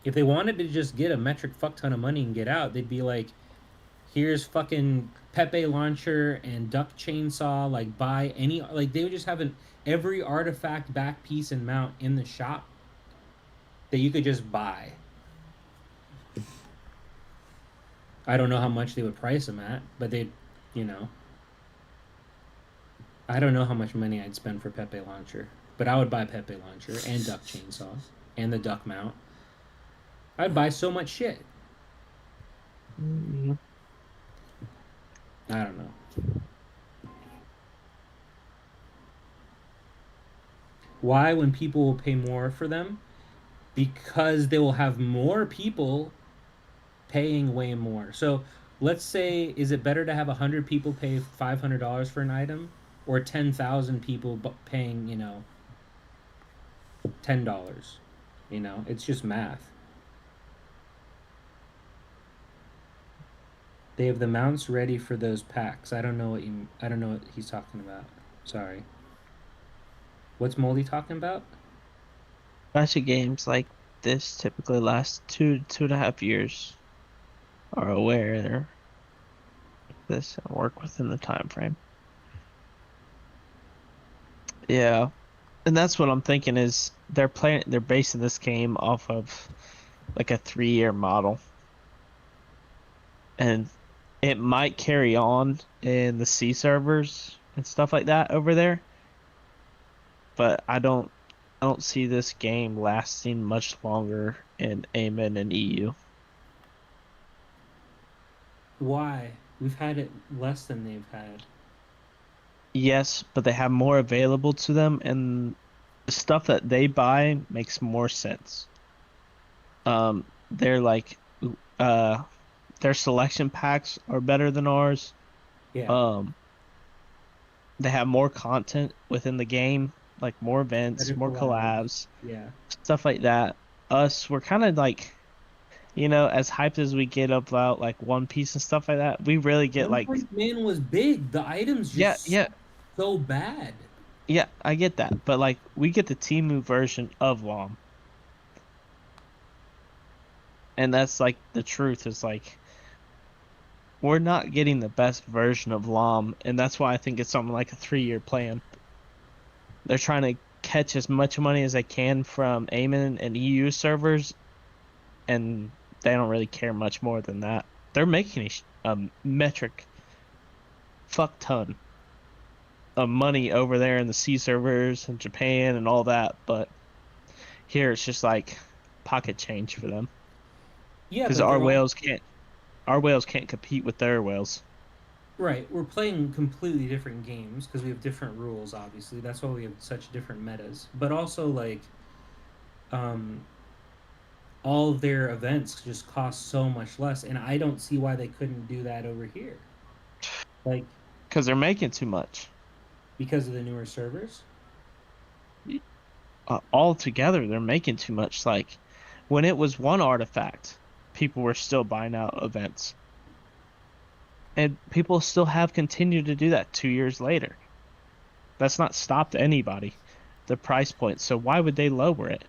S4: if they wanted to just get a metric fuck ton of money and get out, they'd be like, here's fucking Pepe launcher and duck chainsaw. Like, buy any. Like, they would just have every artifact, back piece, and mount in the shop that you could just buy. I don't know how much they would price them at, but they'd, you know. I don't know how much money I'd spend for Pepe launcher, but I would buy Pepe launcher and duck chainsaw and the duck mount. I'd buy so much shit.
S3: Mm-hmm.
S4: I don't know. Why, when people will pay more for them? Because they will have more people paying way more. So let's say, is it better to have 100 people pay $500 for an item, or 10,000 people paying, $10? It's just math. They have the mounts ready for those packs. I don't know what he's talking about. Sorry. What's Moldy talking about?
S3: Gacha games like this typically last 2.5 years. Are aware of this and work within the time frame. Yeah, and that's what I'm thinking is they're basing this game off of like a 3-year model, and it might carry on in the C servers and stuff like that over there, but I don't see this game lasting much longer in AMEN and EU.
S4: Why? We've had it less than they've had.
S3: Yes, but they have more available to them, and the stuff that they buy makes more sense. They're like, uh, their selection packs are better than ours.
S4: Yeah.
S3: They have more content within the game, like more events,
S4: Better
S3: more
S4: collabs.
S3: collabs,
S4: Yeah.
S3: stuff like that. We're kind of like, as hyped as we get about like One Piece and stuff like that, we really get
S4: One
S3: like,
S4: Punch Man was big. The items
S3: yeah,
S4: just
S3: yeah,
S4: so bad.
S3: yeah, I get that, but like we get the Temu version of LOM, and that's like the truth is like we're not getting the best version of LOM, and that's why I think it's something like a 3-year plan. They're trying to catch as much money as they can from AMEN and EU servers, and they don't really care much more than that. They're making a metric fuck ton of money over there in the C servers in Japan and all that, but here it's just like pocket change for them
S4: Yeah,
S3: because
S4: but they're all
S3: our whales can't compete with their whales.
S4: right. We're playing completely different games because we have different rules. Obviously, that's why we have such different metas. But also, like, um, all of their events just cost so much less, and I don't see why they couldn't do that over here. Like,
S3: Because they're making too much.
S4: because of the newer servers.
S3: Altogether, they're making too much. Like when it was one artifact, people were still buying out events, and people still have continued to do that 2 years later. That's not stopped anybody. The price point. So why would they lower it?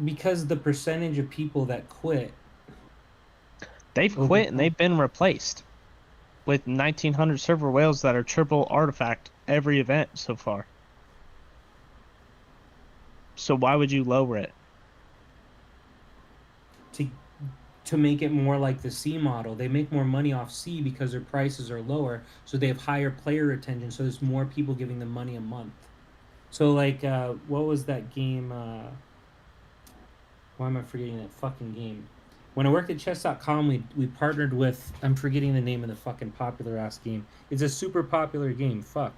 S4: Because the percentage of people that quit
S3: They've
S4: over
S3: quit and they've been replaced with 1900 server whales that are triple artifact every event so far. So why would you lower it?
S4: to to make it more like the C model. They make more money off C because their prices are lower, so they have higher player retention. So there's more people giving them money a month. So like, what was that game? Why am I forgetting that fucking game? When I worked at chess.com, we partnered with, I'm forgetting the name of the fucking popular ass game. It's a super popular game. Fuck.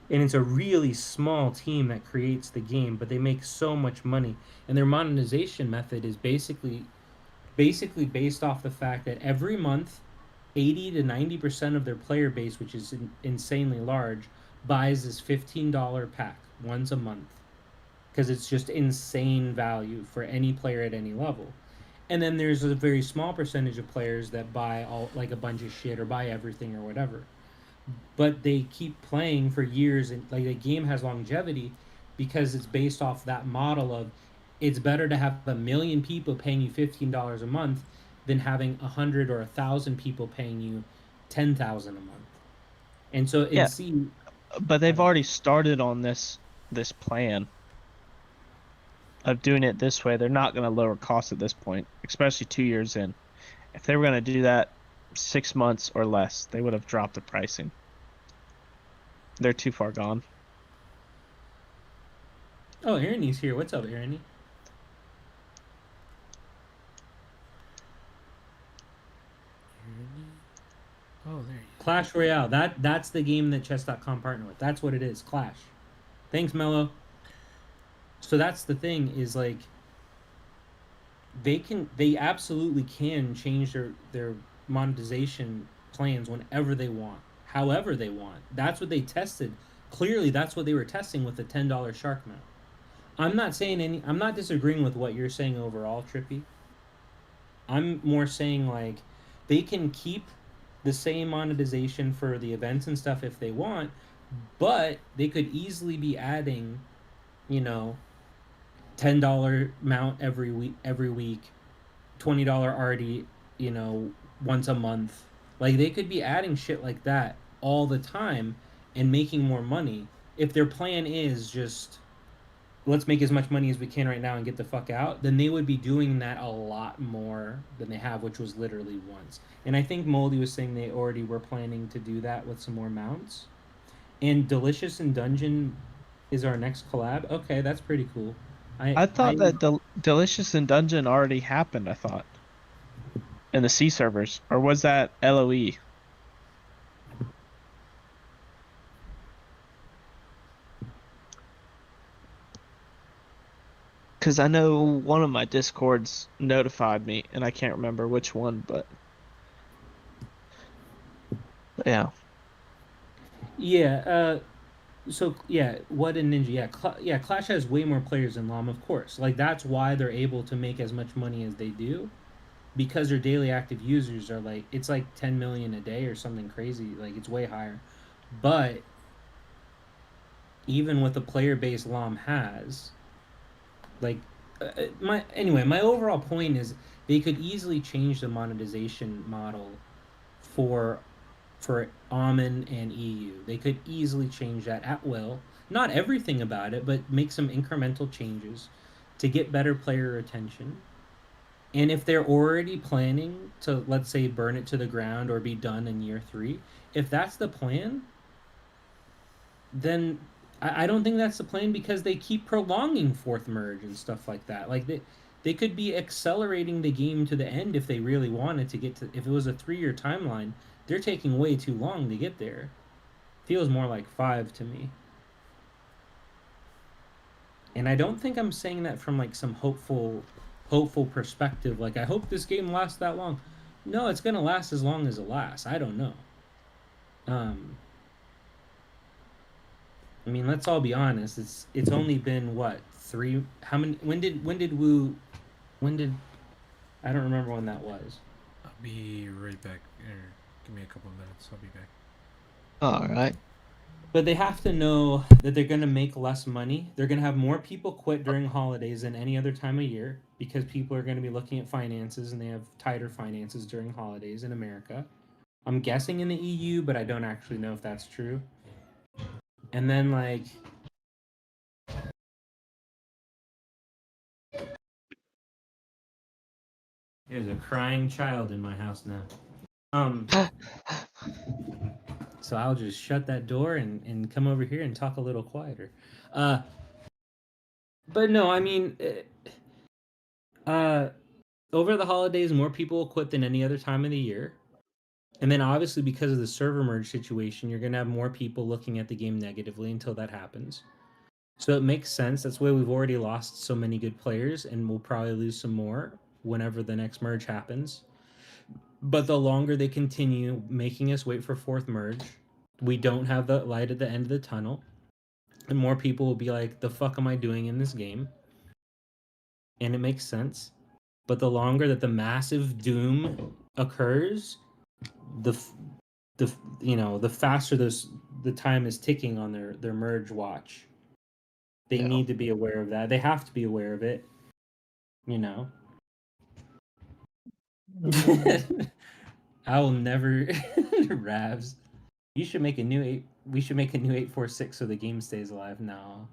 S4: And it's a really small team that creates the game, but they make so much money. And their monetization method is basically based off the fact that every month 80 to 90% of their player base, which is insanely large, buys this $15 pack once a month because it's just insane value for any player at any level. And then there's a very small percentage of players that buy all like a bunch of shit or buy everything or whatever. But they keep playing for years, and like the game has longevity because it's based off that model of it's better to have a million people paying you $15 a month than having 100 or 1,000 people paying you 10,000 a month. And so in
S3: Yeah,
S4: C,
S3: but
S4: I
S3: they've
S4: don't know.
S3: already started on this plan of doing it this way. They're not going to lower costs at this point, especially 2 years in. If they were going to do that 6 months or less, they would have dropped the pricing. They're too far gone.
S4: Oh, Ernie's here. What's up, Ernie?
S2: Oh, there you
S4: Clash Royale. That's the game that chess.com partnered with. That's what it is. Clash. Thanks, Mello. So that's the thing is like they absolutely can change their monetization plans whenever they want, however they want. That's what they tested. Clearly, that's what they were testing with the $10 shark mount. I'm not disagreeing with what you're saying overall, Trippy. I'm more saying like they can keep the same monetization for the events and stuff if they want, but they could easily be adding, you know, $10 mount every week, $20 already, you know, once a month. Like they could be adding shit like that all the time and making more money if their plan is just let's make as much money as we can right now and get the fuck out, then they would be doing that a lot more than they have, which was literally once. And I think Moldy was saying they already were planning to do that with some more mounts. And Delicious and Dungeon is our next collab. Okay, that's pretty cool.
S3: I thought
S4: I
S3: that Delicious in Dungeon already happened, I thought, in the C servers. Or was that LOE? Because I know one of my Discords notified me, and I can't remember which one, but yeah.
S4: yeah. So yeah, what a ninja. Yeah, yeah. Clash has way more players than LOM, of course. Like that's why they're able to make as much money as they do, because their daily active users are like it's like 10 million a day or something crazy. Like it's way higher. But even with the player base LOM has, like my overall point is they could easily change the monetization model for Almond and EU. They could easily change that at will. Not everything about it, but make some incremental changes to get better player retention. And if they're already planning to, let's say, burn it to the ground or be done in year 3, if that's the plan, then I don't think that's the plan because they keep prolonging fourth merge and stuff like that. Like they could be accelerating the game to the end if they really wanted to get to. If it was a 3-year timeline, they're taking way too long to get there. Feels more like 5 to me. And I don't think I'm saying that from like some hopeful perspective. Like I hope this game lasts that long. No, it's gonna last as long as it lasts. I don't know. Um, I mean, let's all be honest. It's only been what 3? How many? When did I don't remember when that was.
S2: I'll be right back. Give me a couple minutes. I'll be back.
S3: All right.
S4: But they have to know that they're going to make less money. They're going to have more people quit during holidays than any other time of year because people are going to be looking at finances and they have tighter finances during holidays in America. I'm guessing in the EU, but I don't actually know if that's true. And then like there's a crying child in my house now. So I'll just shut that door and come over here and talk a little quieter. But no, I mean, over the holidays, more people will quit than any other time of the year. And then obviously because of the server merge situation, you're going to have more people looking at the game negatively until that happens. So it makes sense. That's why we've already lost so many good players and we'll probably lose some more whenever the next merge happens. But the longer they continue making us wait for fourth merge, we don't have the light at the end of the tunnel. And more people will be like, the fuck am I doing in this game? And it makes sense. But the longer that the massive doom occurs, the the faster the time is ticking on their merge watch. They need to be aware of that. They have to be aware of it. You know. I will never Ravs. You should make a new 8. We should make a new 846 so the game stays alive now.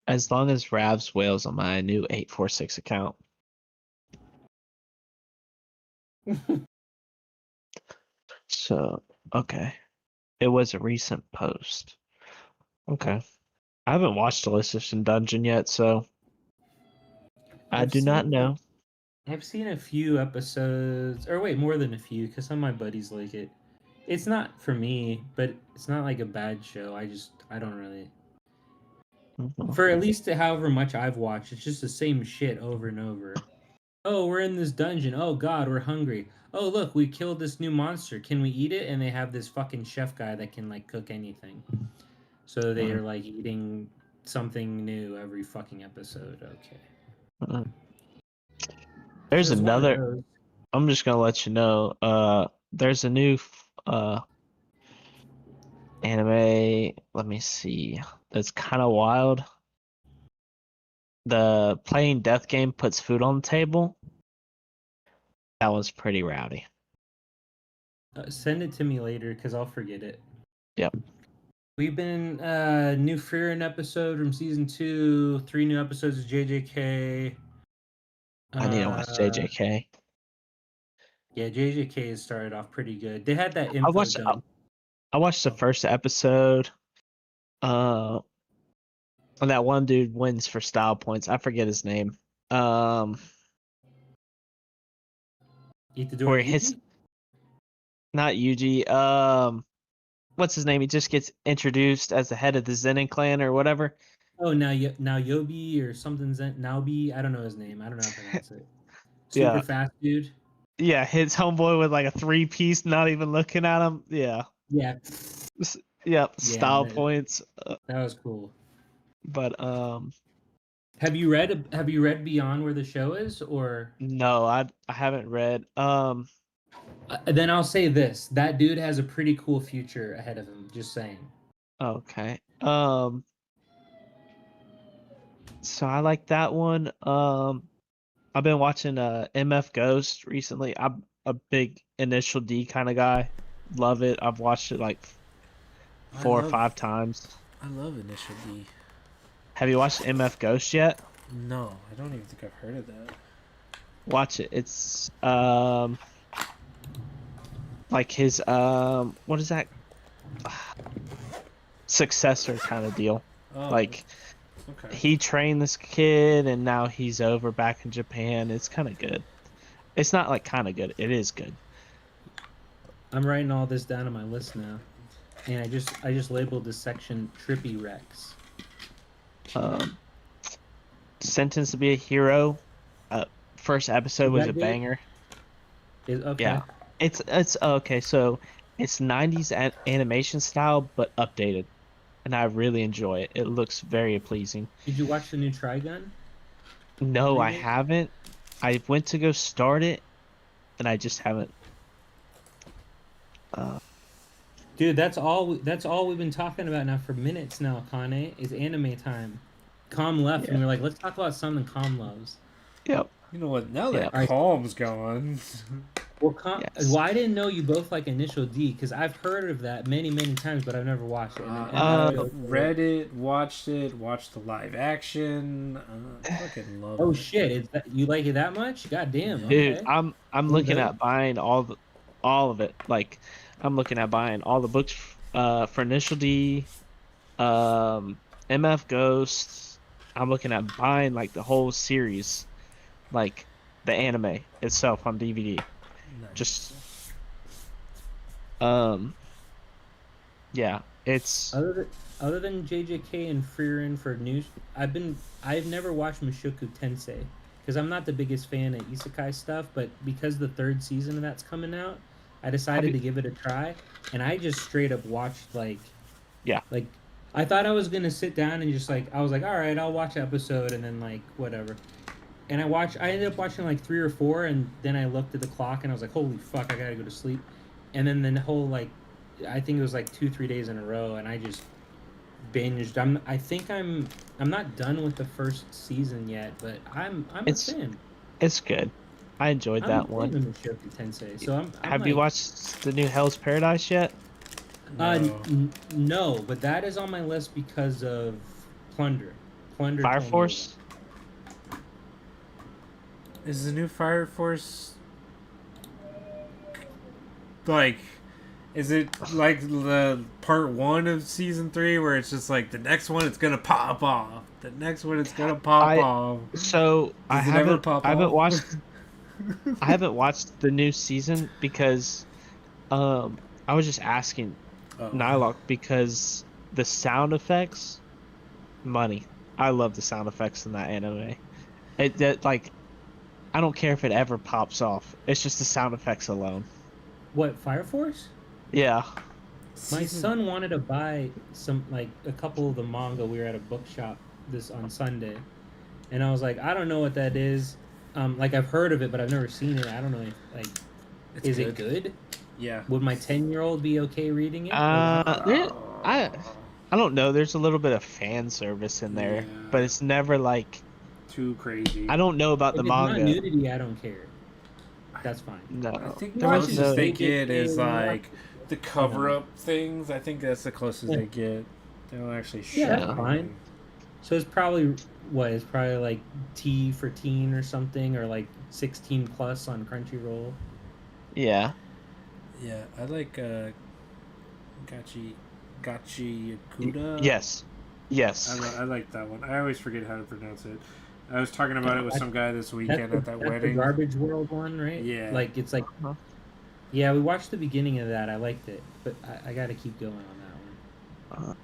S3: As long as Ravs whales on my new 846 account. So, okay. It was a recent post. Okay. I haven't watched Alicization Dungeon yet, so I do not know.
S4: I've seen a few episodes, or wait, more than a few, because some of my buddies like it. It's not for me, but it's not like a bad show. I don't really. For at least however much I've watched, it's just the same shit over and over. Oh, we're in this dungeon. Oh god, we're hungry. Oh look, we killed this new monster. Can we eat it? And they have this fucking chef guy that can like cook anything. So they are like eating something new every fucking episode. Okay.
S3: There's another. I'm just gonna let you know. There's a new anime. Let me see. It's kind of wild. The playing death game puts food on the table. That was pretty rowdy.
S4: Send it to me later because I'll forget it.
S3: Yep.
S4: We've been new Fearin episode from season 2, 3 new episodes of JJK.
S3: I need to watch JJK.
S4: Yeah, JJK has started off pretty good. They had that info dump.
S3: I watched the first episode. And that one dude wins for style points. I forget his name. Where he hits, not Yuji. What's his name? He just gets introduced as the head of the Zenin clan or whatever.
S4: Oh, now Yobi or something Naobi. I don't know his name. I don't know how to pronounce it. Super fast dude.
S3: Yeah, his homeboy with like a 3-piece, not even looking at him. Yeah.
S4: Yeah.
S3: Yep. Style points.
S4: That was cool.
S3: But
S4: have you read Beyond Where the Show Is or
S3: no? I haven't read.
S4: Then I'll say this: that dude has a pretty cool future ahead of him. Just saying.
S3: Okay. So I like that one. I've been watching MF Ghost recently. I'm a big Initial D kind of guy. Love it. I've watched it like 4 or 5 times.
S2: I love Initial D.
S3: Have you watched MF Ghost yet?
S2: No, I don't even think I've heard of that.
S3: Watch it. It's like his what is that? Successor kind of deal.
S2: Oh,
S3: Like
S2: okay.
S3: he trained this kid, and now he's over back in Japan. It's kind of good. It's not like kind of good. It is good.
S4: I'm writing all this down on my list now, and I just labeled this section Trippy Rex.
S3: Um, Sentenced to be a Hero. First episode
S4: Is
S3: was
S4: that
S3: a
S4: good?
S3: banger.
S4: Is okay.
S3: Yeah, it's okay. So it's 90s animation style, but updated, and I really enjoy it. It looks very pleasing.
S4: Did you watch the new Trigun
S3: No, I
S4: remake?
S3: haven't. I went to go start it, and I just haven't. Uh,
S4: Dude, that's all we've been talking about now for minutes now, Kane, is anime time. Calm left, and
S3: yeah.
S4: we're like, let's talk about something Calm loves.
S3: Yep.
S2: You know what? Now
S3: Yeah.
S2: that Calm's gone,
S4: Well,
S3: Yes.
S4: well, I didn't know you both like Initial D because I've heard of that many, many times, but I've never watched it. And
S2: I've read it, watched the live action. Fucking love
S4: oh
S2: it.
S4: shit, you like it that much? God damn.
S2: Yeah.
S3: Dude,
S4: Okay.
S3: I'm
S4: Well,
S3: looking
S4: good.
S3: at buying all of it. Like I'm looking at buying all the books for Initial D, um MF Ghost. I'm looking at buying like the whole series, like the anime itself on DVD.
S2: Nice.
S3: Just um yeah, it's
S4: Other than JJK and Frieren for news, I've never watched Mushoku Tensei because I'm not the biggest fan of isekai stuff, but because the third season of that's coming out, I decided to give it a try, and I just straight up watched
S3: yeah.
S4: like I thought I was gonna sit down and just I was like, all right, I'll watch an episode and then like whatever. And I ended up watching like 3 or 4, and then I looked at the clock and I was like, holy fuck, I gotta go to sleep. And then the whole I think it was like 2-3 days in a row, and I just binged. I'm not done with the first season yet, but I'm a fan.
S3: It's good. I enjoyed
S4: I'm
S3: that
S4: a
S3: one.
S4: fan of Mushoku Tensei. So I'm
S3: Have you watched the new Hell's Paradise yet?
S2: No.
S4: No, but that is on my list because of Plunder. Plunder.
S3: Fire
S4: told me
S3: Force?
S2: Is the new Fire Force like? Is it like the part 1 of season 3 where it's just like the next one it's gonna pop off, the next one it's gonna pop off?
S3: So I
S2: Does it ever
S3: haven't
S2: pop
S3: I haven't
S2: off?
S3: watched I haven't watched the new season because I was just asking
S2: Oh.
S3: Nylock because the sound effects, money. I love the sound effects in that anime. Like I don't care if it ever pops off. It's just the sound effects alone.
S4: What, Fire Force?
S3: Yeah.
S4: My son wanted to buy a couple of the manga. We were at a bookshop on Sunday, and I was like, I don't know what that is. I've heard of it, but I've never seen it. I don't know if
S2: It's
S4: it good?
S2: Yeah.
S4: Would my 10-year-old be okay reading it?
S3: I don't know. There's a little bit of fan service in there,
S2: Yeah.
S3: but it's never like
S2: Too crazy.
S3: I don't know about
S4: If
S3: the
S4: it's not
S3: manga.
S4: nudity, I don't care. That's fine.
S3: No.
S2: I think the
S3: There was
S2: closest
S3: no-
S2: they get is
S4: Yeah.
S2: like the cover up things. I think that's the closest they get. They don't actually show.
S4: Yeah, that's
S2: anything.
S4: fine. So it's probably It's probably like T for teen or something, or like 16 plus on Crunchyroll.
S3: Yeah.
S2: Yeah, I like Gachi Yakuda.
S3: Yes. Yes.
S2: I like that one. I always forget how to pronounce it. I was talking about it with some guy this weekend at that
S4: That's
S2: wedding.
S4: the Garbage World one, right?
S2: Yeah.
S4: It's like,
S3: Uh-huh.
S4: yeah, we watched the beginning of that. I liked it, but I got to keep going on that one.
S3: Uh,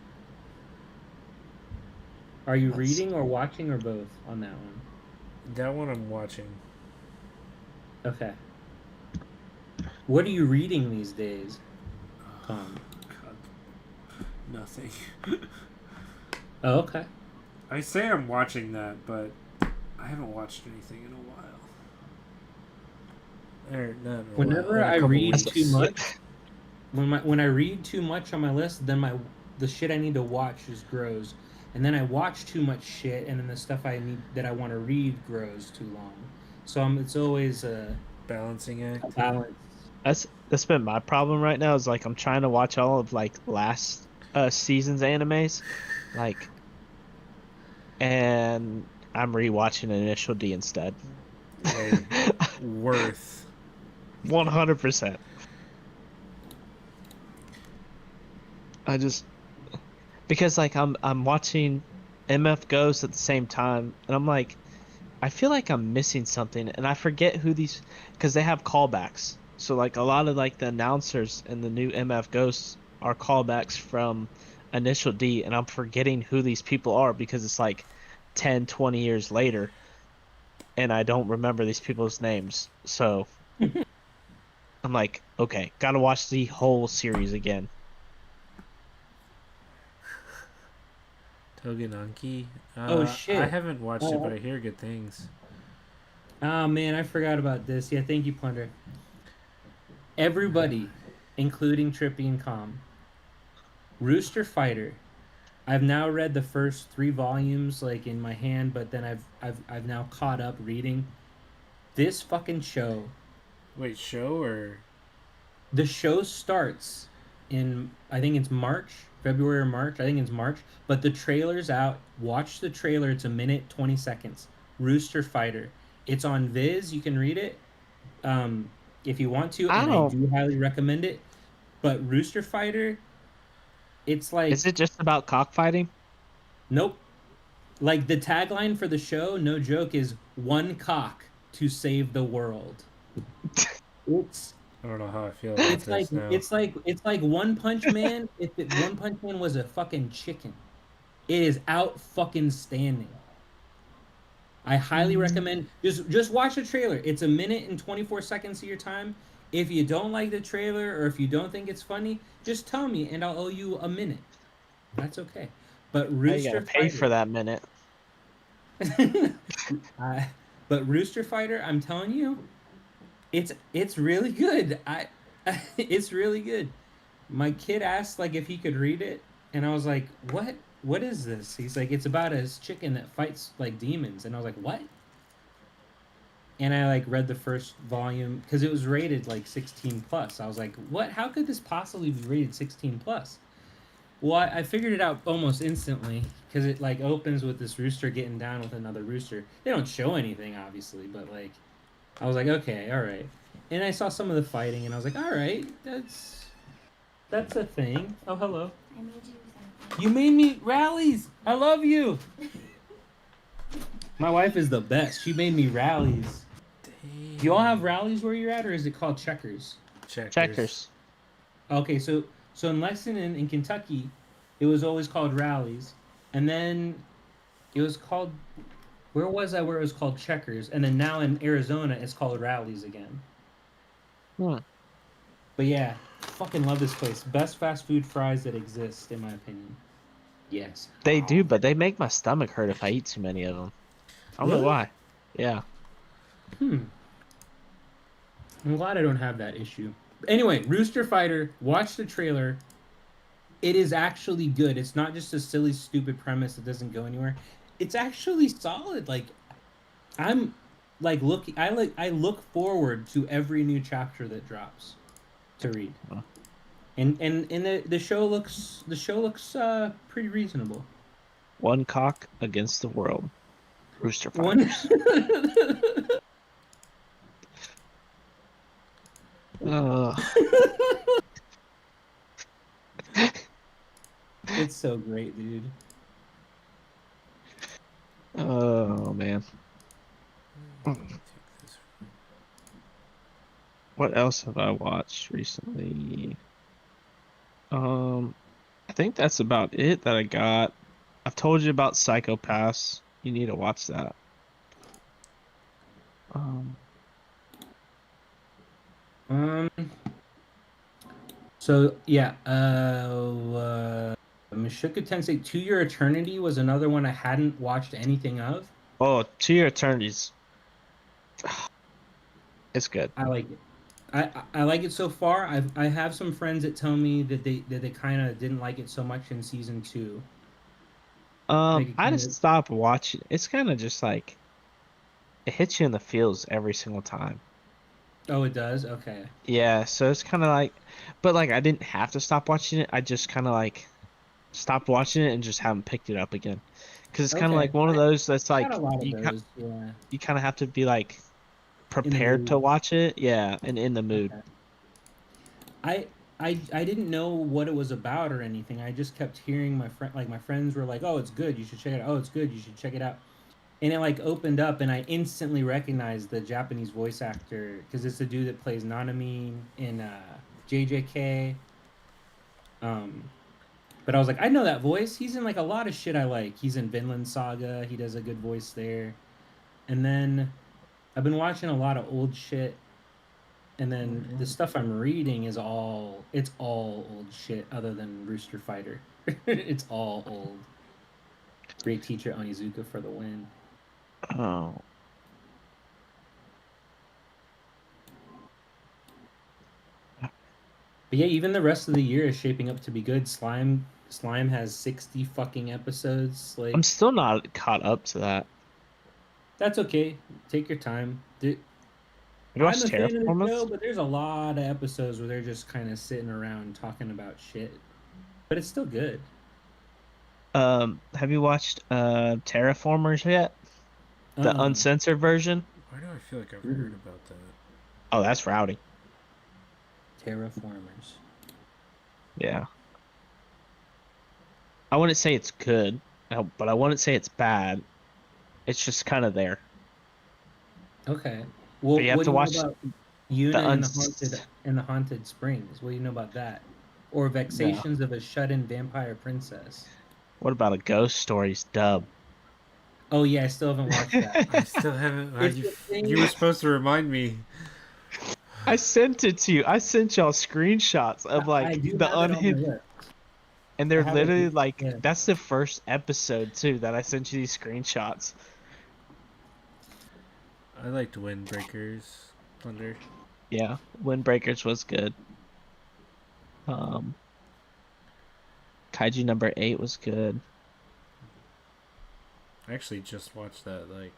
S4: Are you
S3: Let's-
S4: reading or watching or both on that one?
S2: That one I'm watching.
S4: Okay. What are you reading these days, Tom?
S2: God. Nothing.
S4: Oh, okay.
S2: I say I'm watching that, but I haven't watched anything in a while. Or not in a
S4: Whenever
S2: while, in a
S4: I
S2: couple
S4: read
S2: weeks.
S4: too much, when I read too much on my list, then the shit I need to watch just grows, and then I watch too much shit, and then the stuff that I want to read grows too long. So it's always a
S2: Balancing act.
S4: balance.
S3: that's been my problem right now. Is like I'm trying to watch all of like last season's animes, like, and I'm rewatching Initial D instead.
S2: Hey, worth.
S3: 100%. because like I'm watching MF Ghost at the same time, and I'm like, I feel like I'm missing something, and I forget who these because they have callbacks. So like a lot of like the announcers in the new MF Ghosts are callbacks from Initial D, and I'm forgetting who these people are because it's like 10, 20 years later, and I don't remember these people's names. So I'm like, okay, gotta watch the whole series again.
S2: Togenanki.
S4: Oh
S2: I
S4: shit.
S2: haven't watched it, but
S4: Oh,
S2: I hear good things.
S4: oh man, I forgot about this. Yeah, thank you, Plunder. Everybody, including Trippy and Calm, Rooster Fighter. I've now read the first 3 volumes like in my hand, but then I've now caught up reading this fucking show.
S2: Wait, show or
S4: The show starts in, I think it's March, February or March. I think it's March, but the trailer's out. Watch the trailer. It's a minute 20 seconds. Rooster Fighter. It's on Viz. You can read it um, if you want to,
S3: I
S4: and I
S3: don't.
S4: do highly recommend it. But Rooster Fighter, it's like
S3: Is it just about cockfighting?
S4: nope. Like the tagline for the show, no joke, is "one cock to save the world." It's
S2: I don't know how I feel about
S4: it's like
S2: this now.
S4: it's like One Punch Man if One Punch Man was a fucking chicken. It is out fucking standing. I highly recommend just watch the trailer. It's a minute and 24 seconds of your time. If you don't like the trailer or if you don't think it's funny, just tell me and I'll owe you a minute. That's okay. But
S3: Now you gotta
S4: Rooster
S3: pay for
S4: Fighter.
S3: that minute.
S4: uh, but Rooster Fighter, I'm telling you, it's really good. I it's really good. My kid asked like if he could read it, and I was like, "What? What is this?" He's like, "It's about a chicken that fights like demons," and I was like, "What?" And I like read the first volume because it was rated like 16 plus. I was like, "What? How could this possibly be rated 16 plus?" Well, I figured it out almost instantly because it like opens with this rooster getting down with another rooster. They don't show anything, obviously, but like I was like, okay, all right. And I saw some of the fighting, and I was like, all right, that's a thing. Oh, hello.
S5: I made you something.
S4: You made me rallies. I love you. My wife is the best. She made me rallies. Do you all have rallies where you're at, or is it called checkers?
S3: Checkers.
S4: Okay, so in Lexington, in Kentucky, it was always called rallies, and then it was called. Where was I? Where it was called checkers, and then now in Arizona, it's called rallies again.
S3: Hmm.
S4: But yeah, fucking love this place. Best fast food fries that exist, in my opinion. Yes.
S3: They do, but they make my stomach hurt if I eat too many of them. I don't know
S4: Really?
S3: why. Yeah.
S4: I'm glad I don't have that issue. Anyway, Rooster Fighter, watch the trailer. It is actually good. It's not just a silly, stupid premise that doesn't go anywhere. It's actually solid. Like I'm like looking I look forward to every new chapter that drops to read.
S3: Huh.
S4: And the show looks pretty reasonable.
S3: One cock against the world. Rooster
S4: One
S3: fighters. Ugh.
S4: It's so great, dude.
S3: Oh man.
S2: Take this.
S3: What else have I watched recently? I think that's about it that I got. I've told you about Psychopaths. You need to watch that. Um,
S4: Um. So yeah, Mushoku Tensei To Your Eternity was another one I hadn't watched anything of.
S3: oh, To Your Eternities. It's good.
S4: I like it. I like it so far. I have some friends that tell me that they kind of didn't like it so much in season 2. Like it
S3: I
S4: kind
S3: just
S4: of
S3: stopped watching. It's kind of just like it hits you in the feels every single time.
S4: oh it does okay.
S3: Yeah, so it's kind of like, but like I didn't have to stop watching it. I just kind of like stopped watching it and just haven't picked it up again. Because it's kind of
S4: Okay,
S3: like one of those that's
S4: I got
S3: like
S4: a lot of those. Yeah,
S3: you kind of have to be like
S4: in the
S3: prepared to
S4: mood.
S3: watch it. Yeah, and in the mood.
S4: Okay. I I didn't know what it was about or anything. I just kept hearing my friends were like, "Oh, it's good. You should check it out. Oh, it's good. You should check it out." And it like opened up, and I instantly recognized the Japanese voice actor because it's the dude that plays Nanami in JJK. Um, but I was like, I know that voice. He's in like a lot of shit I like. He's in Vinland Saga. He does a good voice there. And then I've been watching a lot of old shit. And then the stuff I'm reading is all old shit other than Rooster Fighter. It's all old. Great teacher Onizuka for the win.
S3: Oh.
S4: But yeah, even the rest of the year is shaping up to be good. Slime has 60 fucking episodes. Like
S3: I'm still not caught up to that.
S4: that's okay. Take your time.
S3: Have you
S4: I'm
S3: watched
S4: a fan of the
S3: Terraformers?
S4: show, but there's a lot of episodes where they're just kind of sitting around talking about shit. But it's still good.
S3: Have you watched Terraformers yet? The uncensored version?
S2: Why do I feel like I've heard about that?
S3: Oh, that's rowdy.
S4: Terraformers.
S3: Yeah. I wouldn't say it's good, but I wouldn't say it's bad. It's just kind of there.
S4: Okay. Well,
S3: But you have
S4: what
S3: to
S4: do you
S3: watch
S4: know about Yuna
S3: the
S4: and the Haunted Springs? What do you know about that? Or Vexations of a Shut-In Vampire Princess?
S3: What about a Ghost Stories dub?
S4: Oh yeah, I still haven't watched that.
S2: I still haven't.
S4: It's the thing-
S2: You were supposed to remind me.
S3: I sent it to you. I sent y'all screenshots of
S4: I
S3: like
S4: do
S3: the
S4: have it on my
S3: unhinged,
S4: list.
S3: and they're
S4: I have it,
S3: literally like
S4: yeah.
S3: that's the first episode too that I sent you these screenshots.
S2: I liked Windbreakers Thunder.
S3: Yeah, Windbreakers was good. Kaiju number 8 was good.
S2: I actually just watched that, like,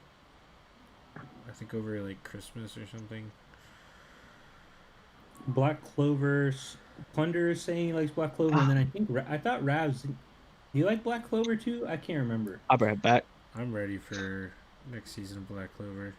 S2: I think over like Christmas or something.
S4: Black Clover. Plunder is saying he likes Black Clover, and then I think I thought Ravs. Do you like Black Clover too? I can't remember.
S3: I'll be right back.
S2: I'm ready for next season of Black Clover.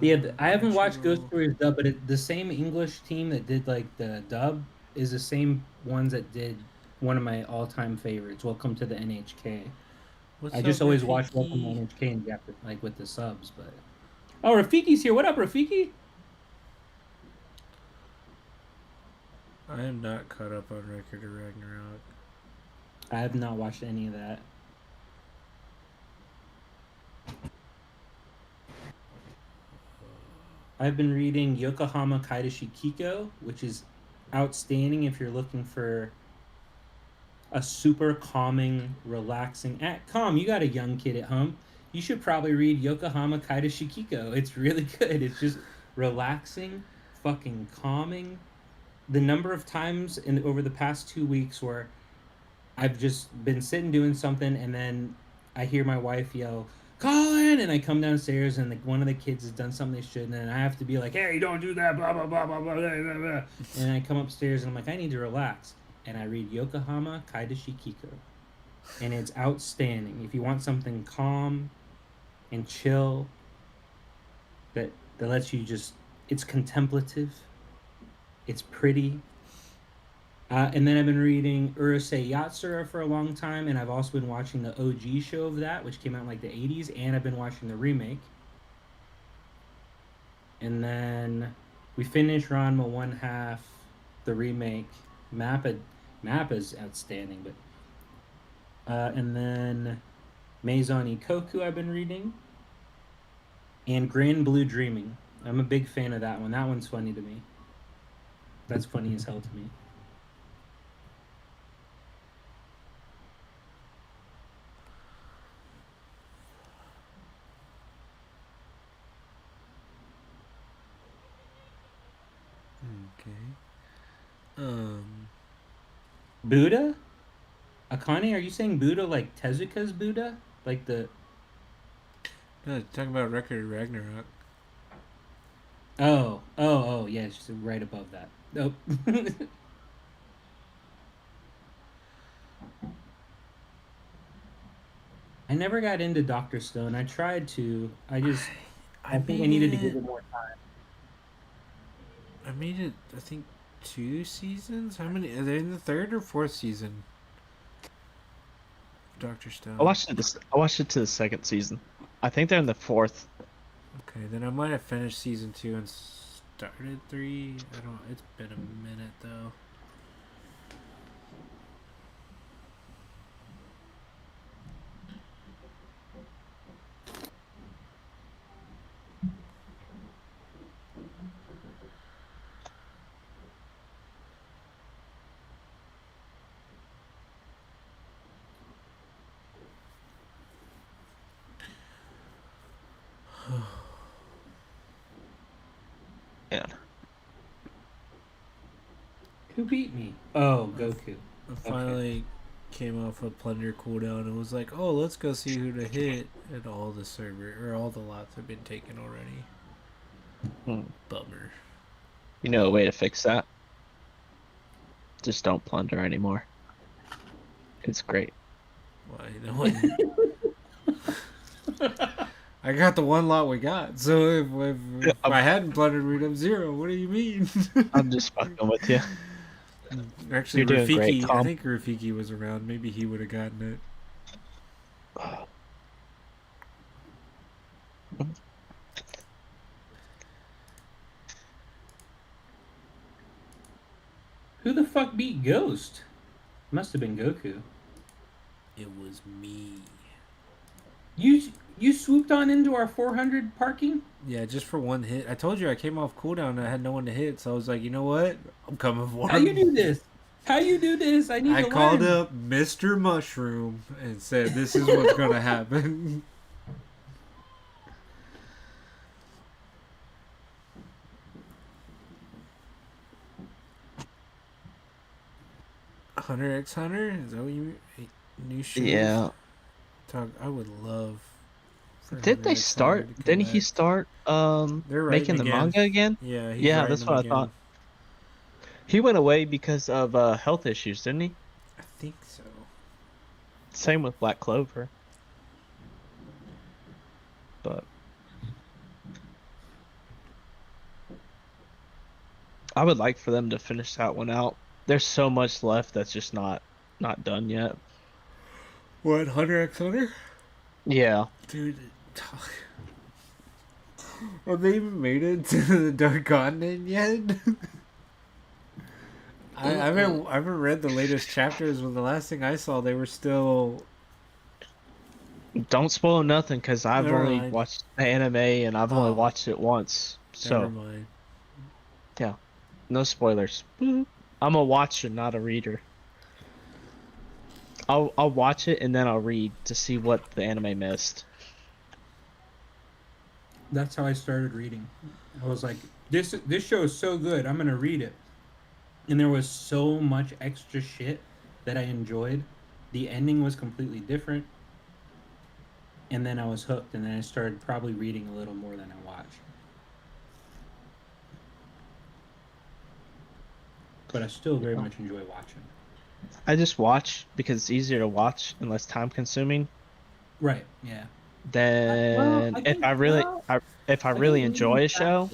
S4: Yeah, I haven't watched Ghost Stories dub, but the same English team that did like the dub is the same ones that did one of my all-time favorites. Welcome to the NHK.
S2: What's
S4: I just
S2: up,
S4: always watch Welcome to
S2: Rafiki?
S4: NHK and get like with the subs, but oh, Rafiki's here. What up, Rafiki?
S2: I am not caught up on Record of Ragnarok.
S4: I have not watched any of that. I've been reading Yokohama Kaidashi Kiko, which is outstanding if you're looking for a super calming, relaxing. Calm, you got a young kid at home. You should probably read Yokohama Kaidashi Kiko. It's really good. It's just relaxing, fucking calming. The number of times over the past 2 weeks where I've just been sitting doing something and then I hear my wife yell, Colin! And I come downstairs and one of the kids has done something they shouldn't, and I have to be like, hey, don't do that, blah, blah, blah, blah, blah, blah, blah, blah. And I come upstairs and I'm like, I need to relax. And I read Yokohama Kaidashi Kiko. And it's outstanding. If you want something calm and chill that lets you just, it's contemplative, it's pretty. And then I've been reading Urusei Yatsura for a long time, and I've also been watching the OG show of that, which came out in like the 80s, and I've been watching the remake. And then we finished Ranma 1/2, the remake. Mappa is outstanding, but and then Maison Ikoku I've been reading, and Grand Blue Dreaming. I'm a big fan of that one. That one's funny to me. That's funny as hell to me.
S2: Okay.
S4: Buddha? Akane, are you saying Buddha like Tezuka's Buddha? Like the...
S2: No, talking about Record of Ragnarok.
S4: Oh, yeah, it's just right above that. Nope. I never got into Doctor Stone. I tried to. I think I
S2: made
S4: needed to give
S2: it.
S4: it more time.
S2: I made it. I think 2 seasons. How many? Are they in the third or fourth season? Doctor Stone.
S3: I watched it to the second season. I think they're in the fourth.
S2: Okay, then I might have finished season 2 and started 3. I don't. It's been a minute though.
S3: Yeah.
S4: Who beat me? Oh, Goku.
S2: I finally came off a plunder cooldown and was like, oh, let's go see who to hit. And all the lots have been taken already. Bummer.
S3: You know a way to fix that? Just don't plunder anymore. It's great.
S2: Why? I got the one lot we got. So if I hadn't plundered, we'd have 0. What do you mean?
S3: I'm just fucking with you.
S2: Actually,
S3: You're doing great,
S2: Rafiki,
S3: Tom.
S2: I think Rafiki was around. Maybe he would have gotten it.
S4: Who the fuck beat Ghost? Must have been Goku.
S2: It was me.
S4: You swooped on into our 400 parking?
S2: Yeah, just for one hit. I told you I came off cooldown and I had no one to hit, so I was like, you know what? I'm coming for him.
S4: How you do this? How you do this? I need to
S2: called
S4: learn.
S2: up Mr. Mushroom and said, this is what's going to happen. Hunter x Hunter? Is that what you mean? New show?
S3: Yeah.
S2: I would love.
S3: Did they start? Didn't he start making the manga again?
S2: Yeah.
S3: Yeah, that's what I thought. He went away because of health issues, didn't he?
S2: I think so.
S3: Same with Black Clover. But I would like for them to finish that one out. There's so much left that's just not done yet.
S2: What, Hunter x Hunter?
S3: Yeah.
S2: Dude, have they even made it to the Dark Continent yet? I haven't read the latest chapters, but the last thing I saw, they were still.
S3: Don't spoil nothing, because I've
S2: Never
S3: only
S2: mind.
S3: watched the anime and I've only watched it once. So
S2: Never mind.
S3: yeah, no spoilers. I'm a watcher, not a reader. I'll watch it and then I'll read to see what the anime missed.
S4: That's how I started reading. I was like, this show is so good, I'm gonna read it. And there was so much extra shit that I enjoyed. The ending was completely different. And then I was hooked, and then I started probably reading a little more than I watched. But I still very much enjoy watching.
S3: I just watch because it's easier to watch and less time consuming.
S4: Right, yeah.
S3: Then if I really enjoy a show,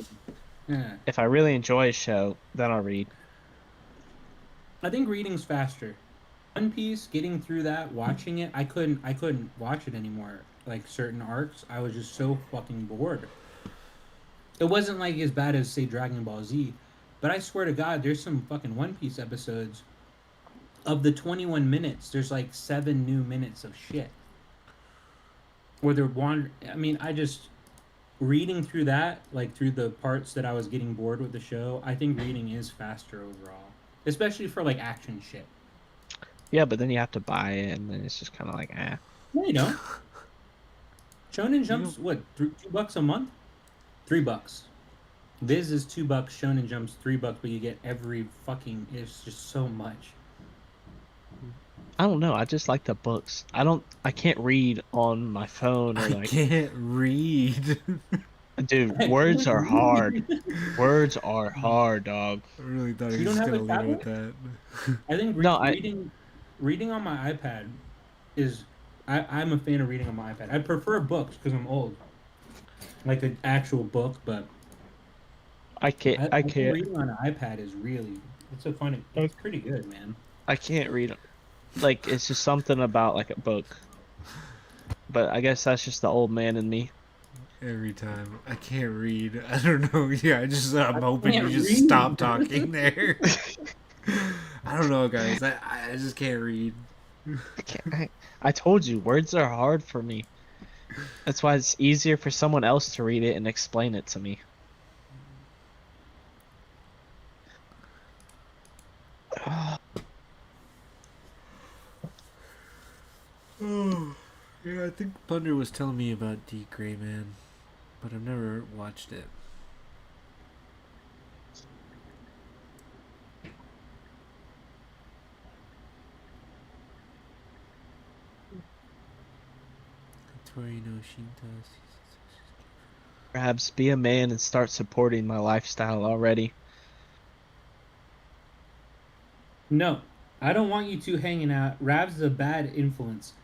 S4: Yeah.
S3: if I really enjoy a show, then I'll read.
S4: I think reading's faster. One Piece, getting through that, watching it, I couldn't watch it anymore. Like certain arcs, I was just so fucking bored. It wasn't like as bad as say Dragon Ball Z, but I swear to God, there's some fucking One Piece episodes. Of the 21 minutes, there's like 7 new minutes of shit. Where they're I mean, I just reading through that, like through the parts that I was getting bored with the show. I think reading is faster overall, especially for like action shit.
S3: Yeah, but then you have to buy it, and then it's just kind of like, eh.
S4: No, you don't. Shonen Jump's what, $2 a month? $3. Viz is $2. Shonen Jump's $3, but you get every fucking. It's just so much.
S3: I don't know. I just like the books. I can't read on my phone or
S2: I
S3: like.
S2: can't read.
S3: Dude, words are hard. Words are hard, dog.
S2: I really thought he
S4: You
S2: was
S4: don't have
S2: gonna
S4: a
S2: leave it with
S4: tablet?
S2: that.
S4: I think
S3: No,
S4: reading on my iPad is. I'm a fan of reading on my iPad. I prefer books because I'm old, like an actual book. But
S3: I can't. I
S4: I think
S3: can't.
S4: reading on an iPad is really it's so funny. It's pretty good, man.
S3: I can't read. Like it's just something about like a book. But I guess that's just the old man in me.
S2: Every time. I can't read. I don't know. Yeah, I'm hoping
S4: can't
S2: you just
S4: read.
S2: stop talking there. I don't know, guys. I just can't read.
S3: I told you, words are hard for me. That's why it's easier for someone else to read it and explain it to me.
S2: Oh, yeah, I think Thunder was telling me about D. Gray Man, but I've never watched it. Torino Shinta.
S3: Perhaps be a man and start supporting my lifestyle already.
S4: No, I don't want you two hanging out. Rav's is a bad influence.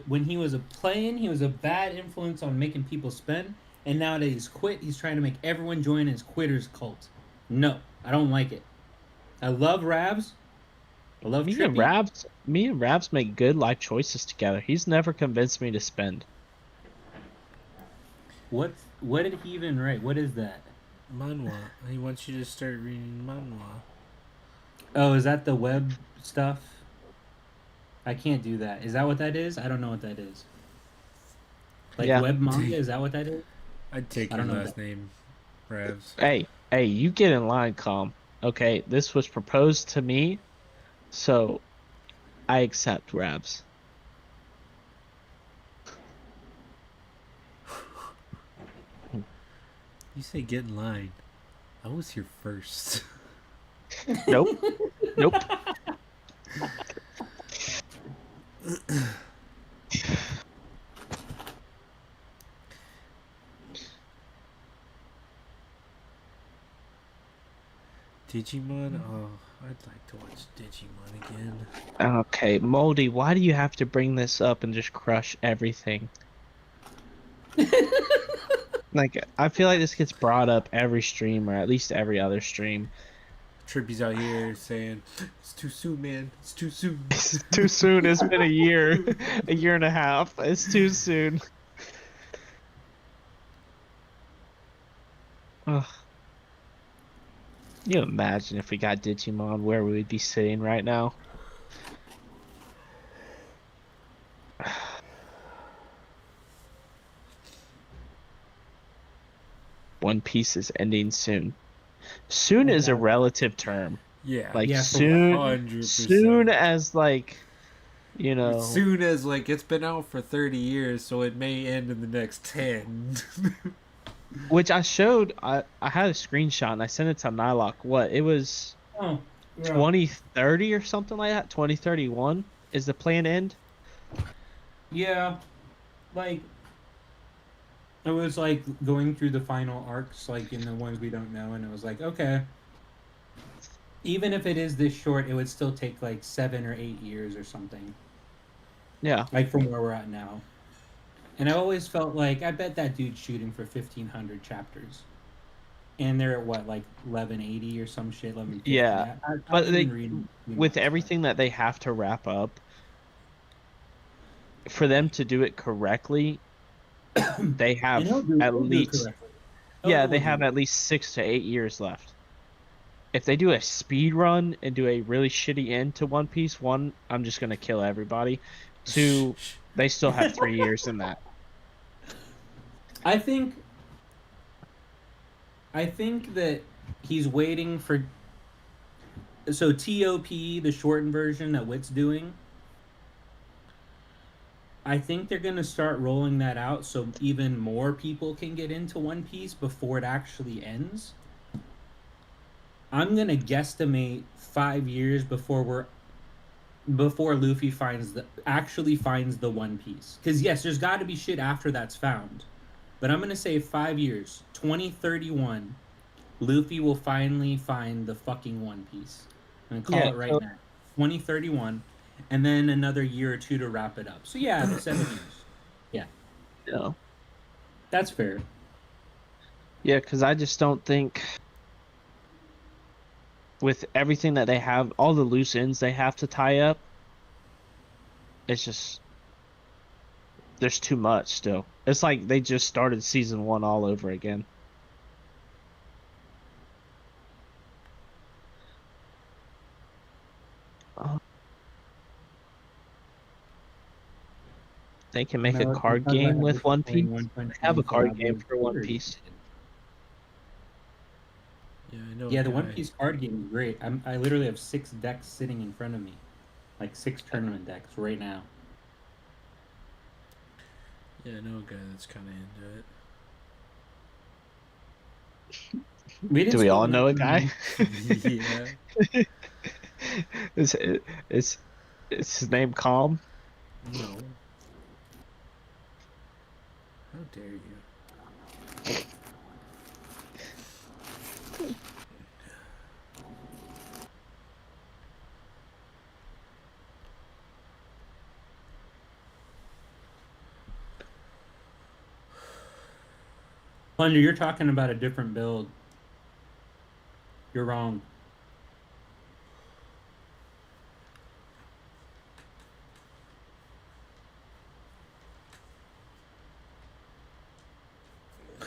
S4: When he was a playing, he was a bad influence on making people spend. And now that he's quit, he's trying to make everyone join his quitters cult. No, I don't like it. I love Ravs. I love Trippy.
S3: Me and Rabs make good life choices together. He's never convinced me to spend.
S4: What did he even write? What is that?
S2: Manhwa. He wants you to start reading manhwa.
S4: Oh, is that the web stuff? I can't do that. Is that what that is? I don't know what that is. Like
S3: Yeah.
S4: web manga? Is that what that is?
S2: I'd take
S4: I
S2: your
S4: don't know
S2: last
S4: that.
S2: name, Ravs.
S3: Hey, you get in line, Calm. Okay, this was proposed to me, so I accept Rabs.
S2: You say get in line. I was here first.
S3: Nope. Nope.
S2: Digimon? Oh, I'd like to watch Digimon again.
S3: Okay, Moldy, why do you have to bring this up and just crush everything? Like, I feel like this gets brought up every stream, or at least every other stream.
S2: Trippy's out here saying, it's too soon, man. It's too soon.
S3: It's too soon. It's been a year, a year and a half. It's too soon. Ugh. Can you imagine if we got Digimon, where we would be sitting right now? One Piece is ending soon. Soon is a relative term.
S2: Yeah.
S3: Like
S4: Yeah,
S3: soon,
S2: 100%.
S3: soon as like, you know,
S2: As soon as, like, it's been out for 30 years, so it may end in the next 10.
S3: which I showed. I had a screenshot and I sent it to Nylock. What it was,
S4: Oh, yeah.
S3: 2030 or something like that. 2031 is the planned end.
S4: Yeah, like it was like going through the final arcs, like in the ones we don't know, and it was like, okay, even if it is this short, it would still take like 7 or 8 years or something,
S3: Yeah.
S4: like from where we're at now. And I always felt like I bet that dude's shooting for 1,500 chapters, and they're at what, like 1180 or some shit. 1150.
S3: Yeah, but
S4: didn't
S3: they,
S4: read too
S3: with
S4: much,
S3: everything that they have to wrap up, for them to do it correctly, they
S4: but-
S3: have
S4: and he'll do,
S3: at
S4: he'll do it
S3: least
S4: correctly.
S3: yeah,
S4: He'll
S3: they
S4: do
S3: have
S4: it.
S3: at least 6 to 8 years left. If they do a speed run and do a really shitty end to One Piece, one, I'm just gonna kill everybody. Two, they still have 3 years in that.
S4: I think that he's waiting for. So TOP, the shortened version that Wit's doing, I think they're gonna start rolling that out so even more people can get into One Piece before it actually ends. I'm gonna guesstimate 5 years before Luffy actually finds the One Piece. Because yes, there's got to be shit after that's found, but I'm gonna say 5 years, 2031, Luffy will finally find the fucking One Piece. I'm gonna call
S3: Yeah,
S4: it right
S3: so-
S4: now, 2031, and then another year or two to wrap it up. So yeah, 7 years. Yeah,
S3: Yeah.
S4: that's fair.
S3: Yeah, because I just don't think with everything that they have, all the loose ends they have to tie up, it's just there's too much still. It's like they just started season 1 all over again. Oh, they can make a
S4: Mel, you
S3: card
S4: talk about
S3: game
S4: how
S3: with
S4: this is
S3: One
S4: playing
S3: Piece.
S4: One Punch
S3: They have
S4: Man
S3: a
S4: for
S3: card
S4: Labo.
S3: game for One
S4: Sure you
S3: Piece.
S4: did.
S2: Yeah, I know.
S4: Yeah,
S2: a
S4: the One
S2: guy.
S4: Piece card game is great. I literally have 6 decks sitting in front of me, like 6 tournament decks right now.
S2: Yeah, I know a guy that's kind of into it.
S4: We didn't
S3: Do we
S4: split
S3: all
S4: one
S3: know
S4: up
S3: a guy?
S2: Yeah.
S3: Is it's his name Calm?
S2: No. How dare you?
S4: Plunger, you're talking about a different build. You're wrong.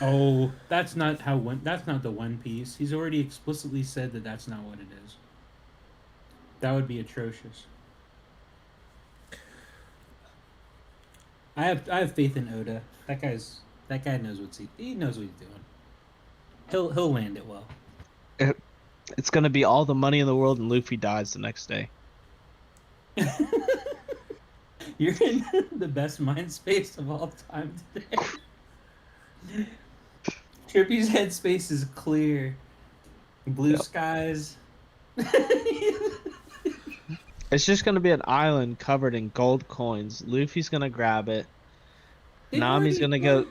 S4: Oh, that's not how one. That's not the One Piece. He's already explicitly said that that's not what it is. That would be atrocious. I have faith in Oda. That guy knows he knows what he's doing. He'll land it well.
S3: It's gonna be all the money in the world, and Luffy dies the next day.
S4: You're in the best mind space of all time today. Trippy's headspace is clear. Blue
S3: Yep.
S4: skies.
S3: It's just gonna be an island covered in gold coins. Luffy's gonna grab it.
S4: They've
S3: Nami's
S4: already-
S3: gonna go.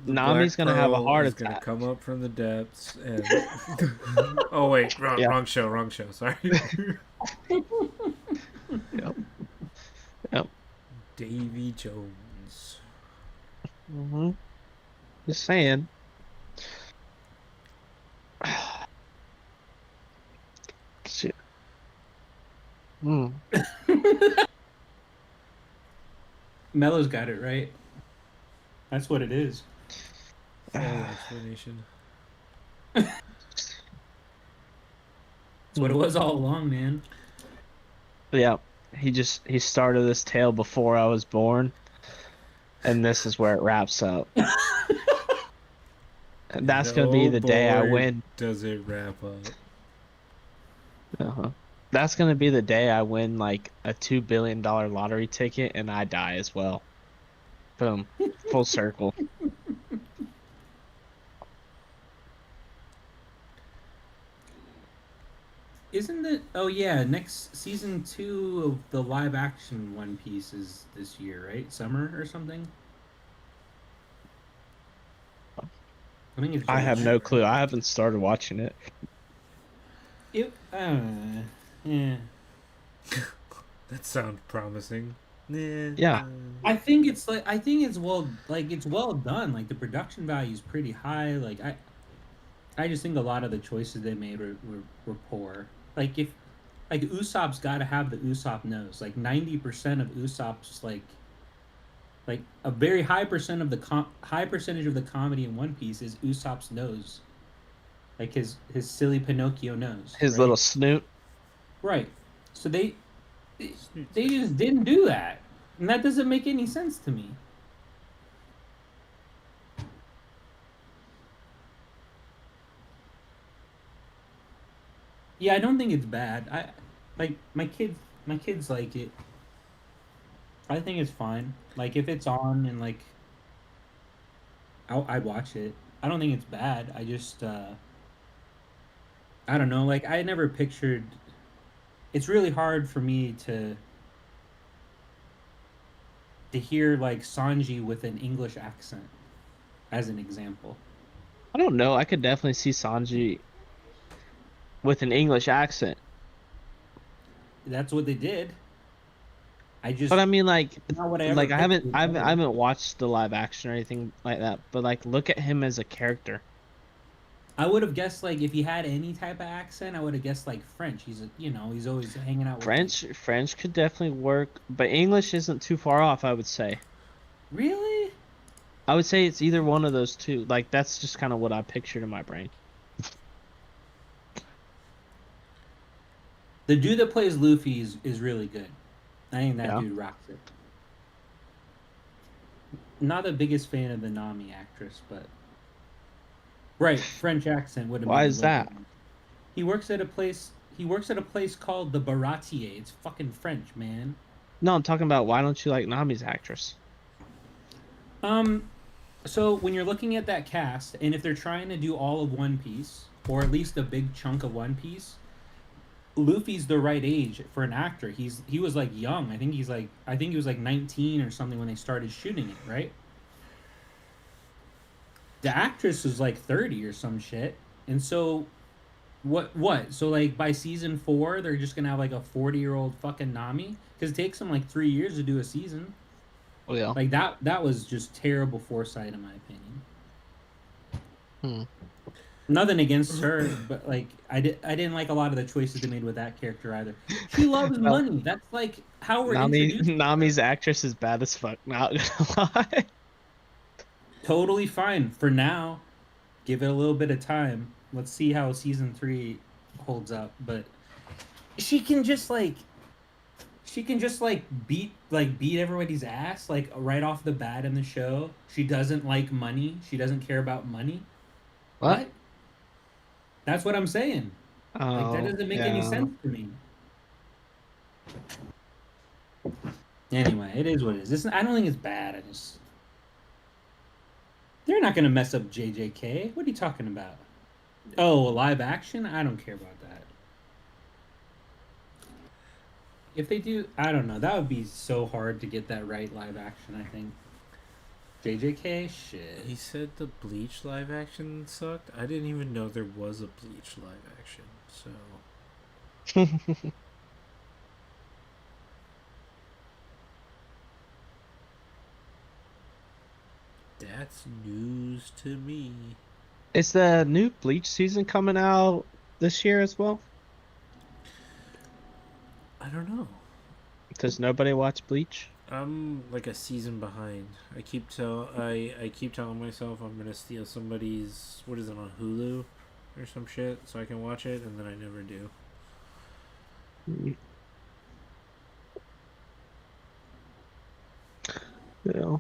S2: The
S3: Nami's
S2: Black
S3: gonna have a
S2: Pearl
S3: heart
S2: is gonna
S3: attack.
S2: come up from the depths and. Oh wait,
S3: Yeah.
S2: wrong show. Sorry.
S3: Yep. Yep.
S2: Davy Jones.
S3: Mm-hmm. Just saying. Shit. Hmm.
S4: Mello's got it right. That's what it is.
S2: Follow the explanation.
S4: That's what it was all along, man.
S3: Yeah. He started this tale before I was born, and this is where it wraps up. And that's gonna be
S2: Oh,
S3: the day I
S2: boy,
S3: win.
S2: Does it wrap up?
S3: Uh-huh. That's gonna be the day I win like a $2 billion lottery ticket and I die as well. Boom. Full circle.
S4: Isn't it? Oh yeah, next season 2 of the live action One Piece is this year, right? Summer or something. I think it's.
S3: I have
S4: July.
S3: no clue. I haven't started watching it.
S4: Yeah.
S2: That sounds promising.
S3: Yeah.
S4: I think it's well done. Like the production value is pretty high. Like I just think a lot of the choices they made were poor. Like Usopp's got to have the Usopp nose. Like 90% of Usopp's like a very high percentage of the comedy in One Piece is Usopp's nose. Like his silly Pinocchio nose.
S3: His
S4: right?
S3: little snoot.
S4: Right. So they just didn't do that. And that doesn't make any sense to me. Yeah, I don't think it's bad. I like my kids like it. I think it's fine. Like if it's on and like I'd watch it. I don't think it's bad. I just I don't know, like I never pictured it's really hard for me to hear like Sanji with an English accent as an example.
S3: I don't know. I could definitely see Sanji with an English accent.
S4: That's what they did. I just
S3: But I mean, like,
S4: not what I ever
S3: I haven't,
S4: pictured.
S3: I haven't watched the live action or anything like that. But like, look at him as a character.
S4: I would have guessed like if he had any type of accent, I would have guessed like French. He's he's always hanging out with
S3: French could definitely work, but English isn't too far off, I would say.
S4: Really?
S3: I would say it's either one of those two. Like, that's just kind of what I pictured in my brain.
S4: The dude that plays Luffy is really good. I think that
S3: Yeah.
S4: dude rocks it. Not the biggest fan of the Nami actress, but right, French accent would have
S3: Why
S4: made it
S3: is
S4: a little
S3: that?
S4: bit more. He works at a place. He works at a place called the Baratier. It's fucking French, man.
S3: No, I'm talking about why don't you like Nami's actress?
S4: Um, so when you're looking at that cast, and if they're trying to do all of One Piece, or at least a big chunk of One Piece, Luffy's the right age for an actor. He was like young. I think he was like 19 or something when they started shooting it, right? The actress was like 30 or some shit. And so what? So like by season 4, they're just going to have like a 40-year-old fucking Nami cuz it takes them like 3 years to do a season.
S3: Oh yeah.
S4: Like that was just terrible foresight in my opinion.
S3: Hmm.
S4: Nothing against her, but like I didn't like a lot of the choices they made with that character either. She loves
S3: Well,
S4: money. That's like how we're introduced.
S3: Nami's actress is bad as fuck. Not gonna lie.
S4: Totally fine for now. Give it a little bit of time. Let's see how season 3 holds up. But she can just like beat everybody's ass like right off the bat in the show. She doesn't like money. She doesn't care about money. What? That's what I'm saying. Like that
S3: Oh
S4: doesn't make any
S3: yeah.
S4: sense to me. Anyway, it is what it is. I don't think it's bad. They're not gonna mess up JJK. What are you talking about? Oh, live action? I don't care about that. If they do, I don't know. That would be so hard to get that right live action, I think. JJK? Shit.
S2: He said the Bleach live action sucked. I didn't even know there was a Bleach live action, so that's news to me.
S3: Is the new Bleach season coming out this year as well?
S2: I don't know.
S3: Does nobody watch Bleach?
S2: I'm like a season behind. I keep telling myself I'm gonna steal somebody's, what is it, on Hulu or some shit so I can watch it, and then I never do.
S3: Yeah.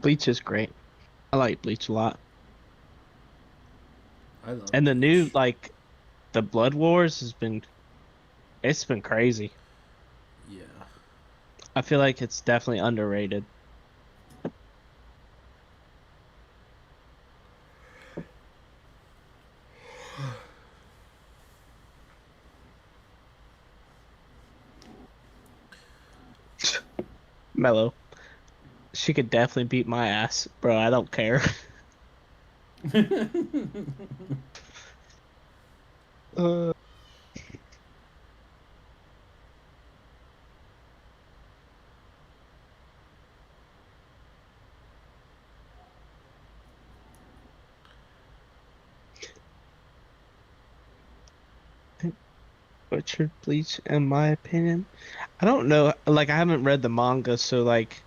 S3: Bleach is great. I like Bleach a lot.
S2: I love
S3: And the new
S2: Bleach.
S3: like the Blood Wars it's been crazy.
S2: Yeah.
S3: I feel like it's definitely underrated. Mellow. She could definitely beat my ass, bro. I don't care. uh, Butchered Bleach, in my opinion. I don't know. Like, I haven't read the manga, so like,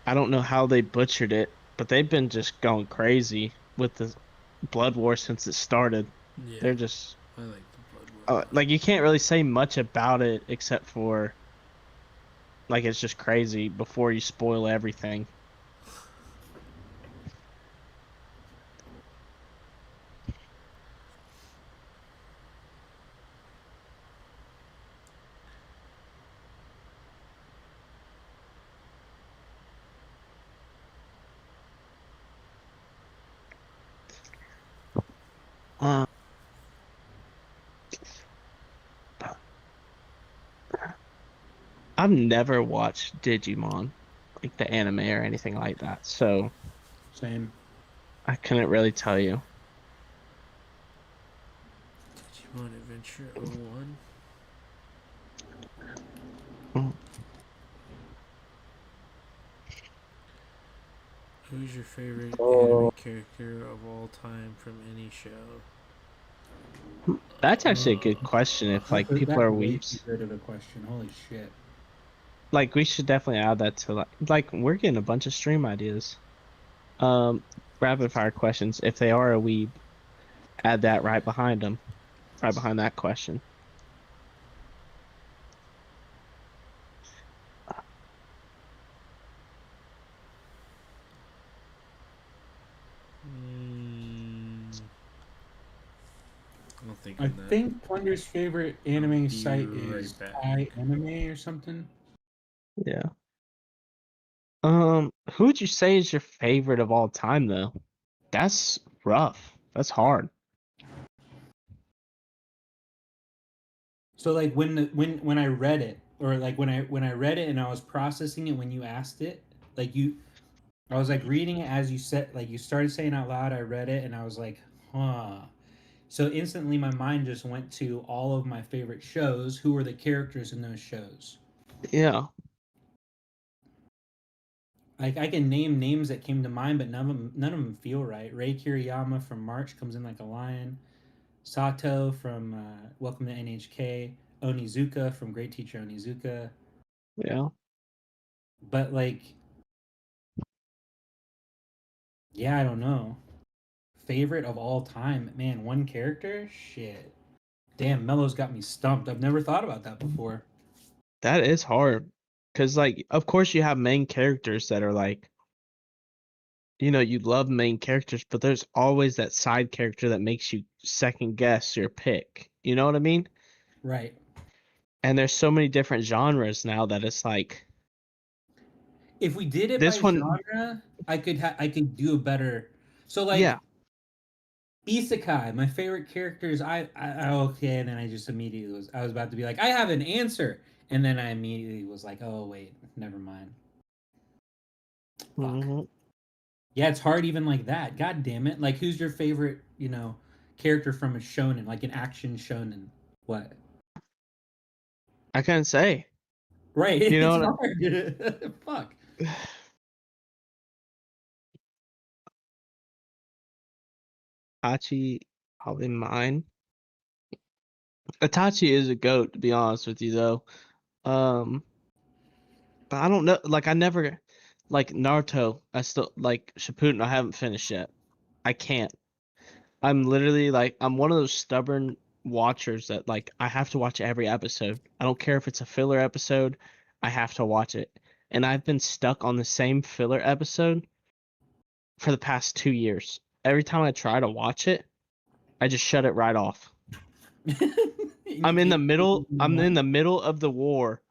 S3: I don't know how they butchered it, but they've been just going crazy with the Blood War since it started.
S2: Yeah.
S3: They're just
S2: I like the Blood War.
S3: like you can't really say much about it except for like it's just crazy before you spoil everything. Uh, I've never watched Digimon, like the anime or anything like that, so
S4: Same.
S3: I couldn't really tell you.
S2: Digimon Adventure 01? Who's your favorite
S3: Oh.
S2: anime character of all time from any show?
S3: That's actually a good question. If like people
S4: That's
S3: are
S4: way too
S3: weeps,
S4: good of a question. Holy shit.
S3: like we should definitely add that to like we're getting a bunch of stream ideas. Rapid fire questions. If they are a weeb, add that right behind them, right behind that question.
S2: I'll think
S4: I
S2: on that.
S4: think Plunder's favorite anime
S2: Be
S4: site
S2: right
S4: is
S2: back.
S4: Anime or something.
S3: Yeah. Who would you say is your favorite of all time though? That's rough. That's hard.
S4: So like when I read it, or like when I read it and I was processing it when you asked it, like I was like reading it as you said, like you started saying out loud. I read it and I was like, huh. So instantly my mind just went to all of my favorite shows. Who were the characters in those shows?
S3: Yeah.
S4: Like I can name names that came to mind, but none of them feel right. Rei Kiriyama from March comes in like a lion. Sato from Welcome to NHK. Onizuka from Great Teacher Onizuka.
S3: Yeah.
S4: But like, yeah, I don't know. Favorite of all time, man. One character, shit. Damn, Mello's got me stumped. I've never thought about that before.
S3: That is hard. Cause like of course you have main characters that are like you love main characters, but there's always that side character that makes you second guess your pick. You know what I mean?
S4: Right.
S3: And there's so many different genres now that it's like
S4: If we did it
S3: this
S4: by
S3: one,
S4: genre, I could do a better. So
S3: yeah.
S4: like Isekai, my favorite characters. Okay, and then I just immediately I was about to be like, I have an answer, and then I immediately was like, oh wait, never mind. Fuck.
S3: Mhm.
S4: Yeah, it's hard even like that. God damn it! Like, who's your favorite? Character from a shonen, like an action shonen? What?
S3: I couldn't say.
S4: Right,
S3: You
S4: it's
S3: know what?
S4: hard. Fuck.
S3: Itachi, probably mine. Itachi is a goat, to be honest with you, though. Um, but I don't know. Like, I never, like Naruto. I still like Shippuden. I haven't finished yet. I can't. I'm literally like, I'm one of those stubborn watchers that like I have to watch every episode. I don't care if it's a filler episode. I have to watch it. And I've been stuck on the same filler episode for the past 2 years. Every time I try to watch it, I just shut it right off.
S4: And you can't keep
S3: I'm
S4: anymore?
S3: in the middle of the war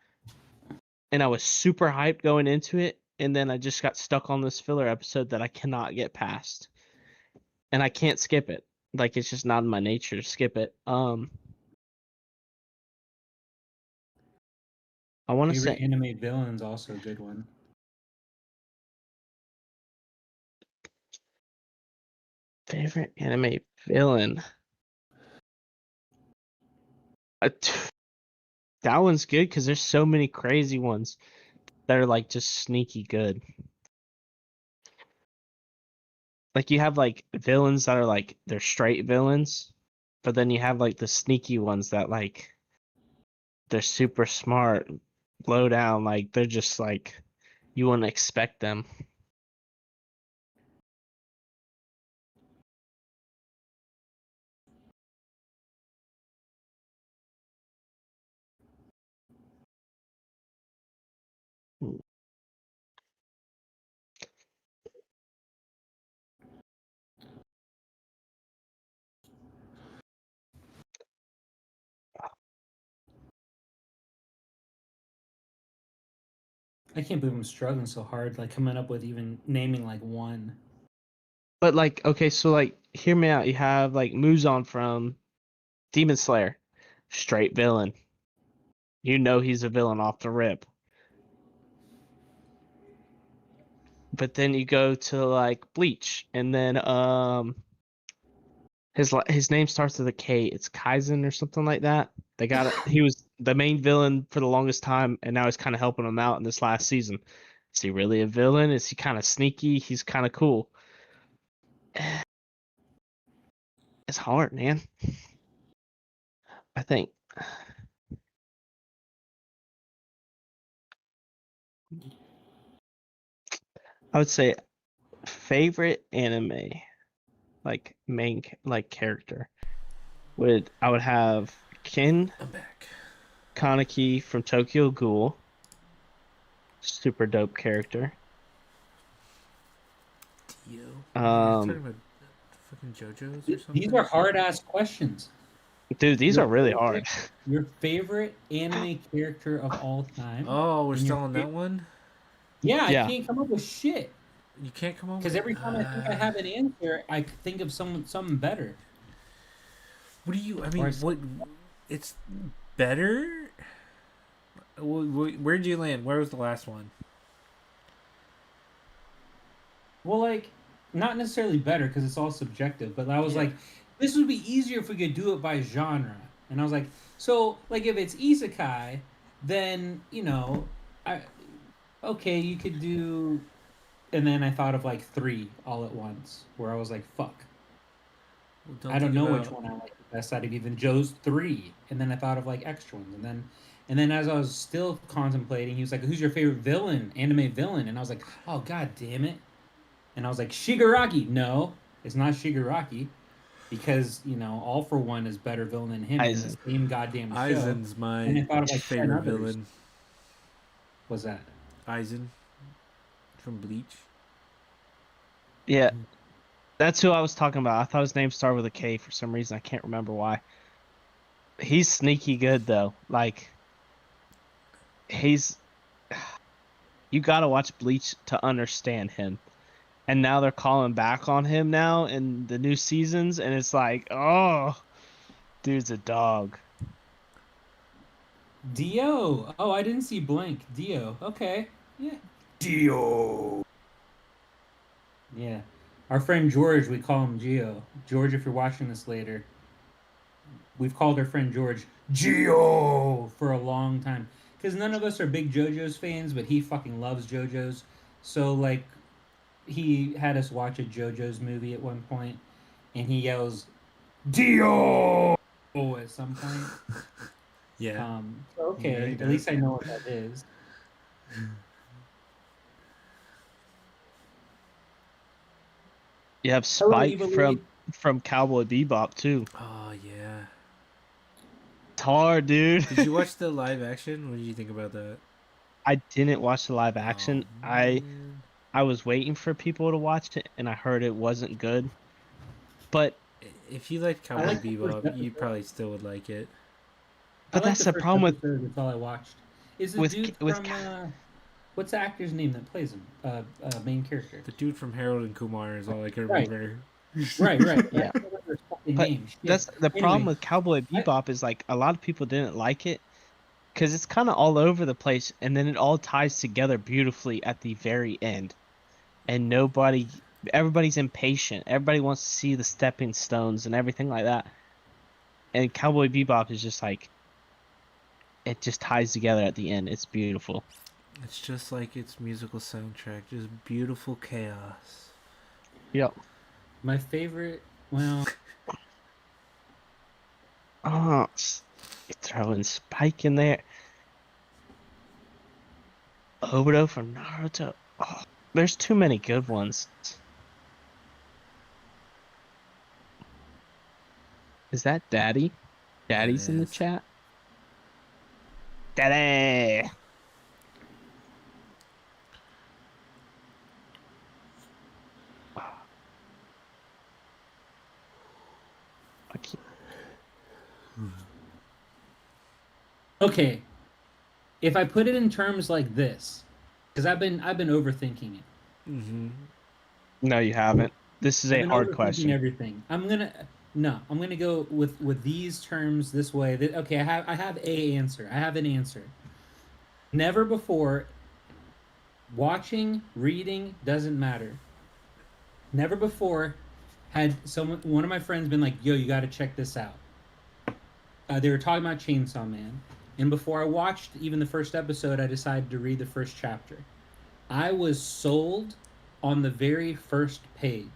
S3: and I was super hyped going into it and then I just got stuck on this filler episode that I cannot get past. And I can't skip it. Like it's just not in my nature to skip it. I want to
S4: Favorite
S3: say
S4: anime villain's also a good one.
S3: favorite anime villain. Uh, t- That one's good because there's so many crazy ones that are like just sneaky good. Like you have like villains that are like they're straight villains, but then you have like the sneaky ones that like they're super smart, low down, like they're just like you wouldn't expect them.
S4: I can't believe I'm struggling so hard, like coming up with even naming like one.
S3: But like, okay, so like hear me out. You have like Muzan from Demon Slayer, straight villain. You know he's a villain off the rip. But then you go to like Bleach, and then his name starts with a K. It's Kaizen or something like that. They got it. He was the main villain for the longest time, and now he's kind of helping him out in this last season. Is he really a villain? Is he kind of sneaky? He's kind of cool. It's hard, man. I think I would say favorite anime, like main like character. I would have Kin
S2: I'm back.
S3: Kaneki from Tokyo Ghoul. Super dope character.
S2: Yo.
S3: Um,
S2: Talking about fucking JoJo's or something?
S4: These are hard ass questions.
S3: Dude, these
S4: Your
S3: are really
S4: favorite-
S3: hard.
S4: Your favorite anime character of all time?
S2: Oh, we're
S4: And
S2: still
S4: your
S2: on that one?
S4: Yeah,
S3: Yeah.
S4: I can't come up with shit.
S2: You can't come on
S4: Because
S2: with
S4: every time I think I have an answer, I think of something better.
S2: What do you... I
S4: Or
S2: mean,
S4: s-
S2: what... It's better? Where'd you land? Where was the last one?
S4: Well, like, not necessarily better because it's all subjective, but I was
S2: Yeah.
S4: like, this would be easier if we could do it by genre. And I was like, so, like, if it's isekai, then, okay, you could do. And then I thought of like 3 all at once, where I was like, fuck.
S2: Well,
S4: I don't
S2: think
S4: know
S2: about-
S4: which one I like the best out of even Joe's 3. And then I thought of like extra ones. And then as I was still contemplating, he was like, who's your favorite villain, anime villain? And I was like, oh, god damn it. And I was like, Shigaraki. No, it's not Shigaraki. Because, All for One is better villain than him in the
S3: Aizen.
S4: same goddamn show.
S2: Aizen's my
S4: And I thought of like 10
S2: favorite
S4: others.
S2: villain.
S4: What's that?
S2: Aizen from Bleach.
S3: Yeah. That's who I was talking about. I thought his name started with a K for some reason. I can't remember why. He's sneaky good though. Like he's you gotta watch Bleach to understand him. And now they're calling back on him now in the new seasons, and it's like, oh, dude's a dog.
S4: Dio. Oh, I didn't see blank. Dio. Okay. Yeah.
S2: Dio.
S4: Yeah. Our friend George, we call him Gio. George, if you're watching this later, we've called our friend George Gio for a long time. Because none of us are big JoJo's fans, but he fucking loves JoJo's. So, like, he had us watch a JoJo's movie at one point, and he yells, Dio! At some point.
S2: Yeah.
S4: Okay,
S2: Yeah, he
S4: at
S2: does.
S4: least I know what that is.
S3: You have
S4: Hello,
S3: Spike
S4: Evilly.
S3: from Cowboy Bebop too.
S2: Oh, yeah.
S3: It's hard, dude.
S2: Did you watch the live action? What did you think about that?
S3: I didn't watch the live action.
S2: Oh,
S3: I
S2: man.
S3: was waiting for people to watch it, and I heard it wasn't good. But
S2: If you liked Cowboy
S4: like the first
S2: Bebop, you
S4: episode.
S2: probably still would like it.
S3: But
S4: I like
S3: that's the
S4: first
S3: problem with
S4: episode, that's all I watched. Is the
S3: with
S4: dude
S3: with
S4: from what's the actor's name that plays him? Main character.
S2: The dude from Harold and Kumar is all I can
S4: Right.
S2: remember.
S4: Right.
S3: Yeah.
S4: I can't remember his fucking
S3: But
S4: name. Shit.
S3: that's the problem
S4: Anyway,
S3: with Cowboy Bebop is like a lot of people didn't like it because it's kind of all over the place, and then it all ties together beautifully at the very end, and everybody's impatient. Everybody wants to see the stepping stones and everything like that. And Cowboy Bebop is just like it just ties together at the end. It's beautiful.
S2: It's just like its musical soundtrack, just beautiful chaos.
S3: Yep.
S4: my favorite. Well,
S3: Oh, throwing Spike in there. Obito from Naruto. Oh, there's too many good ones. Is that Daddy? Daddy's in the
S2: is.
S3: chat? Daddy! I keep...
S4: okay. If I put it in terms like this, because I've been overthinking it.
S2: Mm-hmm.
S3: No, you haven't. This is
S4: I've
S3: a
S4: been
S3: hard
S4: overthinking
S3: question.
S4: Everything. I'm gonna go with these terms this way. Okay, I have a answer. I have an answer. Never before. Watching, reading doesn't matter. Never before had one of my friends been like, "Yo, you got to check this out." They were talking about Chainsaw Man, and before I watched even the first episode, I decided to read the first chapter. I was sold on the very first page.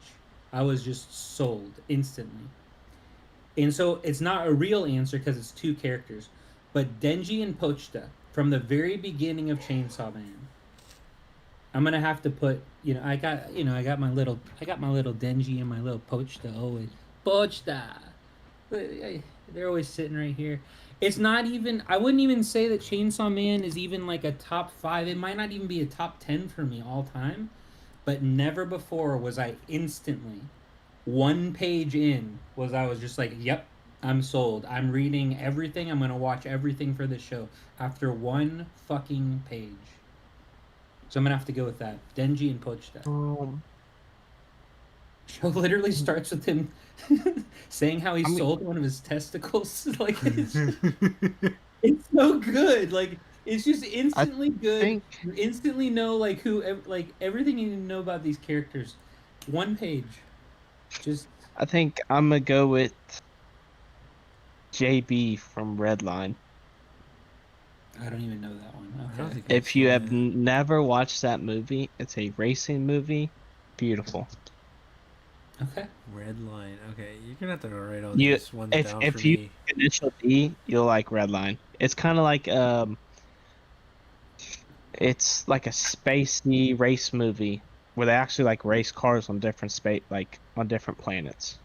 S4: I was just sold instantly. And so it's not a real answer because it's two characters, but Denji and Pochita from the very beginning of Chainsaw Man. I'm gonna have to put, I got my little, Denji and my little Pochita always. Pochita. They're always sitting right here. It's not even. I wouldn't even say that Chainsaw Man is even like a top 5. It might not even be a top 10 for me all time. But never before was I instantly one page in I was just like, yep, I'm sold. I'm reading everything. I'm gonna watch everything for this show after one fucking page. So I'm gonna have to go with that. Denji and Pochita. Show literally starts with him saying how he sold one of his testicles. Like it's so good. Like it's just instantly good. You instantly know like everything you need to know about these characters. One page. Just
S3: I think I'm gonna go with JB from Redline.
S4: I don't even know that one. Okay.
S3: If you have never watched that movie, it's a racing movie. Beautiful.
S4: Okay.
S2: Redline. Okay, you're gonna have to write all these ones down for me.
S3: If you initial D, you'll like Redline. It's kind of like it's like a spacey race movie where they actually like race cars on different on different planets.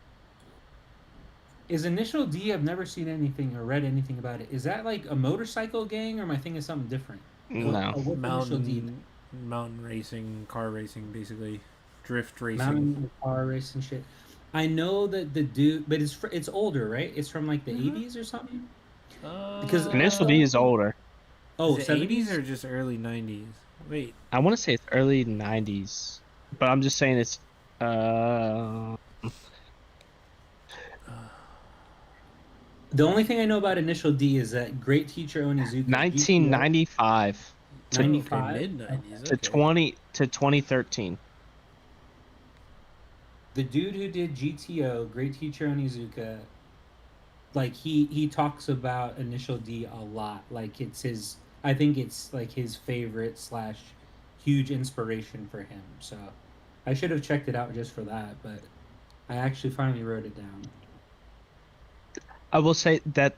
S4: Is Initial D? I've never seen anything or read anything about it. Is that like a motorcycle gang, or am I thinking something different?
S3: No.
S2: Mountain racing, car racing, basically, drift racing.
S4: Mountain car racing shit. I know that the dude, but it's older, right? It's from like the 80s or something.
S3: Because Initial D is older.
S4: Oh,
S2: is it 80s or just early 90s? Wait,
S3: I want to say it's early 90s, but I'm just saying it's
S4: The only thing I know about Initial D is that great teacher Onizuka.
S3: 1995
S4: to 95?
S2: mid-90s.
S3: to 2013.
S4: The dude who did GTO, great teacher Onizuka, like he talks about Initial D a lot. Like I think it's like his favorite / huge inspiration for him. So I should have checked it out just for that, but I actually finally wrote it down.
S3: I will say that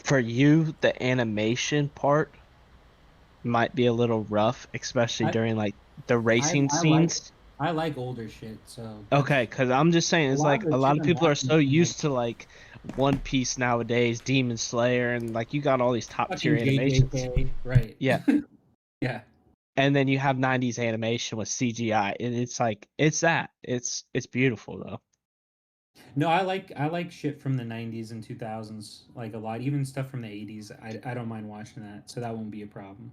S3: for you, the animation part might be a little rough, especially during like the racing scenes.
S4: I like older shit, so.
S3: Okay, because I'm just saying, it's like a lot of people are so used to like One Piece nowadays, Demon Slayer, and like you got all these top tier animations.
S4: Right.
S3: Yeah.
S4: Yeah.
S3: And then you have 90s animation with CGI, and it's like it's beautiful though.
S4: No, I like shit from the 90s and 2000s like a lot. Even stuff from the 80s. I don't mind watching that, so that won't be a problem.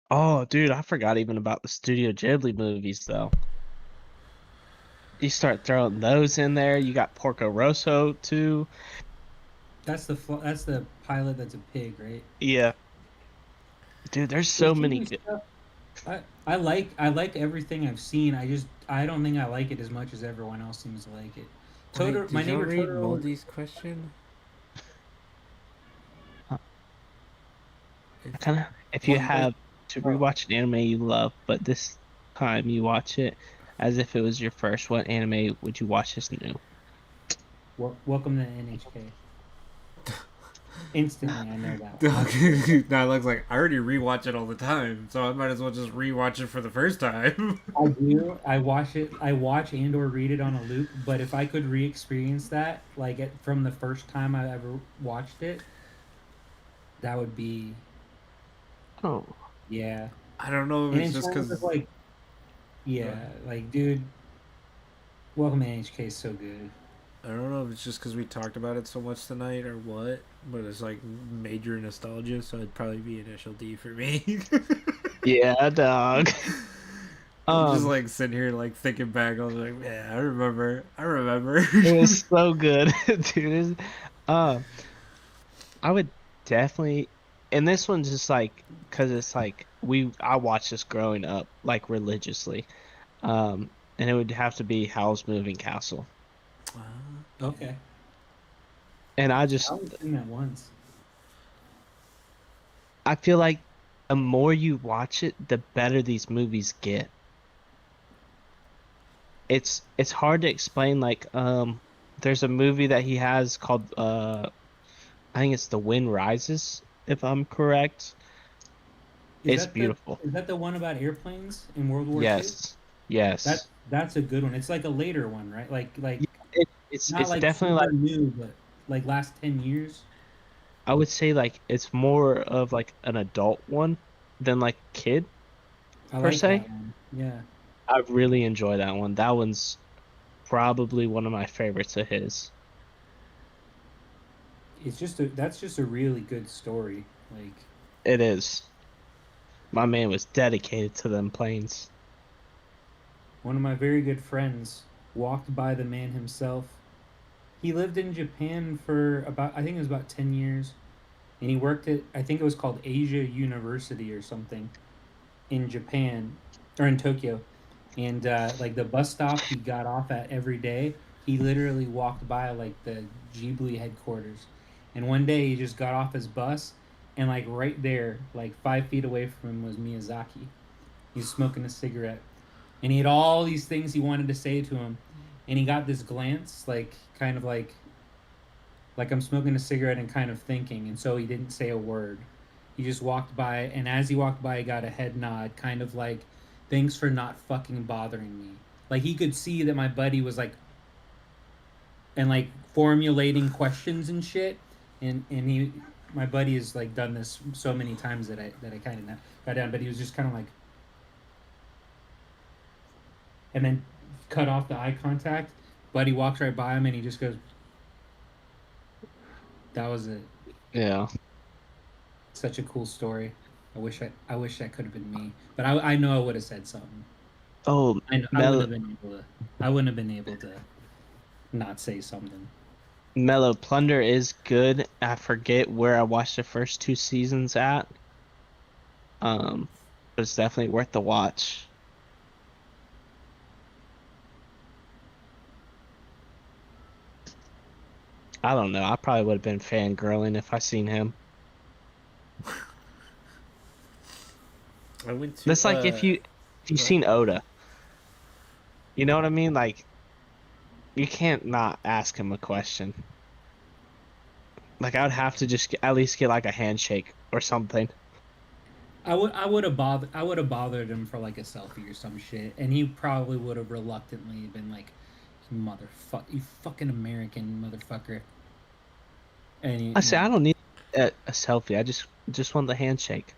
S3: Oh, dude, I forgot even about the Studio Ghibli movies though. You start throwing those in there. You got Porco Rosso too.
S4: That's the pilot that's a pig, right?
S3: Yeah. Dude, there's so many good.
S4: I like everything I've seen. I don't think I like it as much as everyone else seems to like it.
S2: Wait, my neighbor read Moldy's question.
S3: Kind of, if you have to rewatch an anime you love, but this time you watch it as if it was your first, what anime would you watch as new?
S4: Welcome to NHK. Instantly, I know that.
S2: Now it looks like I already rewatch it all the time, so I might as well just rewatch it for the first time.
S4: I do. I watch and or read it on a loop. But if I could re-experience that, like from the first time I ever watched it, that would be.
S3: Oh.
S4: Yeah.
S2: I don't know if it's just because
S4: like. Yeah, like dude. Welcome to NHK is so good.
S2: I don't know if it's just because we talked about it so much tonight or what, but it's like major nostalgia, so it'd probably be Initial D for me.
S3: Yeah, dog.
S2: I'm just like sitting here like thinking back. I was like, man, I remember.
S3: It was so good, dude. I would definitely, and this one's just like, cause it's like I watched this growing up like religiously. and it would have to be Howl's Moving Castle.
S4: Okay.
S3: And I
S4: I've seen that once.
S3: feel like the more you watch it, the better these movies get. It's hard to explain. Like, there's a movie that he has called I think it's The Wind Rises, if I'm correct.
S4: Is
S3: It's
S4: that the
S3: beautiful.
S4: is that the one about airplanes in World War II?
S3: Yes. Yes.
S4: That's a good one. It's like a later one, right? Like
S3: Yeah,
S4: not
S3: it's
S4: like
S3: definitely like,
S4: super new, but like last 10 years.
S3: I would say like it's more of like an adult one than like kid
S4: I
S3: per
S4: like that
S3: se.
S4: one. Yeah.
S3: I really enjoy that one. That one's probably one of my favorites of his.
S4: That's just a really good story. Like
S3: It is. My man was dedicated to them planes.
S4: one of my very good friends walked by the man himself. He lived in Japan for about I think it was about 10 years and he worked at I think it was called Asia University or something in Japan or in Tokyo. And like the bus stop he got off at every day, he literally walked by like the Ghibli headquarters. And one day he just got off his bus, and like right there, like 5 feet away from him was Miyazaki. He's smoking a cigarette, and he had all these things he wanted to say to him, and he got this glance, like kind of like I'm smoking a cigarette and kind of thinking, and so he didn't say a word. He just walked by, and as he walked by, he got a head nod, kind of like, "Thanks for not fucking bothering me." Like he could see that my buddy was like, and like formulating questions and shit, and my buddy has like done this so many times that I kind of got down, but he was just kind of like, and then cut off the eye contact. Buddy walks right by him, and he just goes, "That was it."
S3: Yeah.
S4: Such a cool story. I wish that could have been me, but I know I would have said something.
S3: Oh,
S4: I wouldn't have been able to. I wouldn't have been able to not say something.
S3: Mellow Plunder is good. I forget where I watched the first two seasons at. But it's definitely worth the watch. I don't know. I probably would have been fangirling if I seen him.
S2: I went to.
S3: That's like if you seen Oda. You know what I mean? Like, you can't not ask him a question. Like, I would have to just at least get like a handshake or something.
S4: I would have bothered him for like a selfie or some shit, and he probably would have reluctantly been like, you fucking American motherfucker." And
S3: I say I don't need a selfie. I just want the handshake.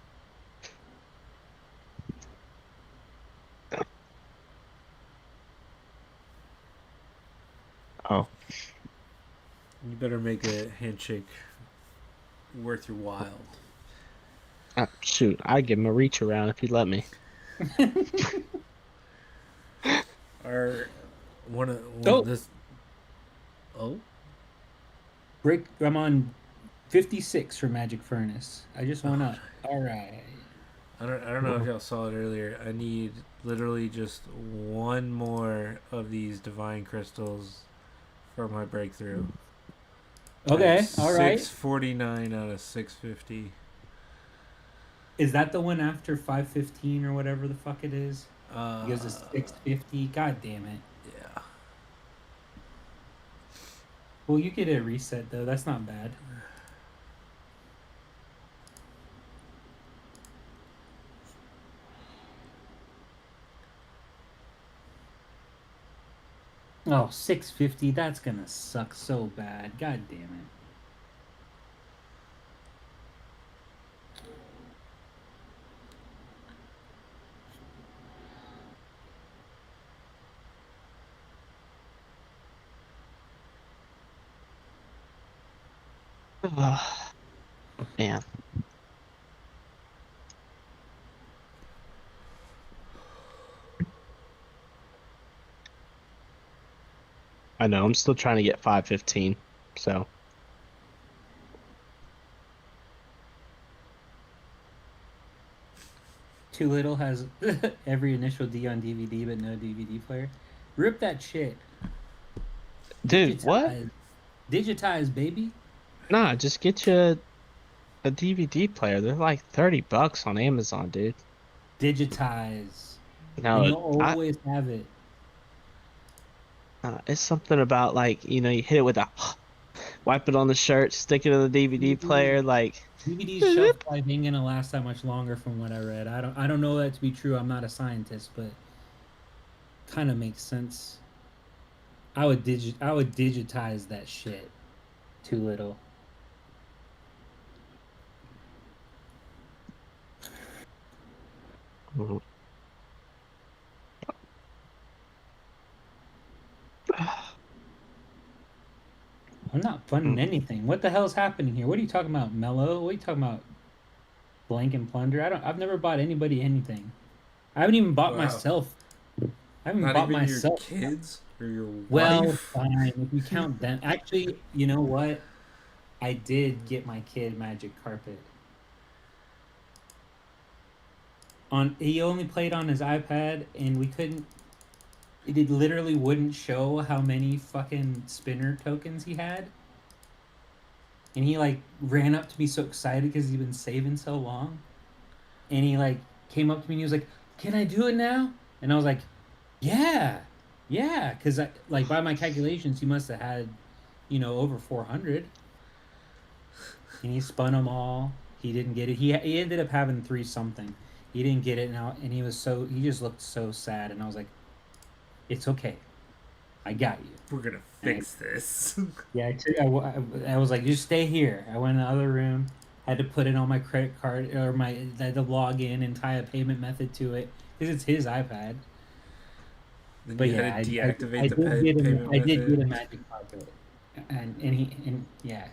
S3: Oh,
S2: You better make a handshake worth your while.
S3: shoot! I'd give him a reach around if he'd let me.
S2: Or one
S4: Oh.
S2: of this. Oh,
S4: break. I'm on 56 for Magic Furnace. I just went up. All right.
S2: I don't know if y'all saw it earlier. I need literally just one more of these divine crystals for my breakthrough.
S4: Okay. All right.
S2: 649 out of 650.
S4: Is that the one after 515 or whatever the fuck it is?
S2: Uh,
S4: He goes to 650. God damn it.
S2: yeah.
S4: Well, you get a reset though. That's not bad. Oh, 650. That's gonna suck so bad. God damn it.
S3: Man. I know. I'm still trying to get 515. So.
S4: Too Little has every initial D on DVD but no DVD player. Rip that shit.
S3: Dude, what?
S4: Digitize, baby.
S3: Nah, just get you a DVD player. They're like $30 on Amazon, dude.
S4: Digitize. And
S3: No,
S4: you'll always have it.
S3: it's something about like you hit it with a wipe it on the shirt, stick it in the DVD player, like.
S4: DVD's shelf life ain't gonna last that much longer from what I read. I don't know that to be true. I'm not a scientist, but kind of makes sense. I would digitize that shit. Too little.
S3: Mhm.
S4: I'm not funding anything. What the hell's happening here? What are you talking about, Mello? What are you talking about? Blank and plunder? I've never bought anybody anything. I haven't even bought
S2: Wow.
S4: myself. I haven't
S2: Not
S4: bought
S2: even
S4: myself.
S2: your kids or your
S4: Well,
S2: wife.
S4: fine. If you count them. Actually, you know what? I did get my kid Magic Carpet. He only played on his iPad, and we couldn't. It literally wouldn't show how many fucking spinner tokens he had. And he like ran up to me so excited because he's been saving so long. And he like came up to me and he was like, "Can I do it now?" And I was like, "Yeah, yeah," because like by my calculations, he must have had, over 400. And he spun them all. He didn't get it. He ended up having three something. He didn't get it now, and he just looked so sad. And I was like, "It's okay, I got you."
S2: We're gonna fix this.
S4: Yeah, I was like, "Just stay here." I went in the other room, had to put it on my credit card or I had to log in and tie a payment method to it because it's his iPad.
S2: Then
S4: But
S2: you
S4: yeah,
S2: had to deactivate
S4: I
S2: the
S4: did get him.
S2: payment
S4: I did get
S2: method.
S4: a Magic Carpet, and yeah,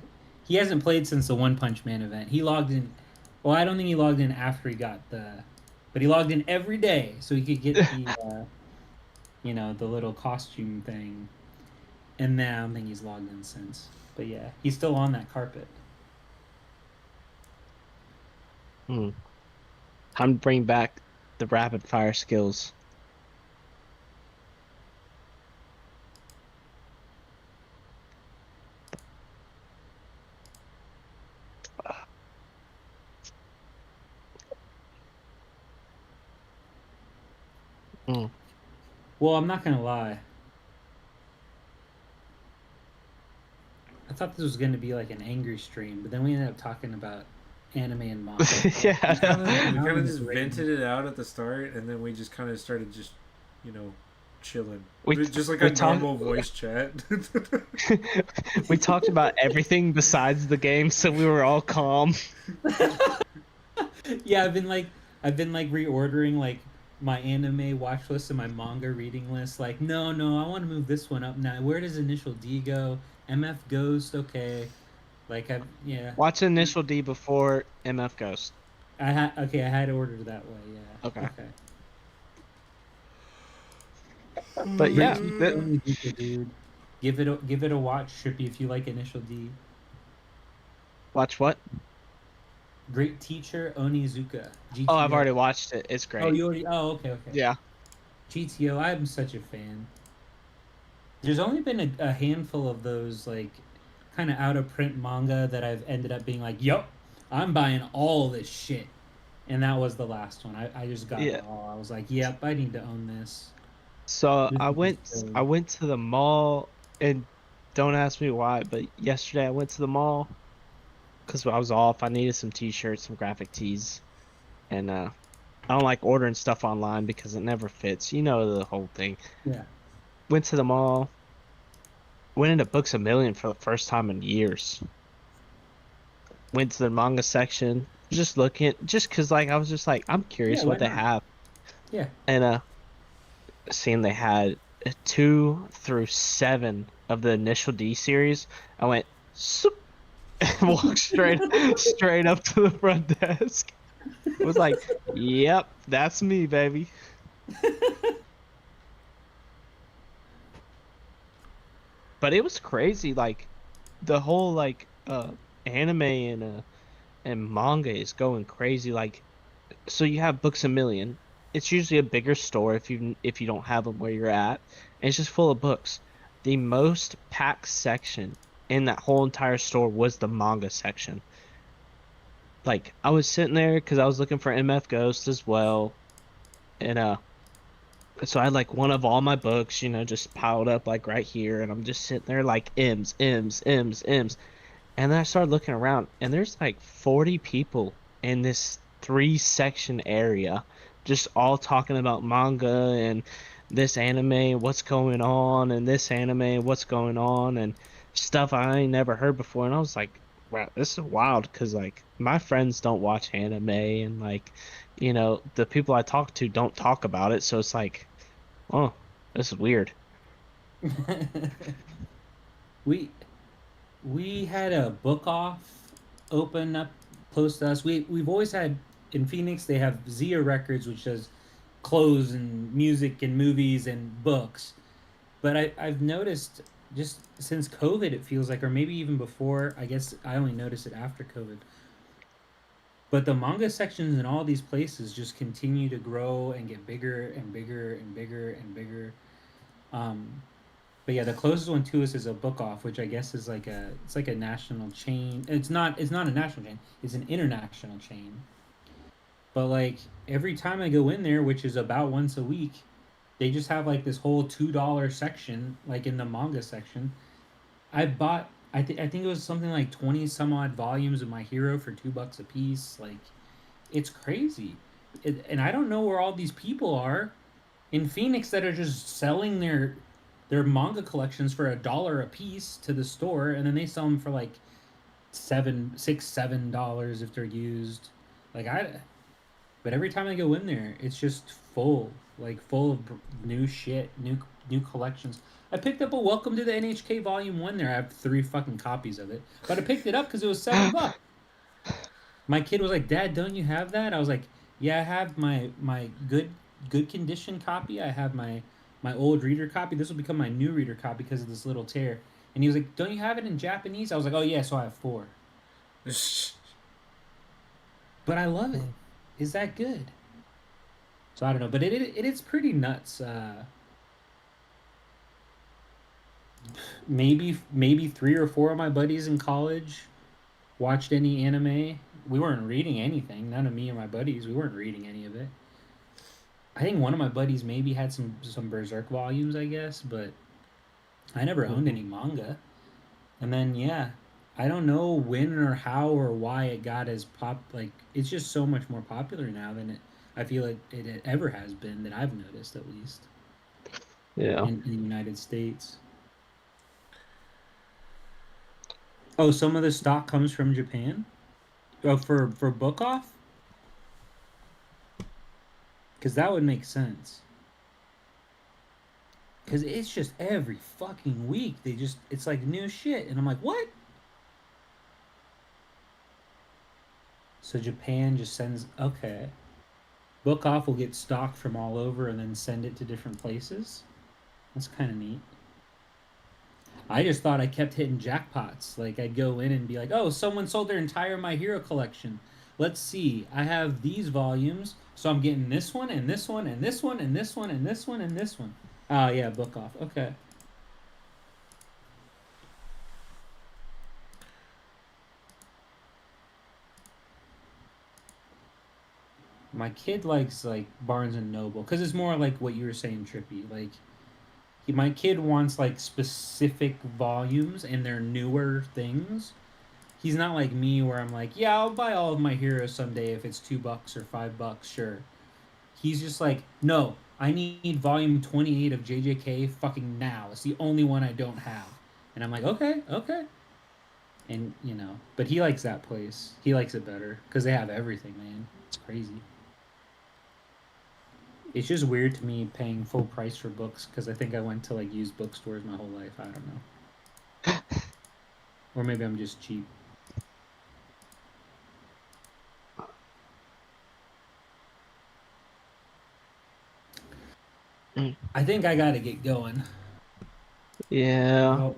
S4: he hasn't played since the One Punch Man event. He logged in. Well, I don't think he logged in after he got but he logged in every day so he could get the little costume thing. And now I don't think he's logged in since. But yeah, he's still on that carpet.
S3: Time to bring back the rapid fire skills. Mm.
S4: Well, I'm not gonna lie. I thought this was gonna be like an angry stream, but then we ended up talking about anime and manga.
S3: Yeah, I know.
S2: We kind of
S4: I'm
S2: just
S4: ready.
S2: vented it out at the start, and then we just kind of started just, chilling.
S3: We-
S2: Just like
S3: we
S2: a normal voice chat.
S3: We talked about everything besides the game, so we were all calm.
S4: Yeah, I've been like reordering like my anime watch list and my manga reading list. Like, no, I want to move this one up now. Where does Initial D go? MF Ghost, okay. Like yeah.
S3: Watch Initial D before MF Ghost.
S4: I had ordered that way. Yeah.
S3: Okay.
S4: Okay.
S3: But yeah,
S4: Dude, give it a watch, Trippy, if you like Initial D.
S3: watch what?
S4: Great Teacher Onizuka. GTO.
S3: Oh, I've already watched it. It's great.
S4: Oh, you already. Oh, okay.
S3: Yeah.
S4: GTO. I'm such a fan. There's only been a handful of those like kind of out of print manga that I've ended up being like, "Yup, I'm buying all this shit," and that was the last one. I just got it all. I was like, "Yep, I need to own this."
S3: So
S4: This
S3: I
S4: is
S3: went
S4: silly.
S3: I went to the mall, and don't ask me why, but yesterday I went to the mall because I was off. I needed some t-shirts, some graphic tees, and I don't like ordering stuff online because it never fits. You know the whole thing.
S4: Yeah.
S3: Went to the mall, went into Books A Million for the first time in years. Went to the manga section, just looking, just because like I was just like I'm curious
S4: Yeah,
S3: what
S4: why
S3: they
S4: not?
S3: have,
S4: Yeah.
S3: and seeing they had 2 through 7 of the Initial D series, I went "Soop," and walked straight up to the front desk. It was like, "Yep, that's me, baby." But it was crazy, like the whole like anime and manga is going crazy. Like, so you have Books A Million. It's usually a bigger store if you don't have them where you're at, and it's just full of books. The most packed section in that whole entire store was the manga section. Like I was sitting there because I was looking for MF Ghost as well, and so I had like one of all my books, just piled up like right here, and I'm just sitting there like M's, M's, M's, M's. And then I started looking around, and there's like 40 people in this three-section area, just all talking about manga and this anime, what's going on, and this anime, what's going on, and stuff I ain't never heard before. And I was like, wow, this is wild, because like my friends don't watch anime, and like, the people I talk to don't talk about it. So it's like, oh, this is weird.
S4: we we had a book off open up close to us. We've always had in Phoenix. They have Zia Records, which does clothes and music and movies and books. But I've noticed just since COVID, it feels like, or maybe even before. I guess I only noticed it after COVID. But the manga sections in all these places just continue to grow and get bigger and bigger and bigger and bigger. Um, but yeah, the closest one to us is a book off, which I guess is like a national chain. It's not a national chain. It's an international chain. But like every time I go in there, which is about once a week, they just have like this whole $2 section, like in the manga section. I bought I think it was something like 20 some odd volumes of My Hero for $2 a piece. Like it's crazy. And I don't know where all these people are in Phoenix that are just selling their manga collections for $1 a piece to the store, and then they sell them for like $7 if they're used. Like but every time I go in there, it's just full, like full of new shit, new collections. I picked up a Welcome to the NHK Volume One there. I have 3 fucking copies of it, but I picked it up because it was $7. My kid was like, "Dad, don't you have that?" I was like, "Yeah, I have my good condition copy. I have my old reader copy. This will become my new reader copy because of this little tear." And he was like, "Don't you have it in Japanese?" I was like, "Oh yeah, so I have 4." But I love it. Is that good? So I don't know, but it is pretty nuts. Maybe 3 or 4 of my buddies in college watched any anime. We weren't reading anything. None of me and my buddies. We weren't reading any of it. I think one of my buddies maybe had some Berserk volumes, I guess, but I never owned any manga. And then yeah, I don't know when or how or why it got as pop. Like it's just so much more popular now than I feel like it ever has been that I've noticed at least
S3: Yeah.
S4: in the United States. Oh, some of the stock comes from Japan. Oh, for book off, because that would make sense. Because it's just every fucking week it's like new shit, and I'm like, what? So Japan just sends, okay. Book off will get stock from all over and then send it to different places. That's kind of neat. I just thought I kept hitting jackpots. Like I'd go in and be like, "Oh, someone sold their entire My Hero collection. Let's see. I have these volumes, so I'm getting this one and this one and this one and this one and this one and this one." Oh yeah, book off. Okay. My kid likes like Barnes and Noble because it's more like what you were saying, Trippy. Like my kid wants like specific volumes and they're newer things. He's not like me where I'm like, yeah, I'll buy all of my heroes someday if it's $2 or $5, sure. He's just like, no, I need volume 28 of JJK fucking now. It's the only one I don't have. And I'm like, okay, okay. And but he likes that place. He likes it better because they have everything, man. It's crazy. It's just weird to me paying full price for books because I think I went to like used bookstores my whole life. I don't know. Or maybe I'm just cheap.
S3: Mm.
S4: I think I gotta get going.
S3: Yeah.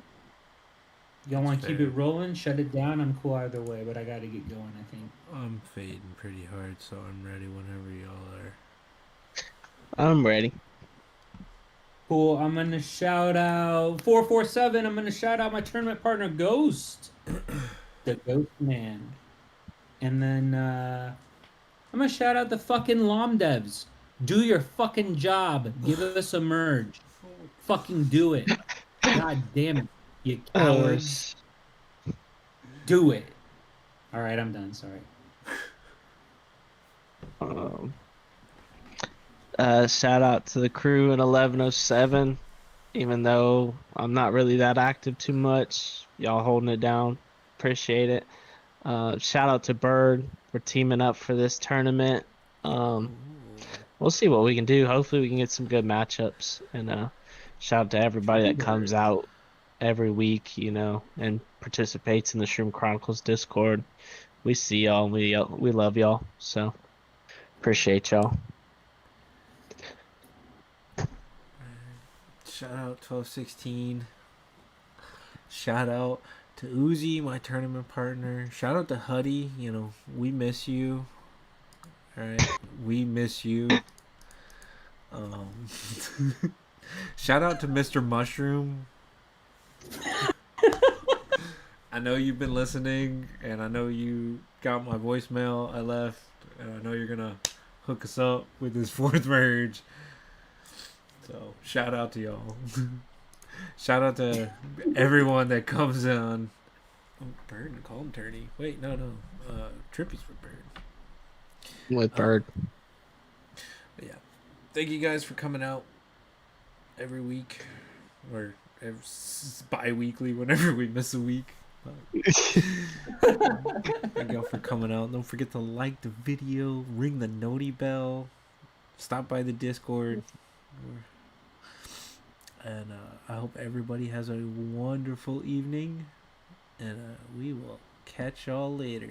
S4: Y'all want to keep
S2: fair.
S4: it rolling? Shut it down. I'm cool either way, but I gotta get going. I think.
S2: I'm fading pretty hard, so I'm ready whenever y'all are.
S3: I'm ready.
S4: Cool. I'm gonna shout out 447. I'm gonna shout out my tournament partner Ghost, the Ghost Man, and then I'm gonna shout out the fucking LOM devs. Do your fucking job. Give us a merge. Fucking do it. God damn it, you cowards. Do it. All right, I'm done. Sorry.
S3: Um, shout out to the crew in 1107. Even though I'm not really that active too much, y'all holding it down. Appreciate it. Shout out to Bird for teaming up for this tournament. We'll see what we can do. Hopefully, we can get some good matchups. And shout out to everybody that comes out every week, and participates in the Shroom Chronicles Discord. We see y'all. And we love y'all. So appreciate y'all.
S2: Shout out 1216. Shout out to Uzi, my tournament partner. Shout out to Huddy. We miss you. All right, we miss you. Shout out to Mr. Mushroom. I know you've been listening, and I know you got my voicemail I left, and I know you're gonna hook us up with this fourth merge. So shout out to y'all. Shout out to everyone that comes on. Oh, Bird, call him Turny. Wait, no. Trippy's with Bird.
S3: With Bird.
S2: But yeah, thank you guys for coming out every week, or bi-weekly whenever we miss a week. Thank y'all for coming out. Don't forget to like the video, ring the noti bell, stop by the Discord, and I hope everybody has a wonderful evening, and we will catch y'all later.